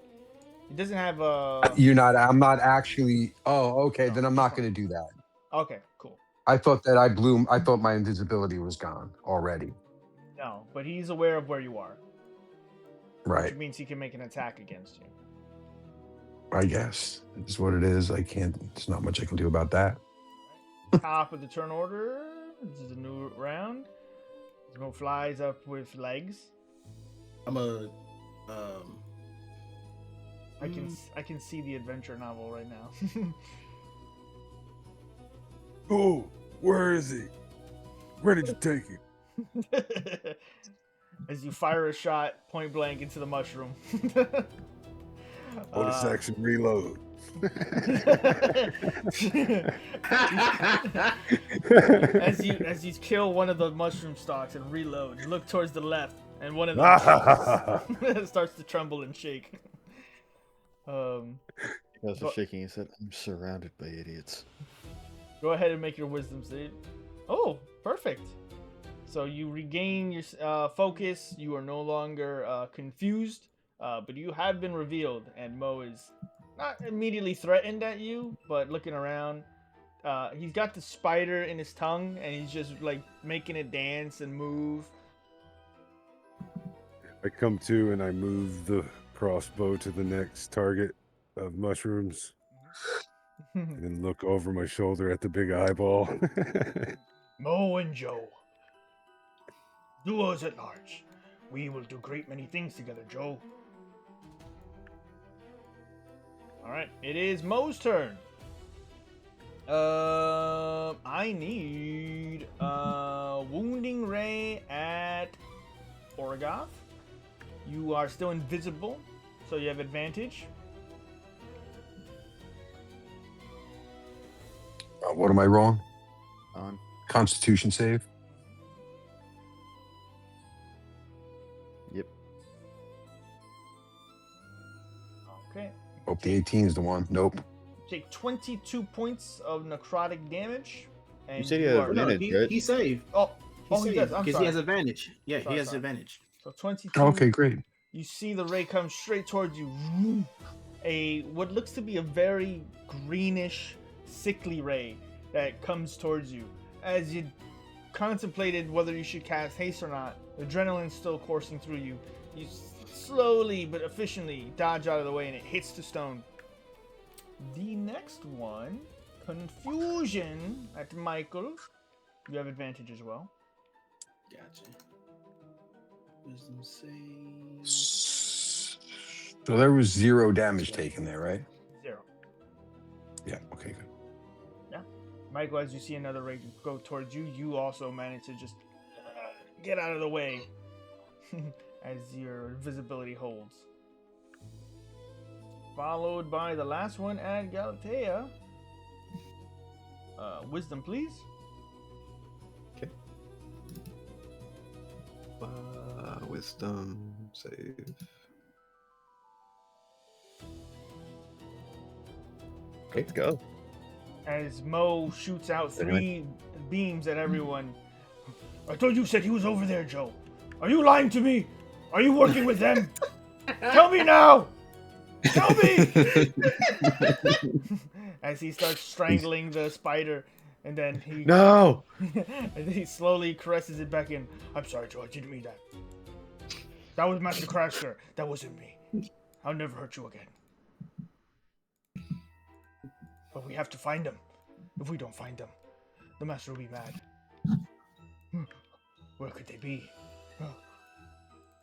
It doesn't have a. I'm not actually. Oh, okay. Then I'm not going to do that. Okay, cool. I thought that I thought my invisibility was gone already. No, but he's aware of where you are, Right. which means he can make an attack against you. I guess it's what it is. I can't. There's not much I can do about that. Top of the turn order. This is a new round. Zitro flies up with legs. I'm a I can see the adventure novel right now. Oh, where is he? Where did you take him? As you fire a shot point blank into the mushroom. Bonus action reload. as you kill one of the mushroom stalks and reload, you look towards the left, and one of them starts to tremble and shake. He was shaking. He said, "I'm surrounded by idiots." Go ahead and make your wisdom save. Oh, perfect. So you regain your focus. You are no longer confused, but you have been revealed, and Mo is not immediately threatened at you, but looking around. He's got the spider in his tongue, and he's just like making it dance and move. I come to and I move the crossbow to the next target of mushrooms, and then look over my shoulder at the big eyeball. Mo and Joe, duos at large. We will do great many things together, Joe. All right, it is Mo's turn. I need wounding ray at Orgoth. You are still invisible, so you have advantage. What am I wrong? On. Constitution save. Yep. Okay. Hope the 18 is the one. Nope. Take 22 points of necrotic damage. And You said you had are- No, advantage, right? he saved. Oh, he saved, does. I'm because sorry. he has advantage. Yeah, Sorry, he has sorry. advantage. So 22. Okay, great. You see the ray come straight towards you. What looks to be a very greenish, sickly ray that comes towards you. As you contemplated whether you should cast haste or not, adrenaline still coursing through you. You slowly but efficiently dodge out of the way, and it hits the stone. The next one, confusion at Michael. You have advantage as well. Gotcha. Wisdom save. So there was 0 damage taken there, right? 0. Yeah. Okay, good. Michael, as you see another ray go towards you, you also manage to just get out of the way as your invisibility holds. Followed by the last one at Galatea. Wisdom, please. Okay. Wisdom save. Let's go. As Mo shoots out 3 beams at everyone. I thought you said he was over there, Joe. Are you lying to me? Are you working with them? Tell me now! Tell me! As he starts strangling the spider, and then he No. and then he slowly caresses it back in. I'm sorry, Joe. I didn't mean that. That was Master Crasher. That wasn't me. I'll never hurt you again. But we have to find them. If we don't find them, the Master will be mad. Where could they be?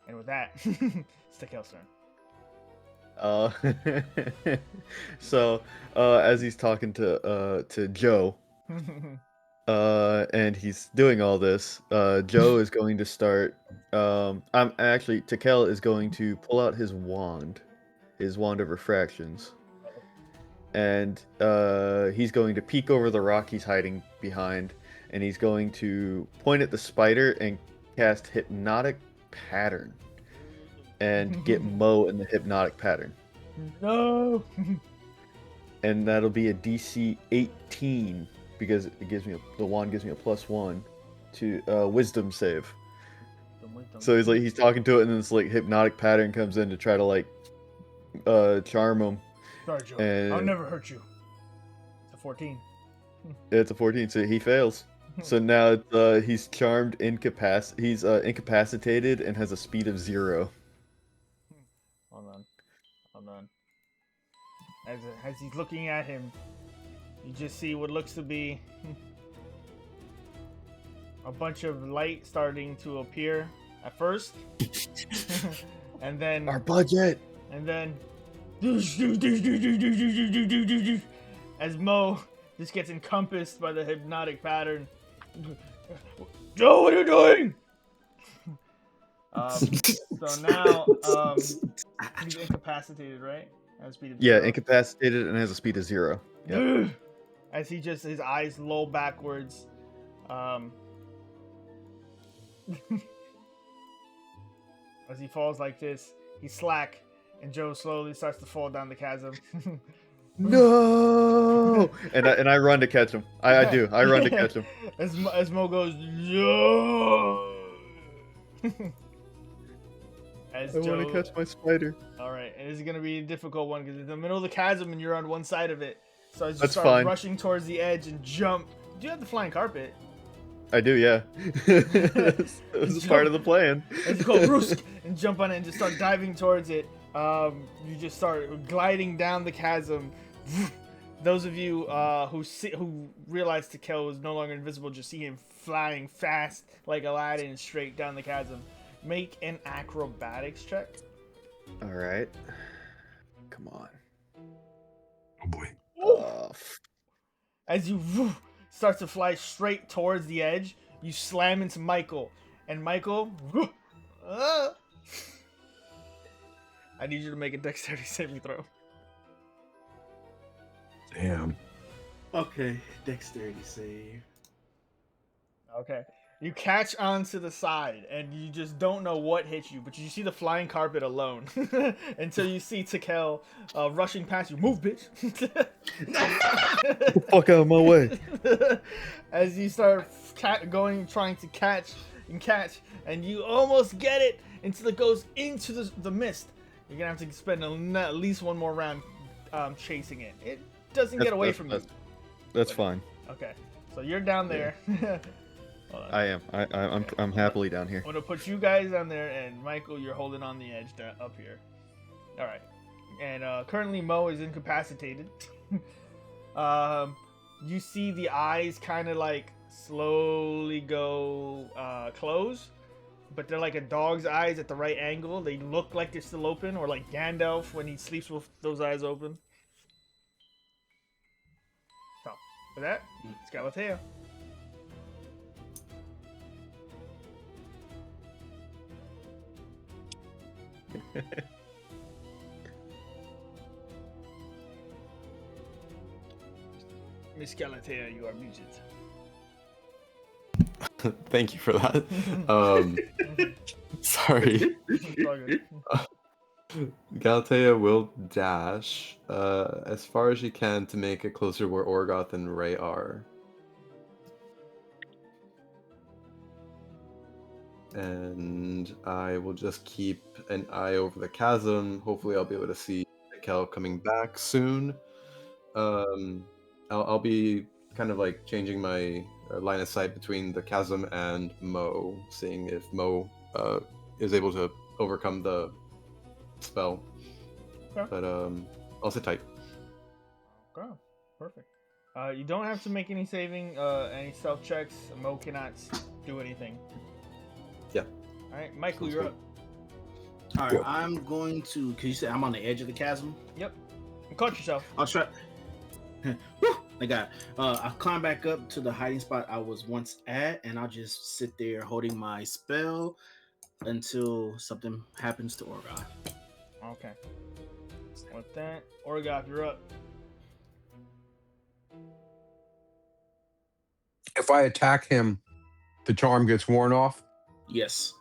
And with that, it's Takel's turn. So as he's talking to Joe, and he's doing all this, Joe is going to start. Takel is going to pull out his wand of refractions, and he's going to peek over the rock he's hiding behind, and he's going to point at the spider and cast hypnotic pattern, and get Mo in the hypnotic pattern. No. And that'll be a DC 18 because it gives me the wand gives me a +1 to wisdom save. So he's talking to it, and then this like hypnotic pattern comes in to try to like charm him. Sorry, Joe. And I'll never hurt you. It's a 14. it's a 14, so he fails. So now it's, he's charmed, he's incapacitated, and has a speed of 0. Hold on. As he's looking at him, you just see what looks to be a bunch of light starting to appear at first, and then Our budget. as Mo just gets encompassed by the hypnotic pattern. Joe, what are you doing? So now he's incapacitated, right? At speed of Yeah, 0. incapacitated and has a speed of 0. Yep. As he just his eyes loll backwards. As he falls like this, he's slack, and Joe slowly starts to fall down the chasm. No! and I run to catch him. I do. I run to catch him. As Mo goes, Joe. As I want to catch my spider. All right, and this is gonna be a difficult one because it's in the middle of the chasm and you're on one side of it. So as you That's start fine. rushing towards the edge and jump, do you have the flying carpet? I do, yeah. This is part of the plan. As you go brusque and jump on it and just start diving towards it, you just start gliding down the chasm. Those of you who realize Tekel is no longer invisible just see him flying fast like Aladdin straight down the chasm. Make an acrobatics check. All right. Come on. Oh boy. As you start to fly straight towards the edge, you slam into Michael. And Michael, I need you to make a dexterity saving throw. Damn. Okay, dexterity save. Okay. You catch onto the side, and you just don't know what hit you, but you see the flying carpet alone until you see Tekel rushing past you. Move, bitch! Get the fuck out of my way. As you start trying to catch, and you almost get it until it goes into the mist. You're gonna have to spend at least one more round chasing it. It doesn't get away from you. That's fine. Okay, so you're down there. I am. I'm happily down here. I'm gonna put you guys down there, and Michael, you're holding on the edge up here. All right, and currently Mo is incapacitated. You see the eyes kind of like slowly go close, but they're like a dog's eyes at the right angle. They look like they're still open, or like Gandalf when he sleeps with those eyes open. So for that, it's Galatea. Miss Galatea, you are muted. Thank you for that. Sorry. Galatea will dash as far as she can to make it closer where Orgoth and Ray are. And I will just keep an eye over the chasm. Hopefully I'll be able to see Kel coming back soon. I'll be kind of like changing my line of sight between the chasm and Mo, seeing if Mo is able to overcome the spell. Okay. But I'll sit tight. Okay, perfect. You don't have to make any any stealth checks. Mo cannot do anything. Yeah. All right, Michael, Sounds you're good. up. All right, I'm going to. Cause you said I'm on the edge of the chasm. Yep. You caught yourself. I'll try. I got it. I'll climb back up to the hiding spot I was once at, and I'll just sit there holding my spell until something happens to Orgoth. Okay. With that, Orgoth, you're up. If I attack him, the charm gets worn off. Yes.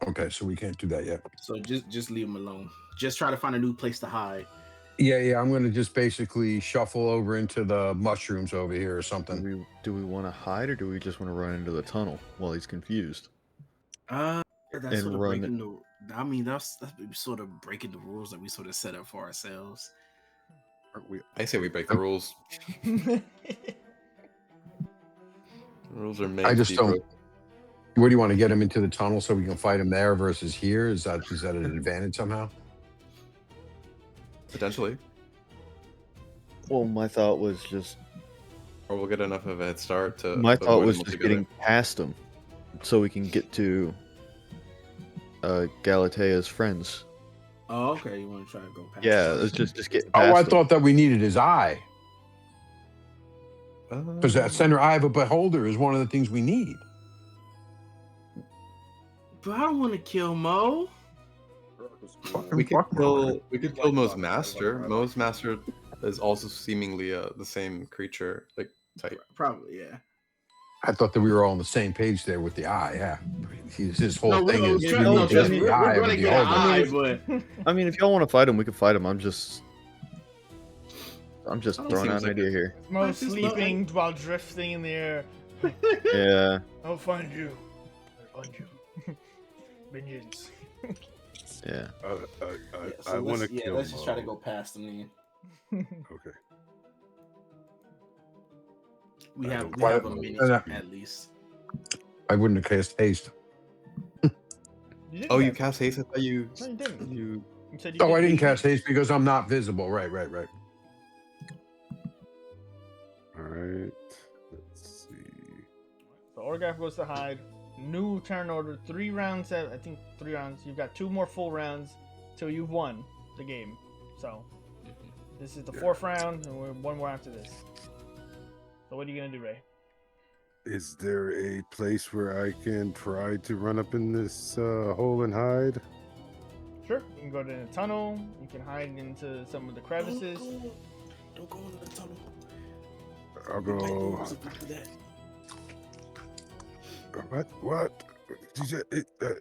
Okay, so we can't do that yet. So just leave him alone. Just try to find a new place to hide. Yeah. I'm gonna just basically shuffle over into the mushrooms over here or something. Do we want to hide, or do we just want to run into the tunnel while he's confused? That's And sort of run breaking the. I mean, that's sort of breaking the rules that we sort of set up for ourselves. Aren't we? I say we break the rules. The rules are made I to just be don't. broken. Where do you want to get him into the tunnel so we can fight him there versus here? Is that an advantage somehow? Potentially. Well, my thought was just Or we'll get enough of a head start to. my thought avoid was them just altogether. getting past him, so we can get to Galatea's friends. Oh, okay. You want to try to go past? Yeah, him. let's just get. Oh, Past I him. thought that we needed his eye. Because that center eye of a beholder is one of the things we need. But I don't want to kill Mo. We could Fuck kill White Mo's Fox, master. whatever. Mo's master is also seemingly the same creature, like type. Probably, yeah. I thought that we were all on the same page there with the eye. Yeah, his whole No, thing no, is trust remove me, the we're eye of gonna the get an beholder. eye, but I mean, if y'all want to fight him, we can fight him. I'm just throwing out Seems an like idea here. Mo Life is sleeping while drifting in the air. Yeah. I'll find you. I'll find you. Vengeance. Yeah. I want to kill. let's just try to Mo. go past him then. Okay. We I have don't- we have a Why- minute at least. I wouldn't have cast haste. You did Oh, you cast cast haste? I thought you. it. No, you didn't. You. You said you Oh, did. I didn't cast haste because I'm not visible. Right. All right. Let's see. So Orgaf goes to hide. New turn order. 3 rounds. I think 3 rounds. You've got 2 more full rounds till you've won the game. So this is the 4th round, and we're 1 more after this. So what are you gonna do, Ray? Is there a place where I can try to run up in this hole and hide? Sure. You can go to the tunnel. You can hide into some of the crevices. Don't go into the tunnel. I'll We might go. lose if we do that. What?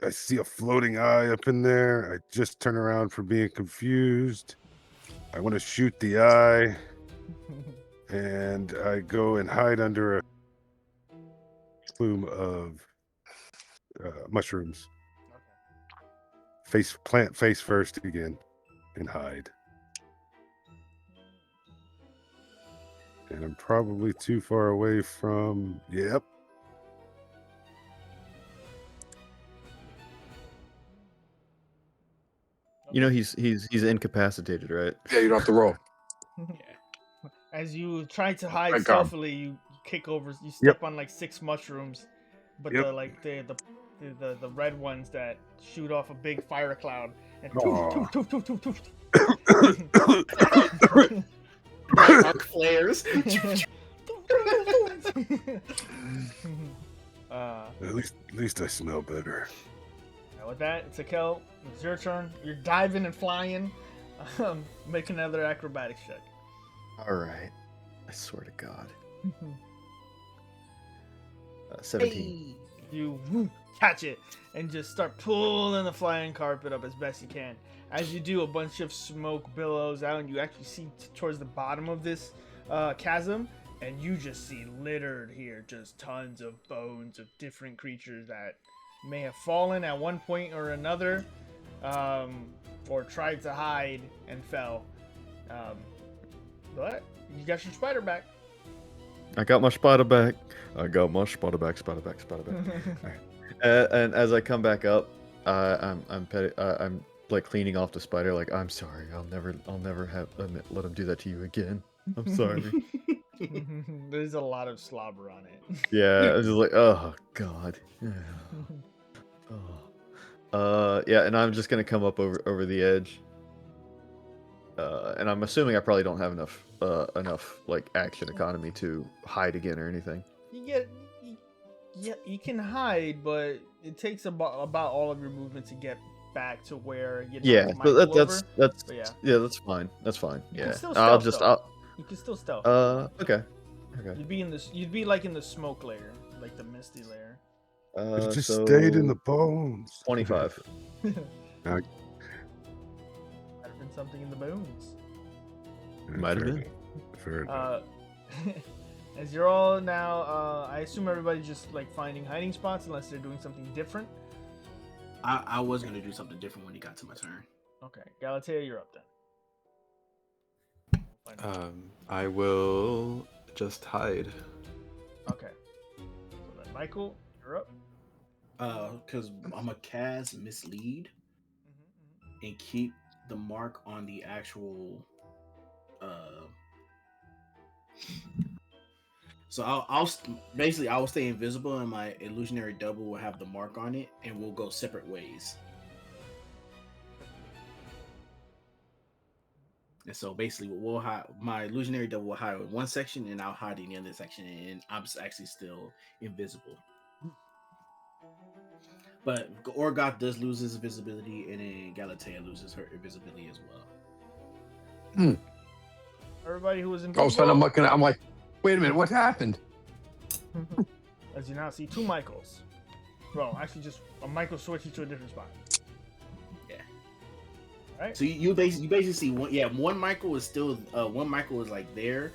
I see a floating eye up in there. I just turn around for being confused. I want to shoot the eye, and I go and hide under a plume of mushrooms. Plant face first again, and hide. And I'm probably too far away from. Yep. You know he's incapacitated, right? Yeah, you don't have to roll. As you try to hide Thank God. stealthily, you kick over. You step on like 6 mushrooms, but Yep. the red ones that shoot off a big fire cloud and Aw. toof, toof, toof, toof, Arc flares. At least I smell better. Now with that, it's a kill. It's your turn. You're diving and flying. Make another acrobatics check. All right. I swear to God. 17. You catch it and just start pulling the flying carpet up as best you can. As you do, a bunch of smoke billows out, and you actually see towards the bottom of this chasm, and you just see littered here just tons of bones of different creatures that may have fallen at one point or another, or tried to hide and fell. But you got your spider back. I got my spider back. Spider back. And as I come back up, I'm like cleaning off the spider. Like, I'm sorry. I'll never let him do that to you again. I'm sorry. There's a lot of slobber on it. Yeah, I was just like, oh God. Yeah, and I'm just gonna come up over the edge. And I'm assuming I probably don't have enough like action economy to hide again or anything. You can hide, but it takes about all of your movement to get back to where you knocked Yeah, Michael so over. that's But yeah. yeah, that's fine. That's fine. You can Yeah, still I'll stealth, just though. You can still stealth. okay. You'd be like in the smoke layer, like the misty layer. It just So stayed in the bones. 25. Might have been something in the bones. Might have been. Fair enough. As you're all now, I assume everybody's just like finding hiding spots unless they're doing something different. I was gonna do something different when it got to my turn. Okay, Galatea, you're up then. I will just hide. Okay. So then, Michael, you're up. Because I'm a cast mislead and keep the mark on the actual. So I'll basically I will stay invisible, and my illusionary double will have the mark on it, and we'll go separate ways. And so basically, we'll hide my illusionary double will hide in one section, and I'll hide in the other section, and I'm actually still invisible. But Orgoth does lose his invisibility, and then Galatea loses her invisibility as well. Everybody who was All of a invisible. sudden, I'm like, wait a minute, what happened? As you now see two Michaels. Well, actually, just a Michael switching to a different spot. Yeah. Right. So you basically see one. Yeah, one Michael is still one Michael is like there.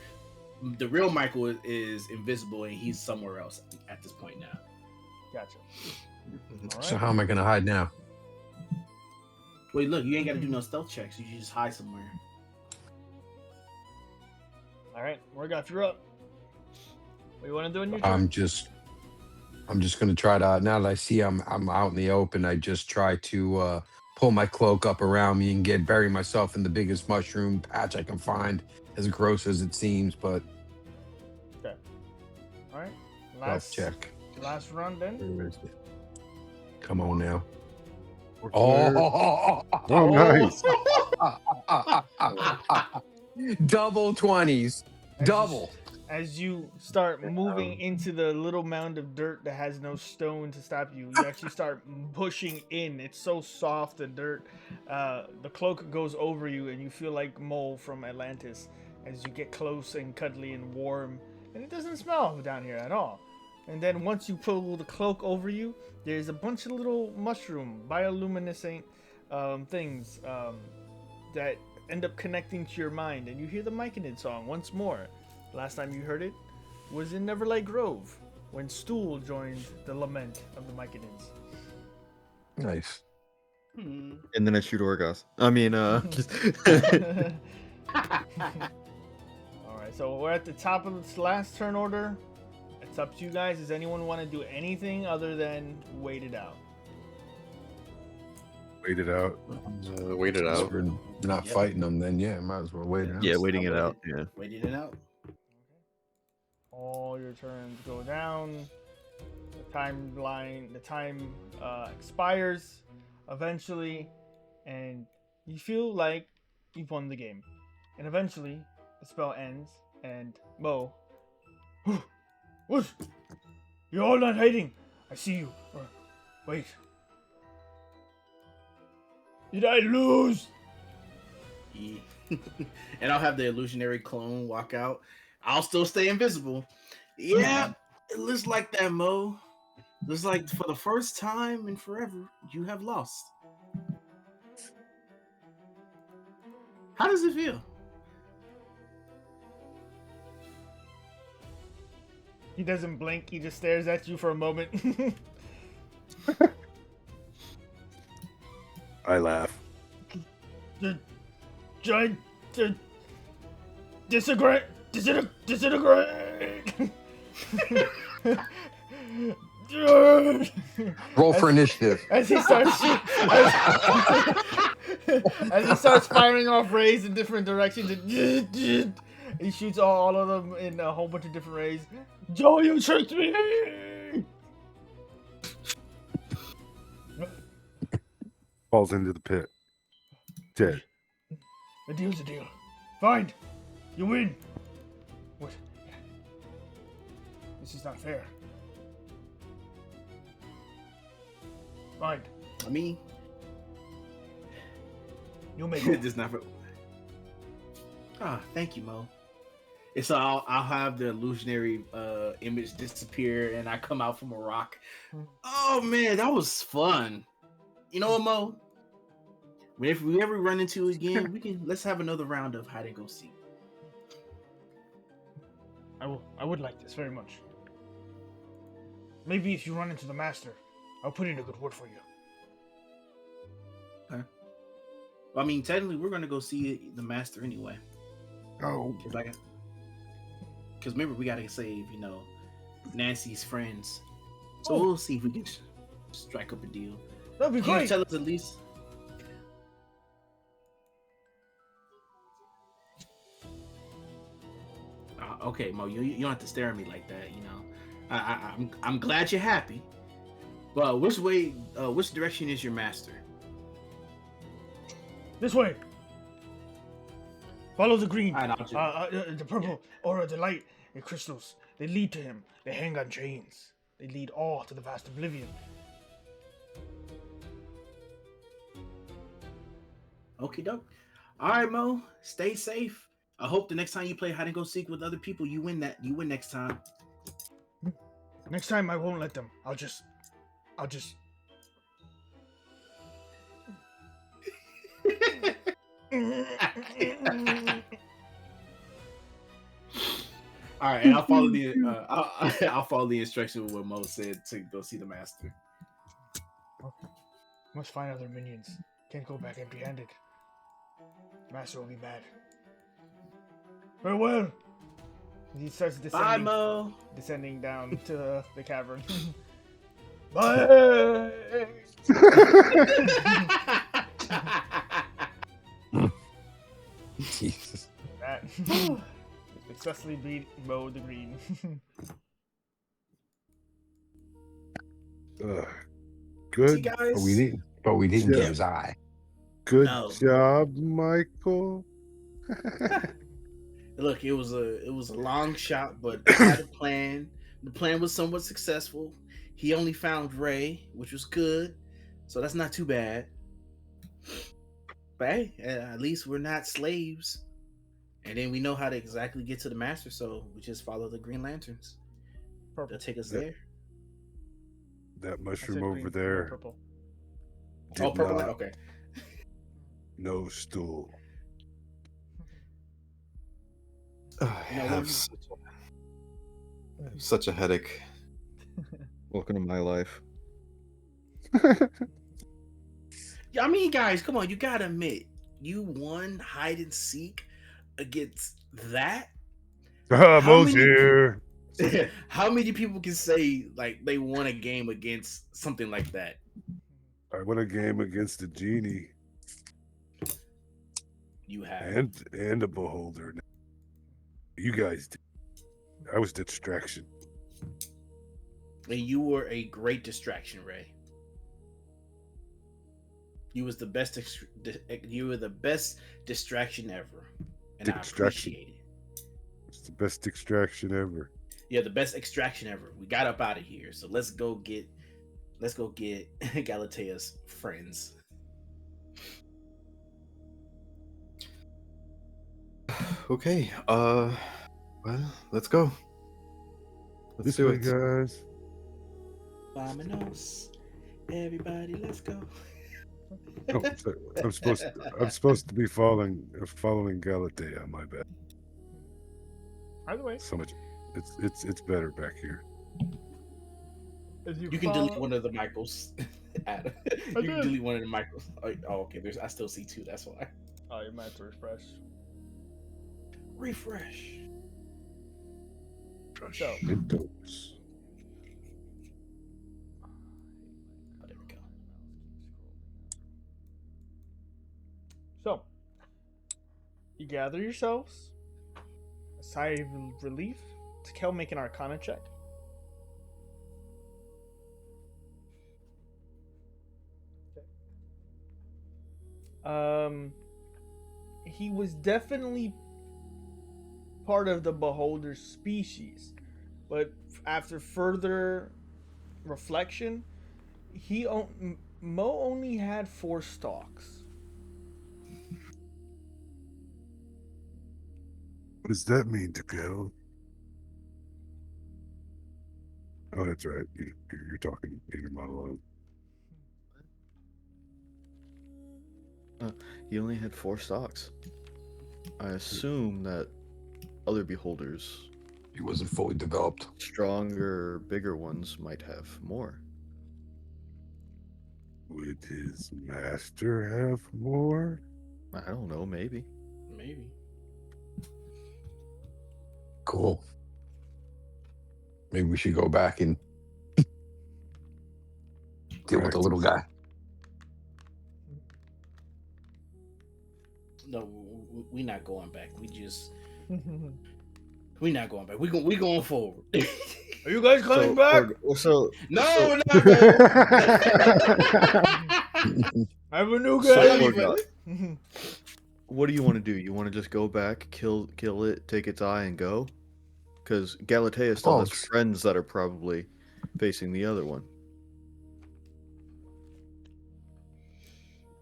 The real Michael is invisible, and he's somewhere else at this point now. Gotcha. All So right. how am I going to hide now? Wait, look, you ain't got to do no stealth checks. You just hide somewhere. All right, Morgoth, you're up. What do you want to do in your turn? I'm just going to try to, now that I see I'm out in the open, I just try to pull my cloak up around me and bury myself in the biggest mushroom patch I can find, as gross as it seems, but Okay. All right. stealth check. Last run then. Where is it? Come on now. Oh, Oh, nice. double 20s. Double. As you start moving into the little mound of dirt that has no stone to stop you, you actually start pushing in. It's so soft, the dirt. The cloak goes over you, and you feel like Mole from Atlantis as you get close and cuddly and warm. And it doesn't smell down here at all. And then once you pull the cloak over you, there's a bunch of little mushroom, bioluminescent things that end up connecting to your mind. And you hear the Myconid song once more. Last time you heard it was in Neverlight Grove, when Stool joined the lament of the Myconids. Nice. And then I shoot Orgoth. I mean, Alright, so we're at the top of this last turn order. It's up to you guys. Does anyone want to do anything other than wait it out? Wait it out. Wait it Since out. we're not fighting them, then yeah, might as well wait it out. yeah, waiting it out. Yeah. Waiting it out. All your turns go down. The time expires eventually, and you feel like you've won the game. And eventually, the spell ends, and Mo, what? You're all not hiding. I see you. Wait. Did I lose? Yeah. And I'll have the illusionary clone walk out. I'll still stay invisible. Yeah, it looks like that, Mo. Looks like for the first time in forever, you have lost. How does it feel? He doesn't blink. He just stares at you for a moment. I laugh. Disintegrate. Roll for initiative. As he starts firing off rays in different directions, and he shoots all of them in a whole bunch of different rays. Joe, you tricked me! Falls into the pit. Dead. A deal's a deal. Fine. You win. What? This is not fair. Fine. I mean, You make it it. does not. Ah, thank you, Mo. And so I'll have the illusionary image disappear, and I come out from a rock. Oh man, that was fun. You know what, Mo? If we ever run into it again, let's have another round of hide and go seek. I would like this very much. Maybe if you run into the master, I'll put in a good word for you. Well, I mean, technically, we're gonna go see the master anyway. Oh. Because remember, we gotta save, Nancy's friends. So Oh. we'll see if we can strike up a deal. That'd be Can you great. tell us at least? Okay, Mo, you don't have to stare at me like that. I'm glad you're happy. But which direction is your master? This way. Follow the green. Alright, I'll The purple or the light and crystals. They lead to him. They hang on chains. They lead all to the vast oblivion. Okie doke. All right, Mo. Stay safe. I hope the next time you play hide and go seek with other people, you win that. You win next time. Next time I won't let them. I'll just. All right, and I'll follow the I'll follow the instruction of what Mo said to go see the master. Must find other minions. Can't go back empty-handed. Master will be mad. Farewell. He starts Bye, Mo. descending down to the cavern. Bye. Jesus. That successfully beat Mo the Green. Good. See, guys. But we didn't Yeah. get his eye. Good No. job, Michael. Look, it was a long shot, but I had a plan. The plan was somewhat successful. He only found Ray, which was good, so that's not too bad. But hey, at least we're not slaves, and then we know how to exactly get to the master. So we just follow the Green Lanterns. Purple. They'll take us Yeah. there. That I said mushroom over green, there. Purple. Did Oh, purple. not Okay. no stool. I You know, have when such a headache. Welcome to my life. Yeah, I mean, guys, come on. You gotta admit, you won hide and seek against that. Ah, How Mo's many- here. How many people can say like they won a game against something like that? I won a game against a genie You have. and a beholder. You guys did. I was distraction. And you were a great distraction, Ray. You was the best. You were the best distraction ever, and Distraction. I appreciate it. It's the best extraction ever. Yeah, the best extraction ever. We got up out of here, so let's go get Galatea's friends. Okay. Well, let's go. Let's This do way, it. guys. Vamonos. Everybody, let's go. Oh, sorry. I'm supposed to be following Galatea. My bad. Either way, So much. It's better back here. as You can delete one of the Michaels. Adam. You can did. delete one of the Michaels. Oh, okay. I still see two. That's why. Oh, you might have to refresh. Refresh. So, Mentos. Oh, there we go. So, you gather yourselves. A sigh of relief. Kel, make an Arcana check. He was definitely part of the beholder species, but after further reflection, Mo only had 4 stalks. What does that mean to go? Oh, that's right. You're talking in your monologue. He only had 4 stocks. I assume that other beholders, He wasn't fully developed. stronger, bigger ones, might have more. Would his master have more? I don't know, maybe. Maybe. Cool. Maybe we should go back and deal with the little guy. No, we're not going back. We're not going back. We going forward. Are you guys coming back? No, no. I have a new So game. we're not- what do you want to do? You want to just go back, kill it, take its eye, and go? Because Galatea still Oh, has friends that are probably facing the other one.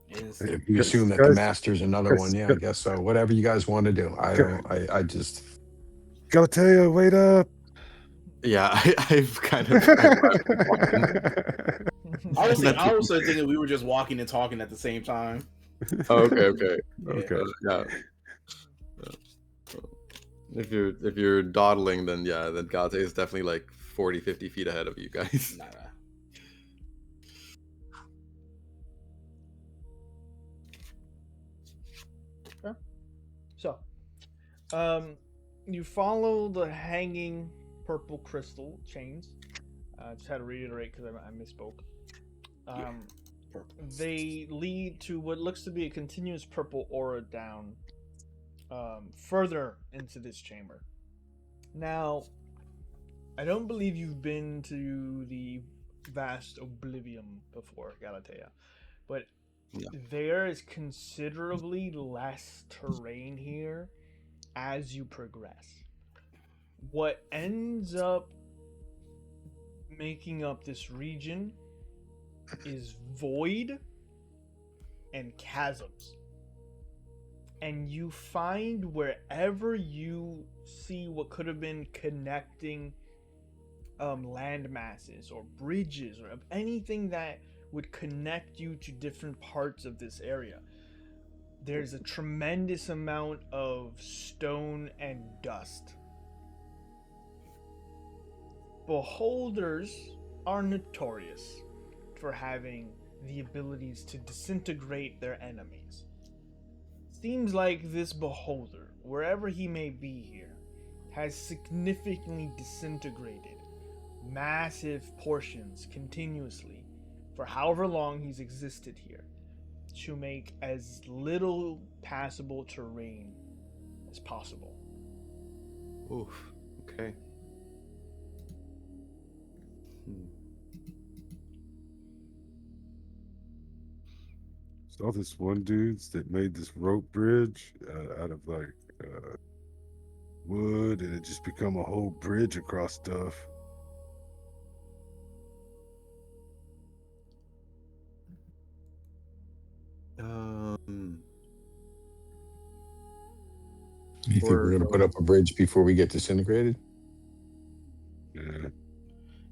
if you assume that the master's another one, yeah, I guess so. Whatever you guys want to do. I just. Galatea, wait up. Yeah, I've kind of. Honestly, I was thinking we were just walking and talking at the same time. Oh, okay. Okay. Yeah. If you're dawdling, then yeah, then Gate is definitely like 40, 50 feet ahead of you guys. Nah. Okay. So, you follow the hanging purple crystal chains. Just had to reiterate because I misspoke. They lead to what looks to be a continuous purple aura down further into this chamber. Now, I don't believe you've been to the vast Oblivion before, Galatea, but there is considerably less terrain here as you progress. What ends up making up this region is void and chasms. And you find wherever you see what could have been connecting land masses or bridges or anything that would connect you to different parts of this area, there's a tremendous amount of stone and dust. Beholders are notorious for having the abilities to disintegrate their enemies. Seems like this beholder, wherever he may be here, has significantly disintegrated massive portions continuously for however long he's existed here to make as little passable terrain as possible. Oof. Okay. Saw this one dudes that made this rope bridge out of like wood, and it just become a whole bridge across stuff. You think we're gonna put up a bridge before we get disintegrated? Yeah.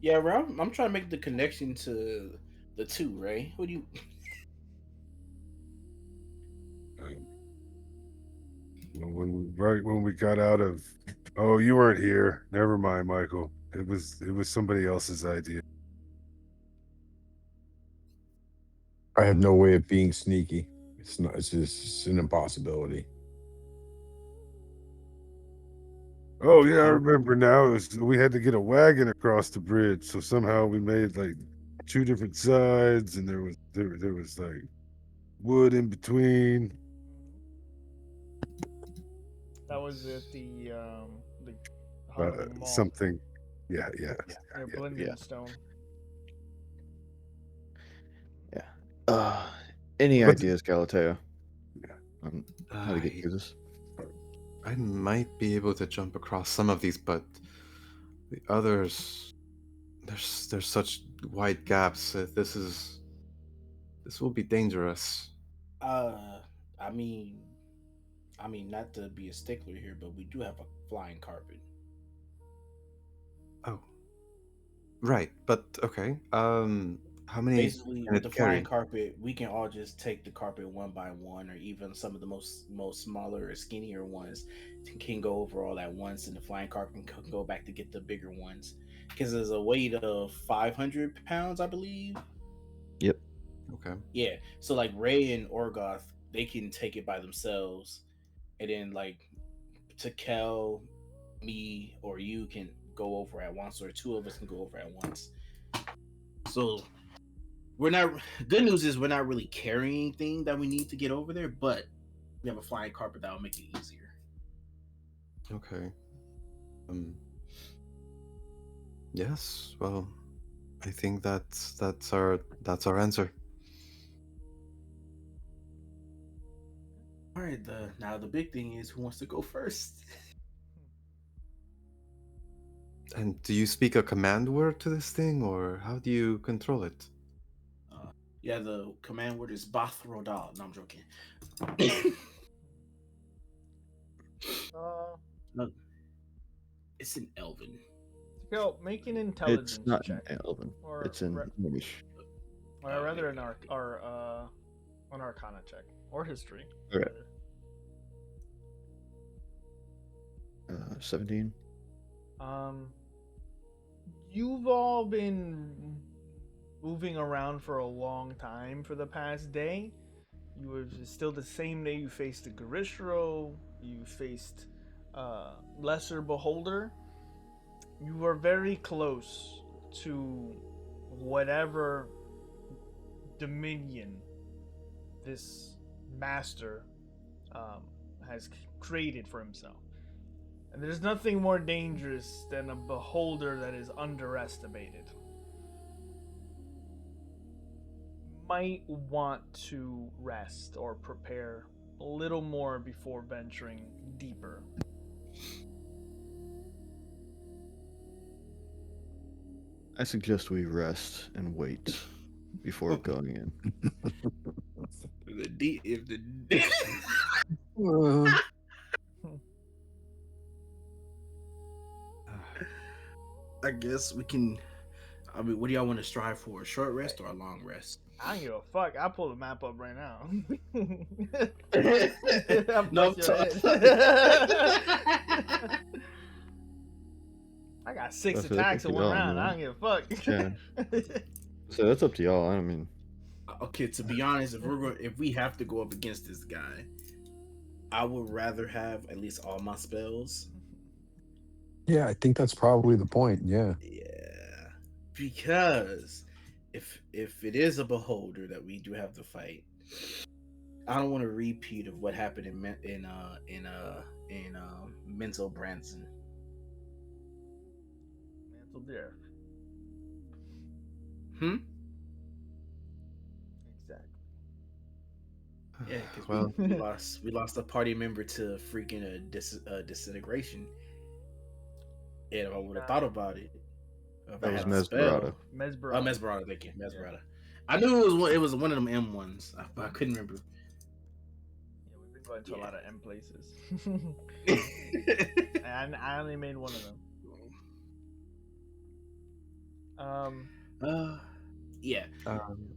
Yeah, bro. I'm trying to make the connection to the two, Ray. What do you? When we got out of, oh, you weren't here. Never mind, Michael. It was somebody else's idea. I have no way of being sneaky. It's not. It's just an impossibility. Oh yeah, I remember now. We had to get a wagon across the bridge, so somehow we made like two different sides, and there was like wood in between. That was at the Hollywood Mall. Something, yeah. They're blending in stone. Yeah. Any ideas, Galatea? Yeah. How to get through this? I might be able to jump across some of these, but the others, there's such wide gaps. This will be dangerous. I mean, not to be a stickler here, but we do have a flying carpet. Oh, right. But okay. How many? Basically, with the flying carpet, we can all just take the carpet one by one, or even some of the most smaller or skinnier ones can go over all at once, and the flying carpet can go back to get the bigger ones. Because there's a weight of 500 pounds, I believe. Yep. Okay. Yeah. So like Ray and Orgoth, they can take it by themselves, and then like Takel, me, or you can go over at once, or two of us can go over at once. So we're not. Good news is we're not really carrying anything that we need to get over there, but we have a flying carpet that will make it easier. Okay. Yes. Well, I think that's our answer. All right. Now the big thing is who wants to go first. And do you speak a command word to this thing, or how do you control it? Yeah, the command word is Bath Rodal. No, I'm joking. No, it's an Elven. Go make an It's intelligence not check, in Elven. or It's in Minish. or rather an an Arcana check or history. Okay. 17. You've all been moving around for a long time for the past day. You were still the same day you faced the Garishro, you faced Lesser Beholder. You were very close to whatever dominion this master has created for himself. And there's nothing more dangerous than a beholder that is underestimated. Might want to rest or prepare a little more before venturing deeper. I suggest we rest and wait before going in. I guess we can. I mean, what do y'all want to strive for? A short rest or a long rest? I don't give a fuck. I'll pull the map up right now. No, I got 6 That's attacks in up to one y'all, round. man. I don't give a fuck. Yeah. So that's up to y'all. I mean, okay, to be honest, if we have to go up against this guy, I would rather have at least all my spells. Yeah, I think that's probably the point. Yeah. Yeah, because if it is a beholder that we do have to fight, I don't want a repeat of what happened in Mental Branson. Mantle there. Exactly. Yeah, because Well, we lost a party member to freaking disintegration. And if I would have thought about it, if that I was had the spell, Mesmerado. Mesbro. Mesmerado, thank you, Mesmerado. Yeah. I knew it was one of them M ones, but I couldn't remember. Yeah, we've been going to a Yeah. lot of M places. and I only made one of them. Yeah. um,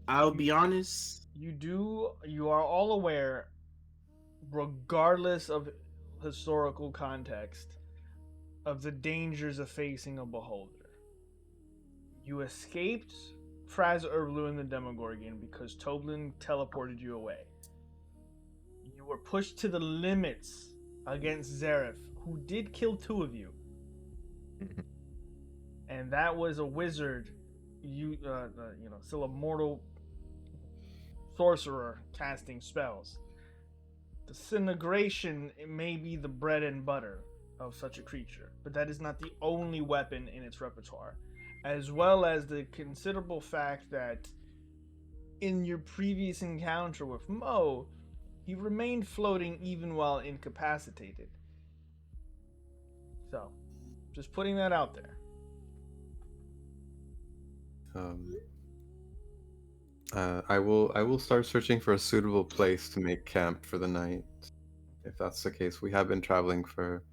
I'll be honest. You are all aware, regardless of historical context, of the dangers of facing a beholder. You escaped Fraz Urblu and the Demogorgon because Toblin teleported you away. You were pushed to the limits against Zareth, who did kill 2 of you. And that was a wizard, still a mortal sorcerer casting spells. Disintegration may be the bread and butter of such a creature, but that is not the only weapon in its repertoire, as well as the considerable fact that in your previous encounter with Mo, he remained floating even while incapacitated. So, just putting that out there. I will start searching for a suitable place to make camp for the night. If that's the case, we have been traveling for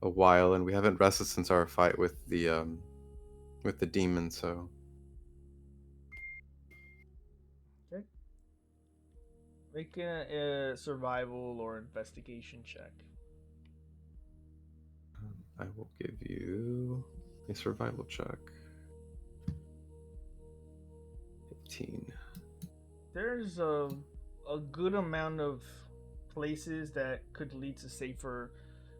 a while, and we haven't rested since our fight with the demon. So Okay. Make a survival or investigation check. I will give you a survival check. 18. There's a good amount of places that could lead to safer,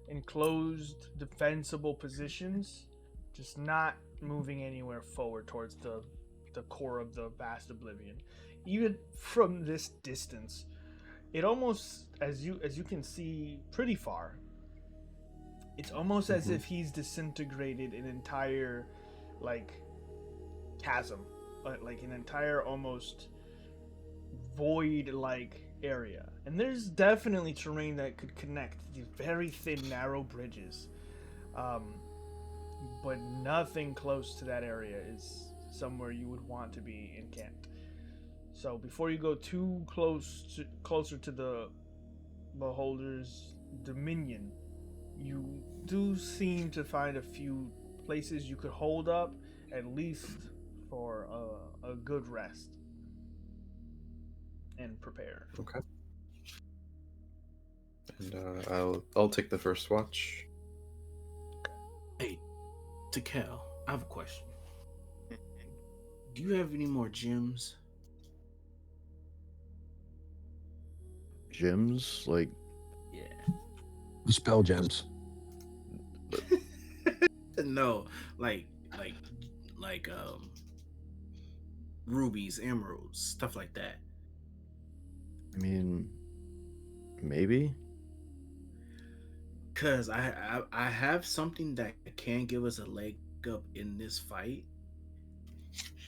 enclosed, defensible positions, just not moving anywhere forward towards the core of the vast oblivion. Even from this distance, it almost, as you can see pretty far, it's almost as if he's disintegrated an entire chasm, like an entire almost void like area, and there's definitely terrain that could connect these very thin, narrow bridges. But nothing close to that area is somewhere you would want to be encamped. So before you go too closer to the Beholder's dominion, you do seem to find a few places you could hold up, at least for a good rest and prepare. Okay. And I'll take the first watch. Hey, to Cal, I have a question. Do you have any more gems? Gems? Like, Yeah. Spell gems. No, like rubies, emeralds, stuff like that. I mean, maybe? Cause I have something that can give us a leg up in this fight,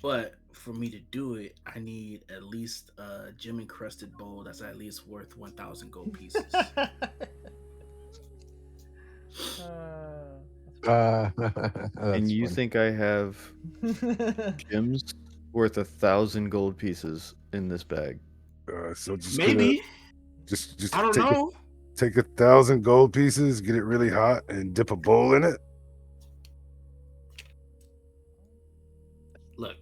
but for me to do it, I need at least a gem encrusted bowl that's at least worth 1,000 gold pieces. And you think I have gems worth 1,000 gold pieces in this bag? So just Maybe. just I don't know. take 1,000 gold pieces, get it really hot, and dip a bowl in it. Look,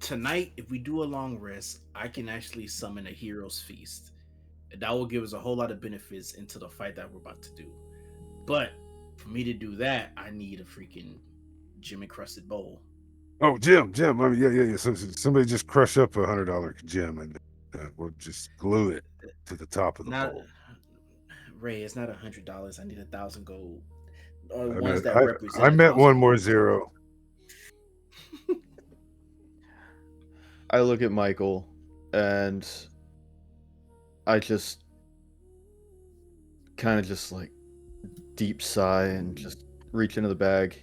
tonight, if we do a long rest, I can actually summon a hero's feast. And that will give us a whole lot of benefits into the fight that we're about to do. But for me to do that, I need a freaking gem encrusted bowl. Oh, gem. I mean, yeah. So somebody just crush up $100 gem and we'll just glue it to the top of the bowl. Ray, it's not $100. I need 1,000 gold. Or I ones meant, that represent. I meant 1,000 one more gold. zero. I look at Michael and I just kind of just like deep sigh and just reach into the bag.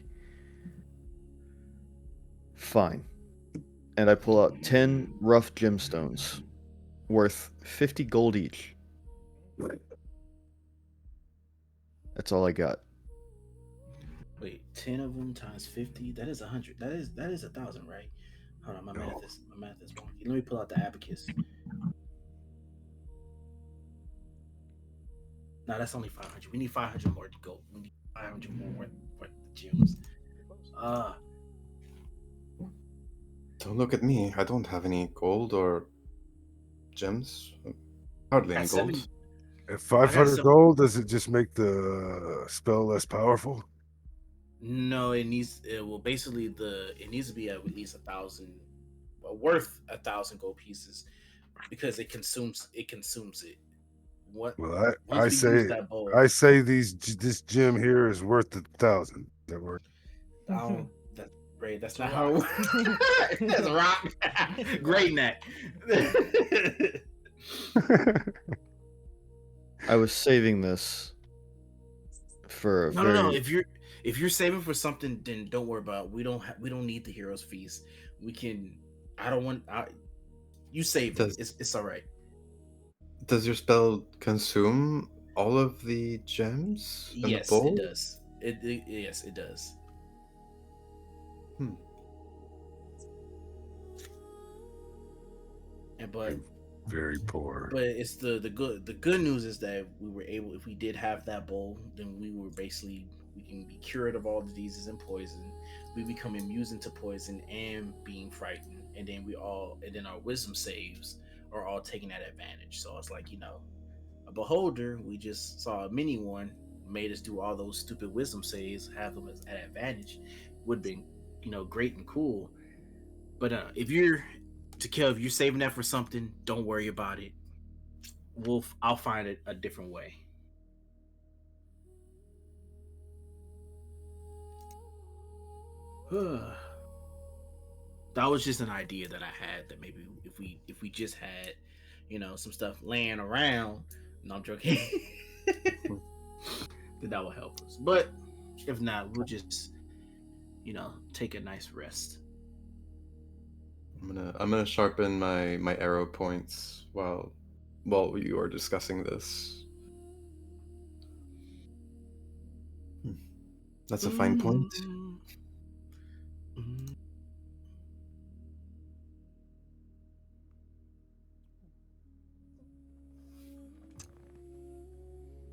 Fine. And I pull out 10 rough gemstones worth 50 gold each. That's all I got. Wait, 10 of them times 50? That is 100. That is 1,000, right? Hold on, my math is wonky. Let me pull out the abacus. No, that's only 500. We need 500 more to go. We need 500 more worth the gems. Don't look at me. I don't have any gold or gems. Hardly any gold. At 500 gold, does it just make the spell less powerful? No, it needs to be at least 1,000, worth 1,000 gold pieces, because it consumes it. What? Well, I say this gem here is worth 1,000. That work? That's not how it works. That's a rock. Great neck. I was saving this for a No. If you're saving for something, then don't worry about it. We don't need the hero's feast. We can. You save it. It's all right. Does your spell consume all of the gems in Yes, the bowl? it does. Yes, it does. But very poor. But it's the good news is that we were able, if we did have that bowl, then we can be cured of all diseases and poison. We become immune to poison and being frightened, and then our wisdom saves are all taking that advantage. So it's like, a beholder, we just saw a mini one, made us do all those stupid wisdom saves, have them as an advantage, would have been, great and cool. But if you're saving that for something, don't worry about it. I'll find it a different way. That was just an idea that I had, that maybe if we just had, some stuff laying around. No, I'm joking. that will help us. But if not, we'll just, take a nice rest. I'm gonna sharpen my arrow points while while you are discussing this. That's a fine point. Mm.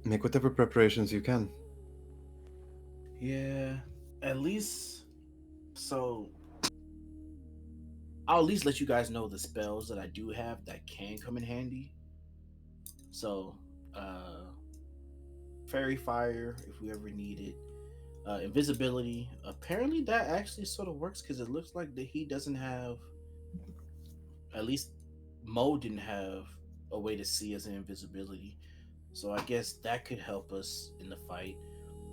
Make whatever preparations you can. Yeah, at least. So I'll at least let you guys know the spells that I do have that can come in handy. So, fairy fire if we ever need it. Invisibility. Apparently, that actually sort of works because it looks like that he doesn't have. At least Mo didn't have a way to see us in invisibility. So I guess that could help us in the fight.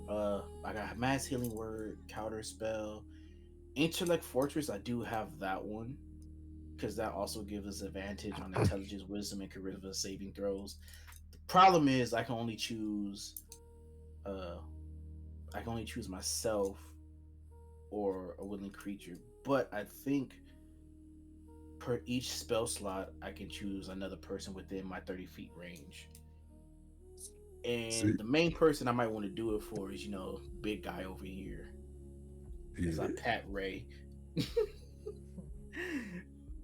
I got mass healing word, counter spell, intellect fortress. I do have that one because that also gives us advantage on intelligence, wisdom, and charisma saving throws. The problem is I can only choose. Uh, I can only choose myself or a willing creature. But I think per each spell slot, I can choose another person within my 30 feet range. See, And the main person I might want to do it for is, big guy over here. Because yeah, I pat Ray.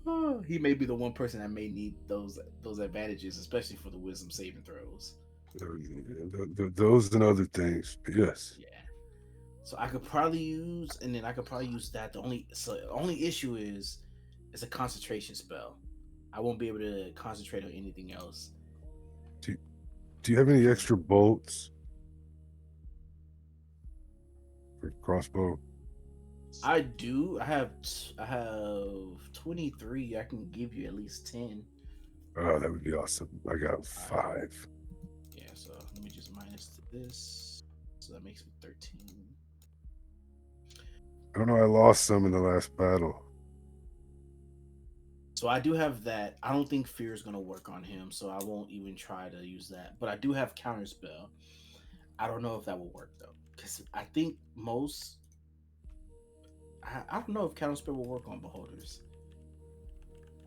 Oh, he may be the one person that may need those advantages, especially for the wisdom saving throws. those and other things. Yes. Yeah. So I could probably use, and then I could probably use that. The only issue is it's a concentration spell. I won't be able to concentrate on anything else. Do you have any extra bolts for crossbow? I do. I have 23. I can give you at least 10. Oh, that would be awesome. I got 5. Yeah. So let me just minus this. So that makes me 13. I don't know. I lost some in the last battle. So I do have that. I don't think fear is gonna work on him, so I won't even try to use that. But I do have counterspell. I don't know if that will work though, because I think most. I don't know if counterspell will work on beholders.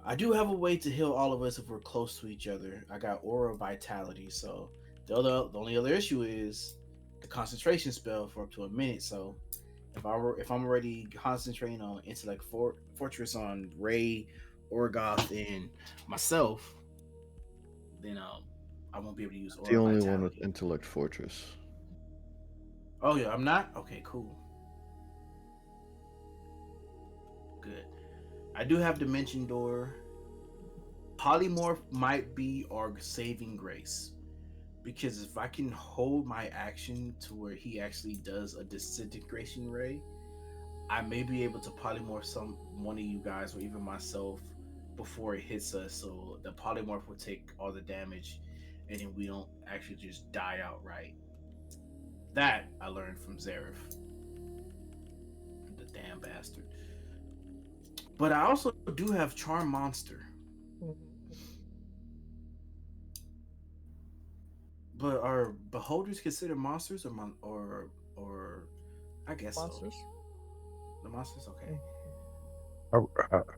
I do have a way to heal all of us if we're close to each other. I got aura vitality, so the only other issue is the concentration spell for up to a minute. So if I'm already concentrating on intellect fortress on Ray, Orgoth, and myself, then I won't be able to use The aura only vitality. one with intellect fortress. Oh yeah, I'm not. Okay, cool. Good. I do have Dimension Door. Polymorph might be our saving grace. Because if I can hold my action to where he actually does a disintegration ray, I may be able to polymorph one of you guys or even myself before it hits us, so the polymorph will take all the damage and then we don't actually just die outright. That I learned from Zareth. The damn bastard. But I also do have Charm Monster. But are beholders considered monsters or I guess Monsters. so. The monsters, okay.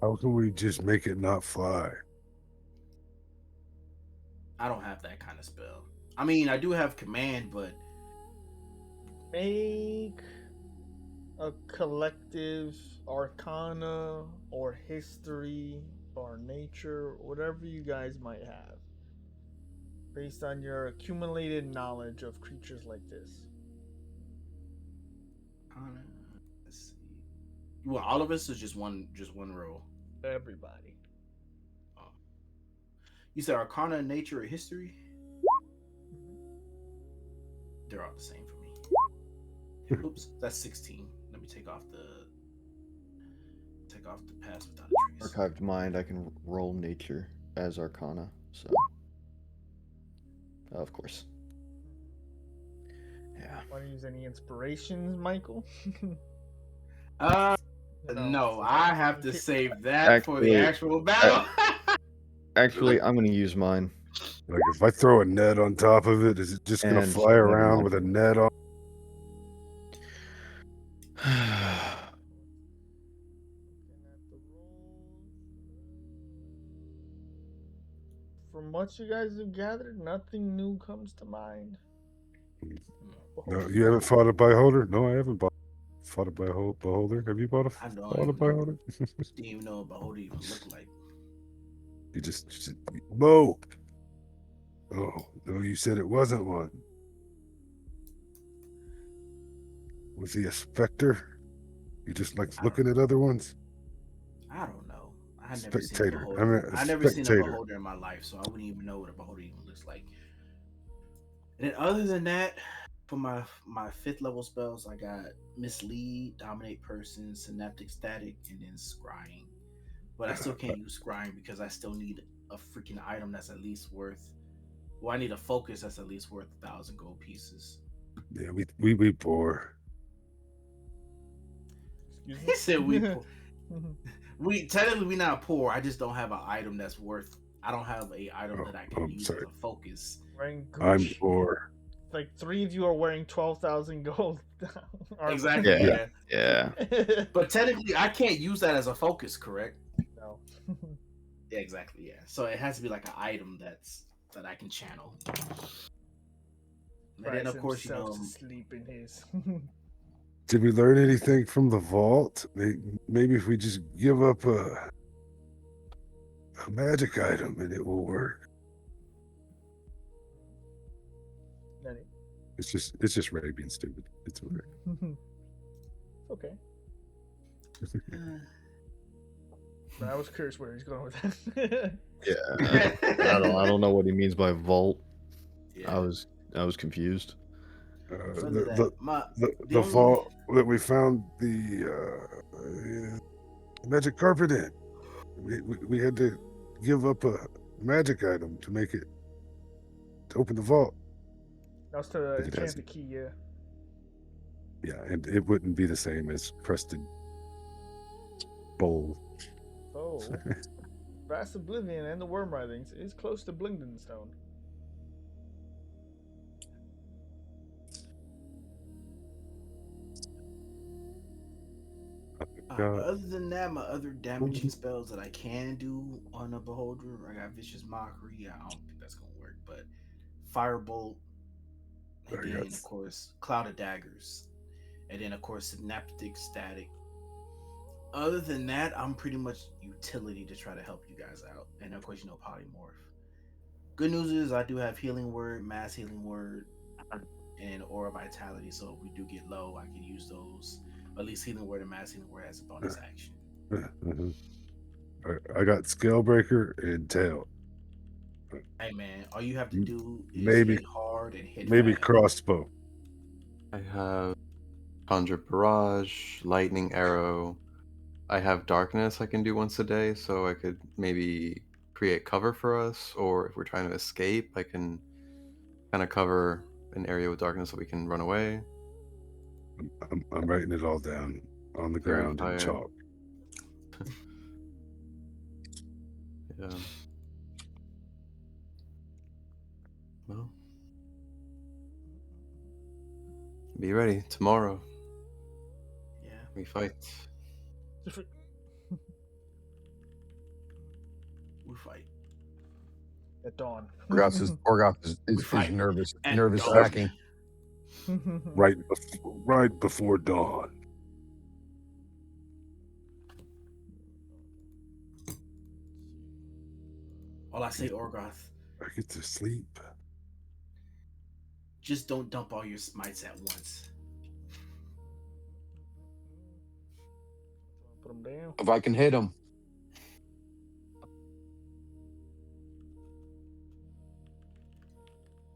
How can we just make it not fly? I don't have that kind of spell. I mean, I do have command, but Make a collective arcana or history or nature, whatever you guys might have, based on your accumulated knowledge of creatures like this. let's see. Well, all of us is just one roll. Everybody. Oh. You said Arcana, Nature, or History? They're all the same for me. Oops, that's 16. Let me take off the pass without a trace. Archived mind, I can roll nature as arcana, so of course. Yeah. Want to use any inspirations, Michael? No, I have to save that for the actual battle. Actually, I'm going to use mine. Like if I throw a net on top of it, is it just gonna And fly never around mind. with a net on? From what what you guys have gathered, nothing new comes to mind. No, you haven't fought a beholder? No, I haven't fought a beholder. Have you fought I don't fought a even know. beholder? Didn't even know what beholder even looked like. You just Mo. Oh no, you said it wasn't one. Was he a specter? You just like looking at other ones? I don't know. I never seen a Spectator. beholder. I I mean, never seen a spectator. beholder in my life, so I wouldn't even know what a beholder even looks like. And then other than that, for my 5th level spells, I got mislead, dominate person, synaptic static, and then scrying. But I still can't use scrying because I still need a freaking item that's at least worth. Well, I need a focus that's at least worth 1,000 gold pieces. Yeah, we poor. Excuse me? He said we poor. We technically we not poor. I just don't have an item that's worth. I don't have a item that I can use sorry. as a focus. Wearing I'm Gucci. poor. Like 3 of you are wearing 12,000 gold. armor. Exactly. Yeah. Yeah. Yeah. But technically, I can't use that as a focus, correct? No. Yeah, exactly. Yeah. So it has to be like an item that I can channel. And then of course himself to sleep in his. Did we learn anything from the vault? Maybe if we just give up a magic item and it will work. It's just Ray being stupid. It's okay. Okay. But I was curious where he's going with that. Yeah. I don't know what he means by vault. Yeah. I was confused. The vault that we found the magic carpet in. We had to give up a magic item to make it to open the vault. That was to enchant the key, yeah. Yeah, and it wouldn't be the same as Crested Bowl. Oh. Vast Oblivion and the Worm Writhings is close to Blingdenstone. Other than that, my other damaging spells that I can do on a beholder, I got Vicious Mockery. I don't think that's gonna work, but Firebolt, and then of course Cloud of Daggers, and then of course Synaptic Static. Other than that, I'm pretty much utility to try to help you guys out, and of course Polymorph. Good news is I do have Healing Word, Mass Healing Word, and Aura Vitality. So if we do get low, I can use those. At least Healing Word and Mass Healing Word as a bonus action. I got Scalebreaker and Tail. Hey man, all you have to do is maybe hit hard and hit maybe fast. Crossbow. I have Conjure Barrage, Lightning Arrow. I have Darkness I can do once a day, so I could maybe create cover for us, or if we're trying to escape, I can kind of cover an area with darkness so we can run away. I'm writing it all down on the ground in chalk. Yeah. Well, be ready tomorrow. Yeah. We fight. We fight. At dawn. Orgoth is nervous hacking. right before dawn. All I say, Orgoth, I get to sleep. just don't dump all your smites at once. Put them down. If I can hit him.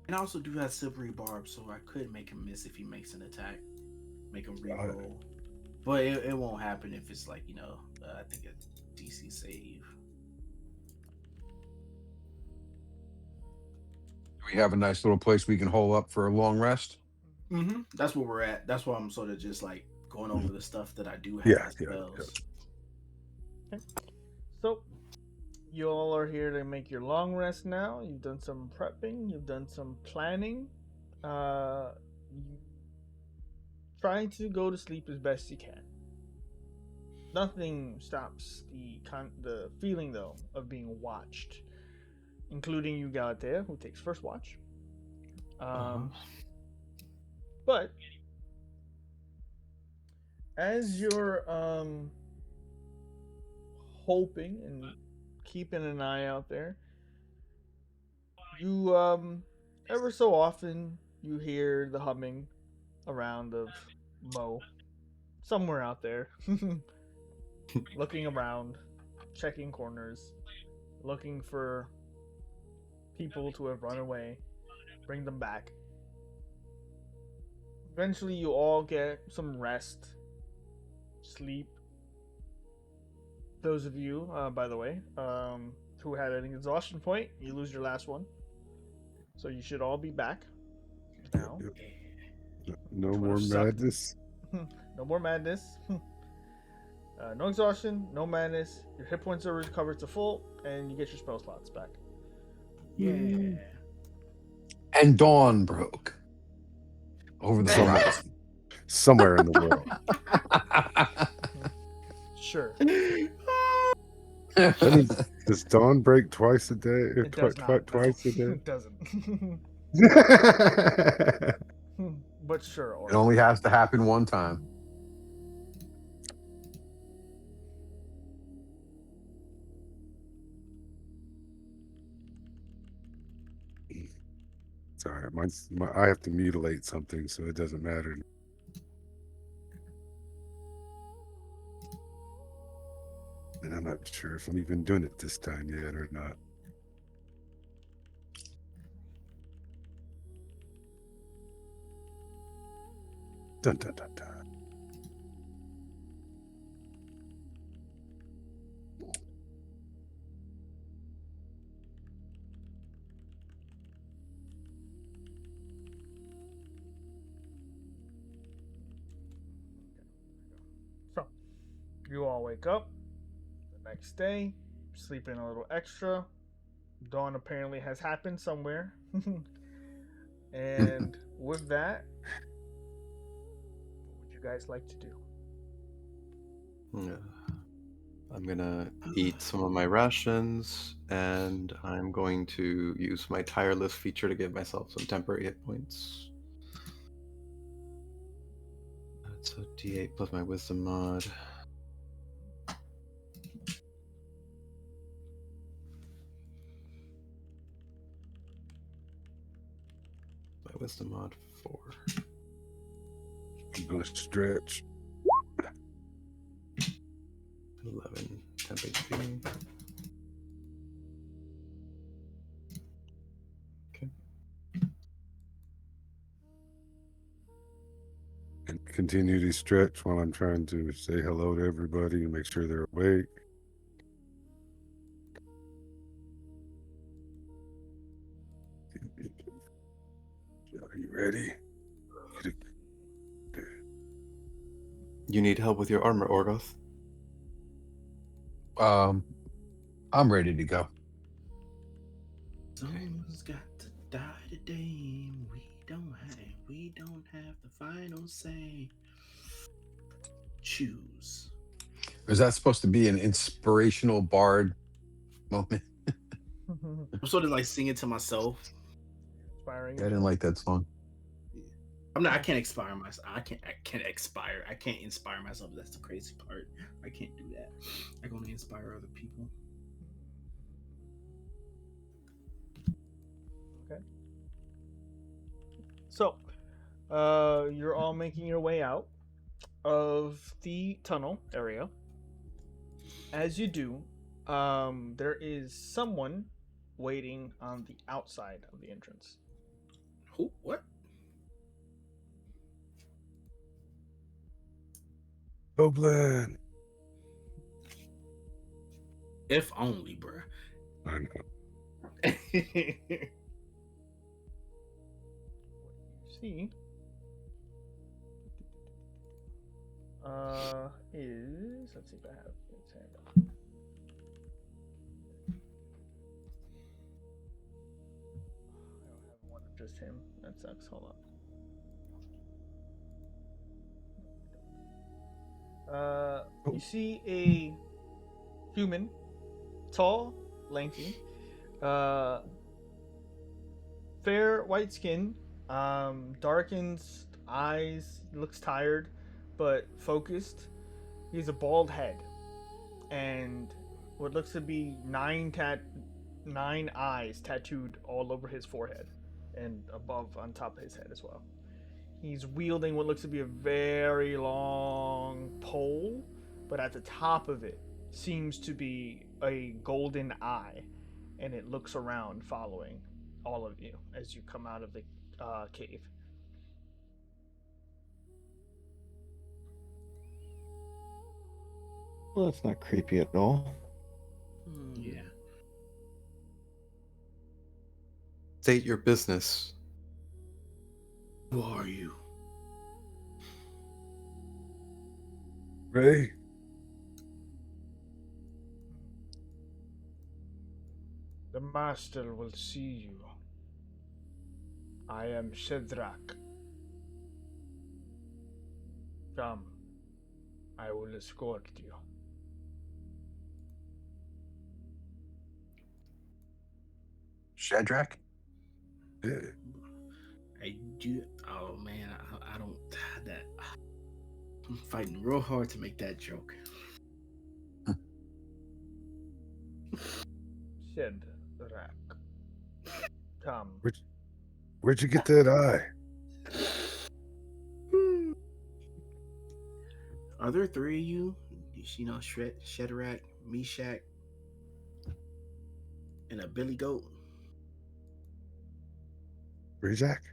And I also do have Silvery Barb, so I could make him miss if he makes an attack. Make him reroll. But it won't happen if it's like, I think a DC save. We have a nice little place we can hole up for a long rest. Mm-hmm. That's where we're at. That's why I'm sort of just like going over the stuff that I do have as spells. Okay. So, you all are here to make your long rest now. You've done some prepping. You've done some planning. Trying to go to sleep as best you can. Nothing stops the feeling though of being watched. including you, Galatea, who takes first watch. But as you're hoping and keeping an eye out there, you ever so often you hear the humming around of Mo somewhere out there, looking around, checking corners, looking for people to have run away, bring them back. Eventually, you all get some rest, sleep. Those of you, by the way, who had an exhaustion point, you lose your last one. So you should all be back now. No Which would more have sucked. madness. No more madness. No exhaustion, no madness. Your hit points are recovered to full, and you get your spell slots back. Yeah. And dawn broke over the Somewhere, horizon. somewhere in the world. Sure. I mean, does dawn break twice a day? It does not. No. Twice a day? It doesn't. But sure. It only has to happen one time. Sorry, I have to mutilate something, so it doesn't matter. And I'm not sure if I'm even doing it this time yet or not. Dun dun dun dun. So, you all wake up the next day, sleep in a little extra. Dawn apparently has happened somewhere. And with that, what would you guys like to do? I'm gonna eat some of my rations, and I'm going to use my tireless feature to give myself some temporary hit points. That's a D8 plus my wisdom mod. My wisdom mod 4. I'm going to stretch. 11 temp HP. Okay. And continue to stretch while I'm trying to say hello to everybody and make sure they're awake. Are you ready? You need help with your armor, Orgoth? I'm ready to go. Someone's got to die today. We don't have the final say. Choose. Is that supposed to be an inspirational bard moment? I'm sort of like singing to myself. Inspiring. I didn't like that song. I can't inspire myself. I can't inspire myself. That's the crazy part. I can't do that. I can only inspire other people. Okay. So, you're all making your way out of the tunnel area. As you do, there is someone waiting on the outside of the entrance. Who? What? Goblin. If only, bruh. I know. What you see is, let's see if I have its hand up. I don't have one of just him. That sucks. Hold on. You see a human, tall, lanky, Uh, fair white skin, darkened eyes, looks tired, but focused. He has a bald head, and what looks to be nine eyes tattooed all over his forehead, and above on top of his head as well. He's wielding what looks to be a very long pole, but at the top of it seems to be a golden eye, and it looks around, following all of you as you come out of the cave. Well, that's not creepy at all. Yeah. State your business. Who are you? Ray, The master will see you. I am Shedrak. Come, I will escort you. Shadrach? yeah, I do. Oh man, I don't. That I'm fighting real hard to make that joke. Shedrak. Come. where'd you get that eye? Are there three of you? You know, Shedarak, Meshach, and a Billy Goat. Ray Jack?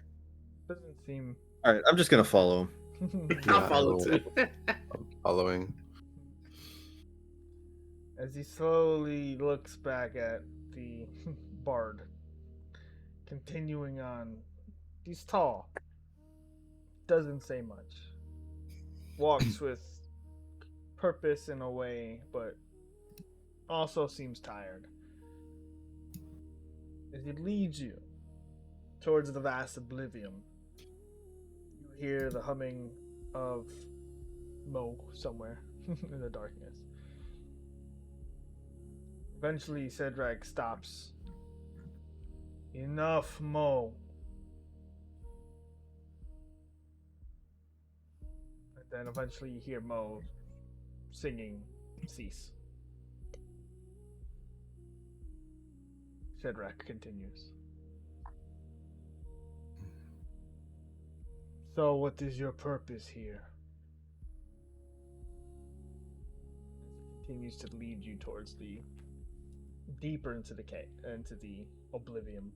Doesn't seem. All right, I'm just gonna follow him. I'll follow I too. I'm following. As he slowly looks back at the bard, continuing on. He's tall. Doesn't say much. Walks with purpose in a way, but also seems tired. As he leads you towards the vast oblivion, you hear the humming of Mo somewhere in the darkness. Eventually, Cedric stops. Enough, Mo. And then eventually you hear Mo singing cease. Cedric continues. So, what is your purpose here? Continues to lead you towards the deeper into the oblivion.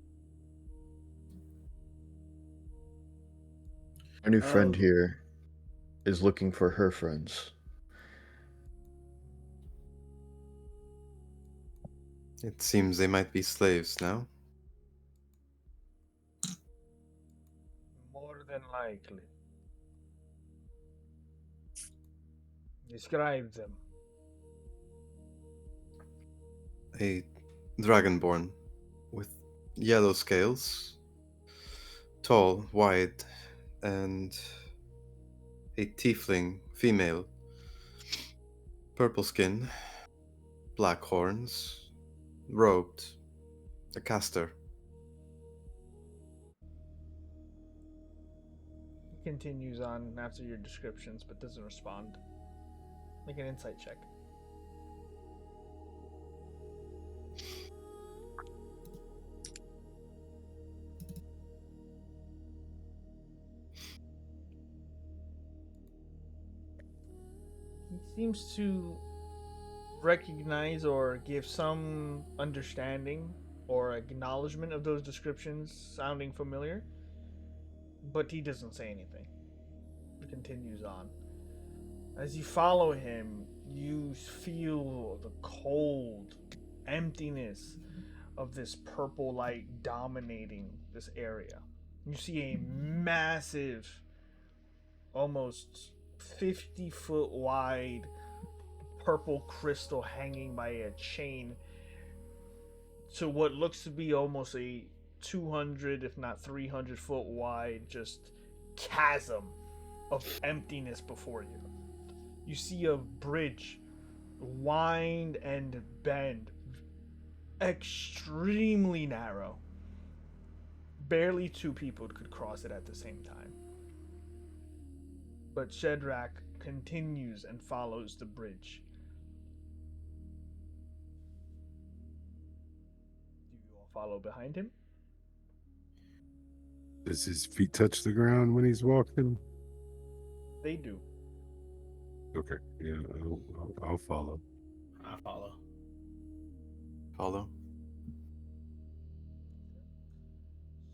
Our new friend Oh. here is looking for her friends. It seems they might be slaves now. More than likely. Describe them. A dragonborn with yellow scales, tall, wide, and a tiefling female, purple skin, black horns, robed, a caster. He continues on after your descriptions, but doesn't respond. Make an insight check. He seems to recognize or give some understanding or acknowledgement of those descriptions sounding familiar, but he doesn't say anything. He continues on. As you follow him, you feel the cold emptiness of this purple light dominating this area. You see a massive, almost 50-foot wide purple crystal hanging by a chain to what looks to be almost a 200, if not 300-foot wide, just chasm of emptiness before you. You see a bridge wind and bend extremely narrow. Barely two people could cross it at the same time. But Shedrak continues and follows the bridge. Do you all follow behind him? Does his feet touch the ground when he's walking? They do. Okay, yeah, I'll follow. I follow. Follow.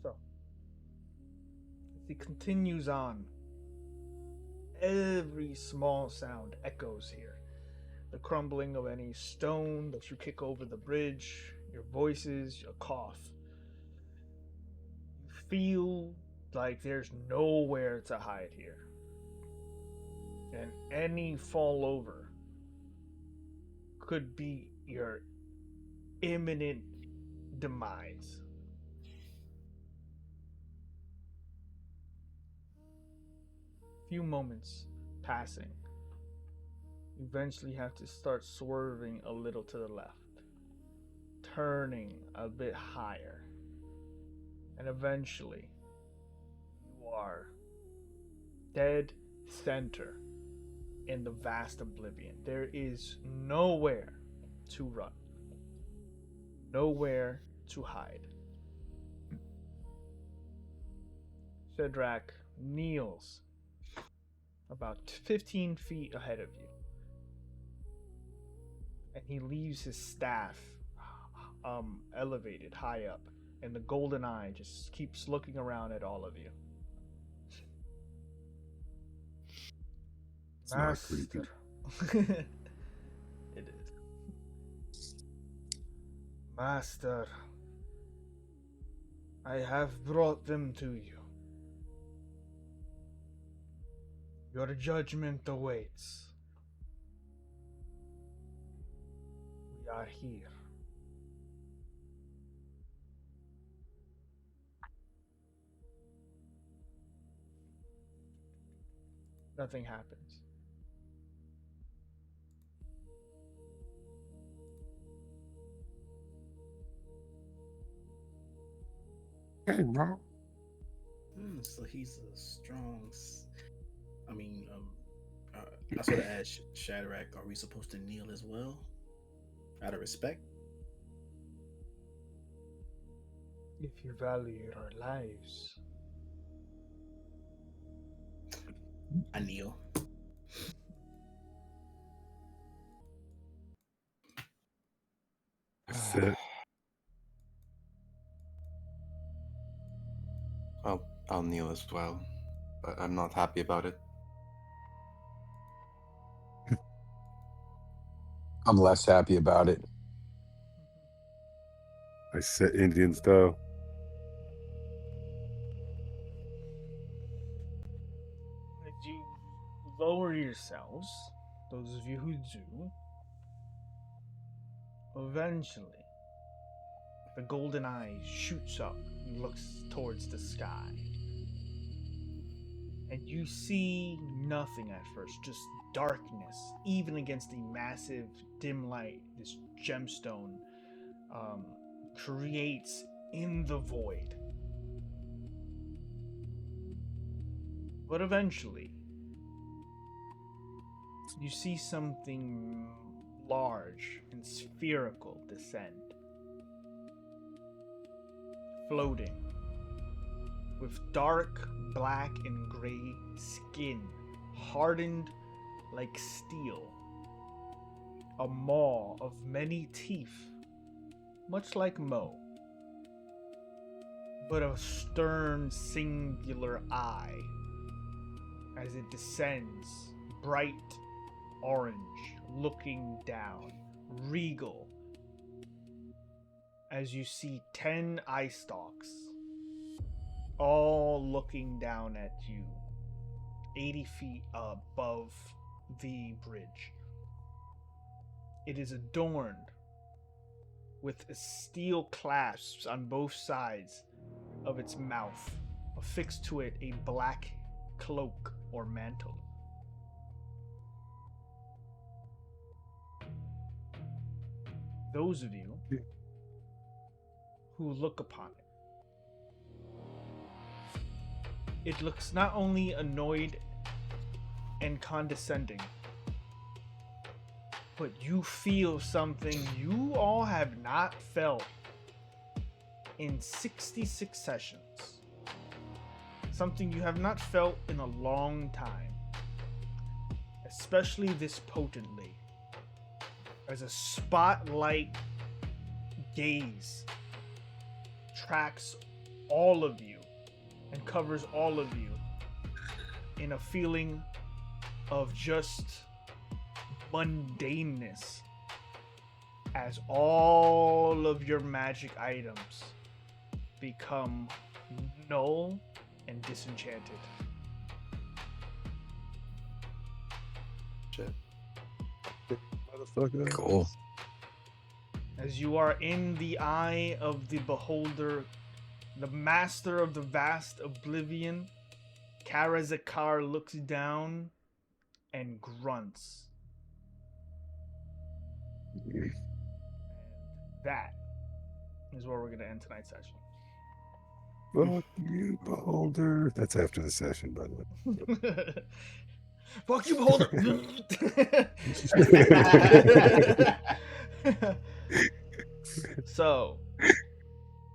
So, as he continues on, every small sound echoes here. The crumbling of any stone that you kick over the bridge, your voices, your cough. You feel like there's nowhere to hide here. And any fall over could be your imminent demise. Few moments passing. You eventually have to start swerving a little to the left, turning a bit higher, and eventually you are dead center in the vast oblivion. There is nowhere to run, nowhere to hide. Shedrak kneels about 15 feet ahead of you, and he leaves his staff elevated high up, and the golden eye just keeps looking around at all of you. It's not creepy. It is. Master, I have brought them to you. Your judgment awaits. We are here. Nothing happens. Hey, bro. So he's a strong. I sort of asked Shadrach, are we supposed to kneel as well? Out of respect? If you value our lives, I kneel. Sit. I'll kneel as well, but I'm not happy about it. I'm less happy about it. I sit Indian style. as you lower yourselves, those of you who do, eventually the golden eye shoots up and looks towards the sky. And you see nothing at first, just darkness, even against the massive dim light this gemstone creates in the void. But eventually, you see something large and spherical descend, floating, with dark black and gray skin, hardened like steel, a maw of many teeth, much like Mo, but a stern singular eye as it descends, bright orange, looking down, regal, as you see 10 eye stalks all looking down at you 80 feet above the bridge. It is adorned with steel clasps on both sides of its mouth, affixed to it a black cloak or mantle. Those of you who look upon it. It looks not only annoyed and condescending, but you feel something you all have not felt in 66 sessions. Something you have not felt in a long time, especially this potently, as a spotlight gaze tracks all of you and covers all of you in a feeling of just mundaneness, as all of your magic items become null and disenchanted. Shit. Motherfucker. Cool. As you are in the eye of the beholder, the master of the vast oblivion, Karazakar looks down and grunts. And that is where we're going to end tonight's session. Fuck you, beholder. That's after the session, by the way. Fuck you, beholder! So,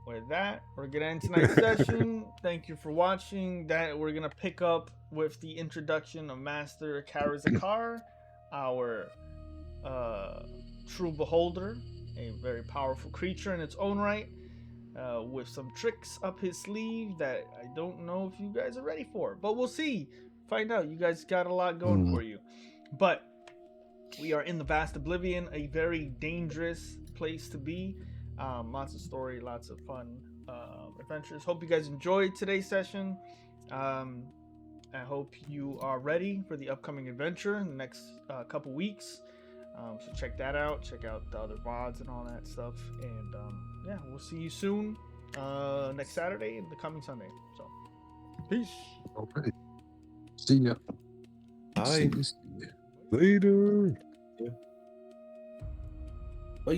with that, we're gonna end tonight's session. Thank you for watching. That we're gonna pick up with the introduction of Master Karazakar, our true beholder, a very powerful creature in its own right, with some tricks up his sleeve that I don't know if you guys are ready for, but we'll see. Find out. You guys got a lot going for you, but we are in the vast oblivion, a very dangerous place to be. Lots of story, lots of fun adventures. Hope you guys enjoyed today's session. I hope you are ready for the upcoming adventure in the next couple weeks. So check that out. Check out the other VODs and all that stuff. And yeah, we'll see you soon next Saturday and the coming Sunday. So peace. Okay. See ya. Bye. See ya. Later. Yeah.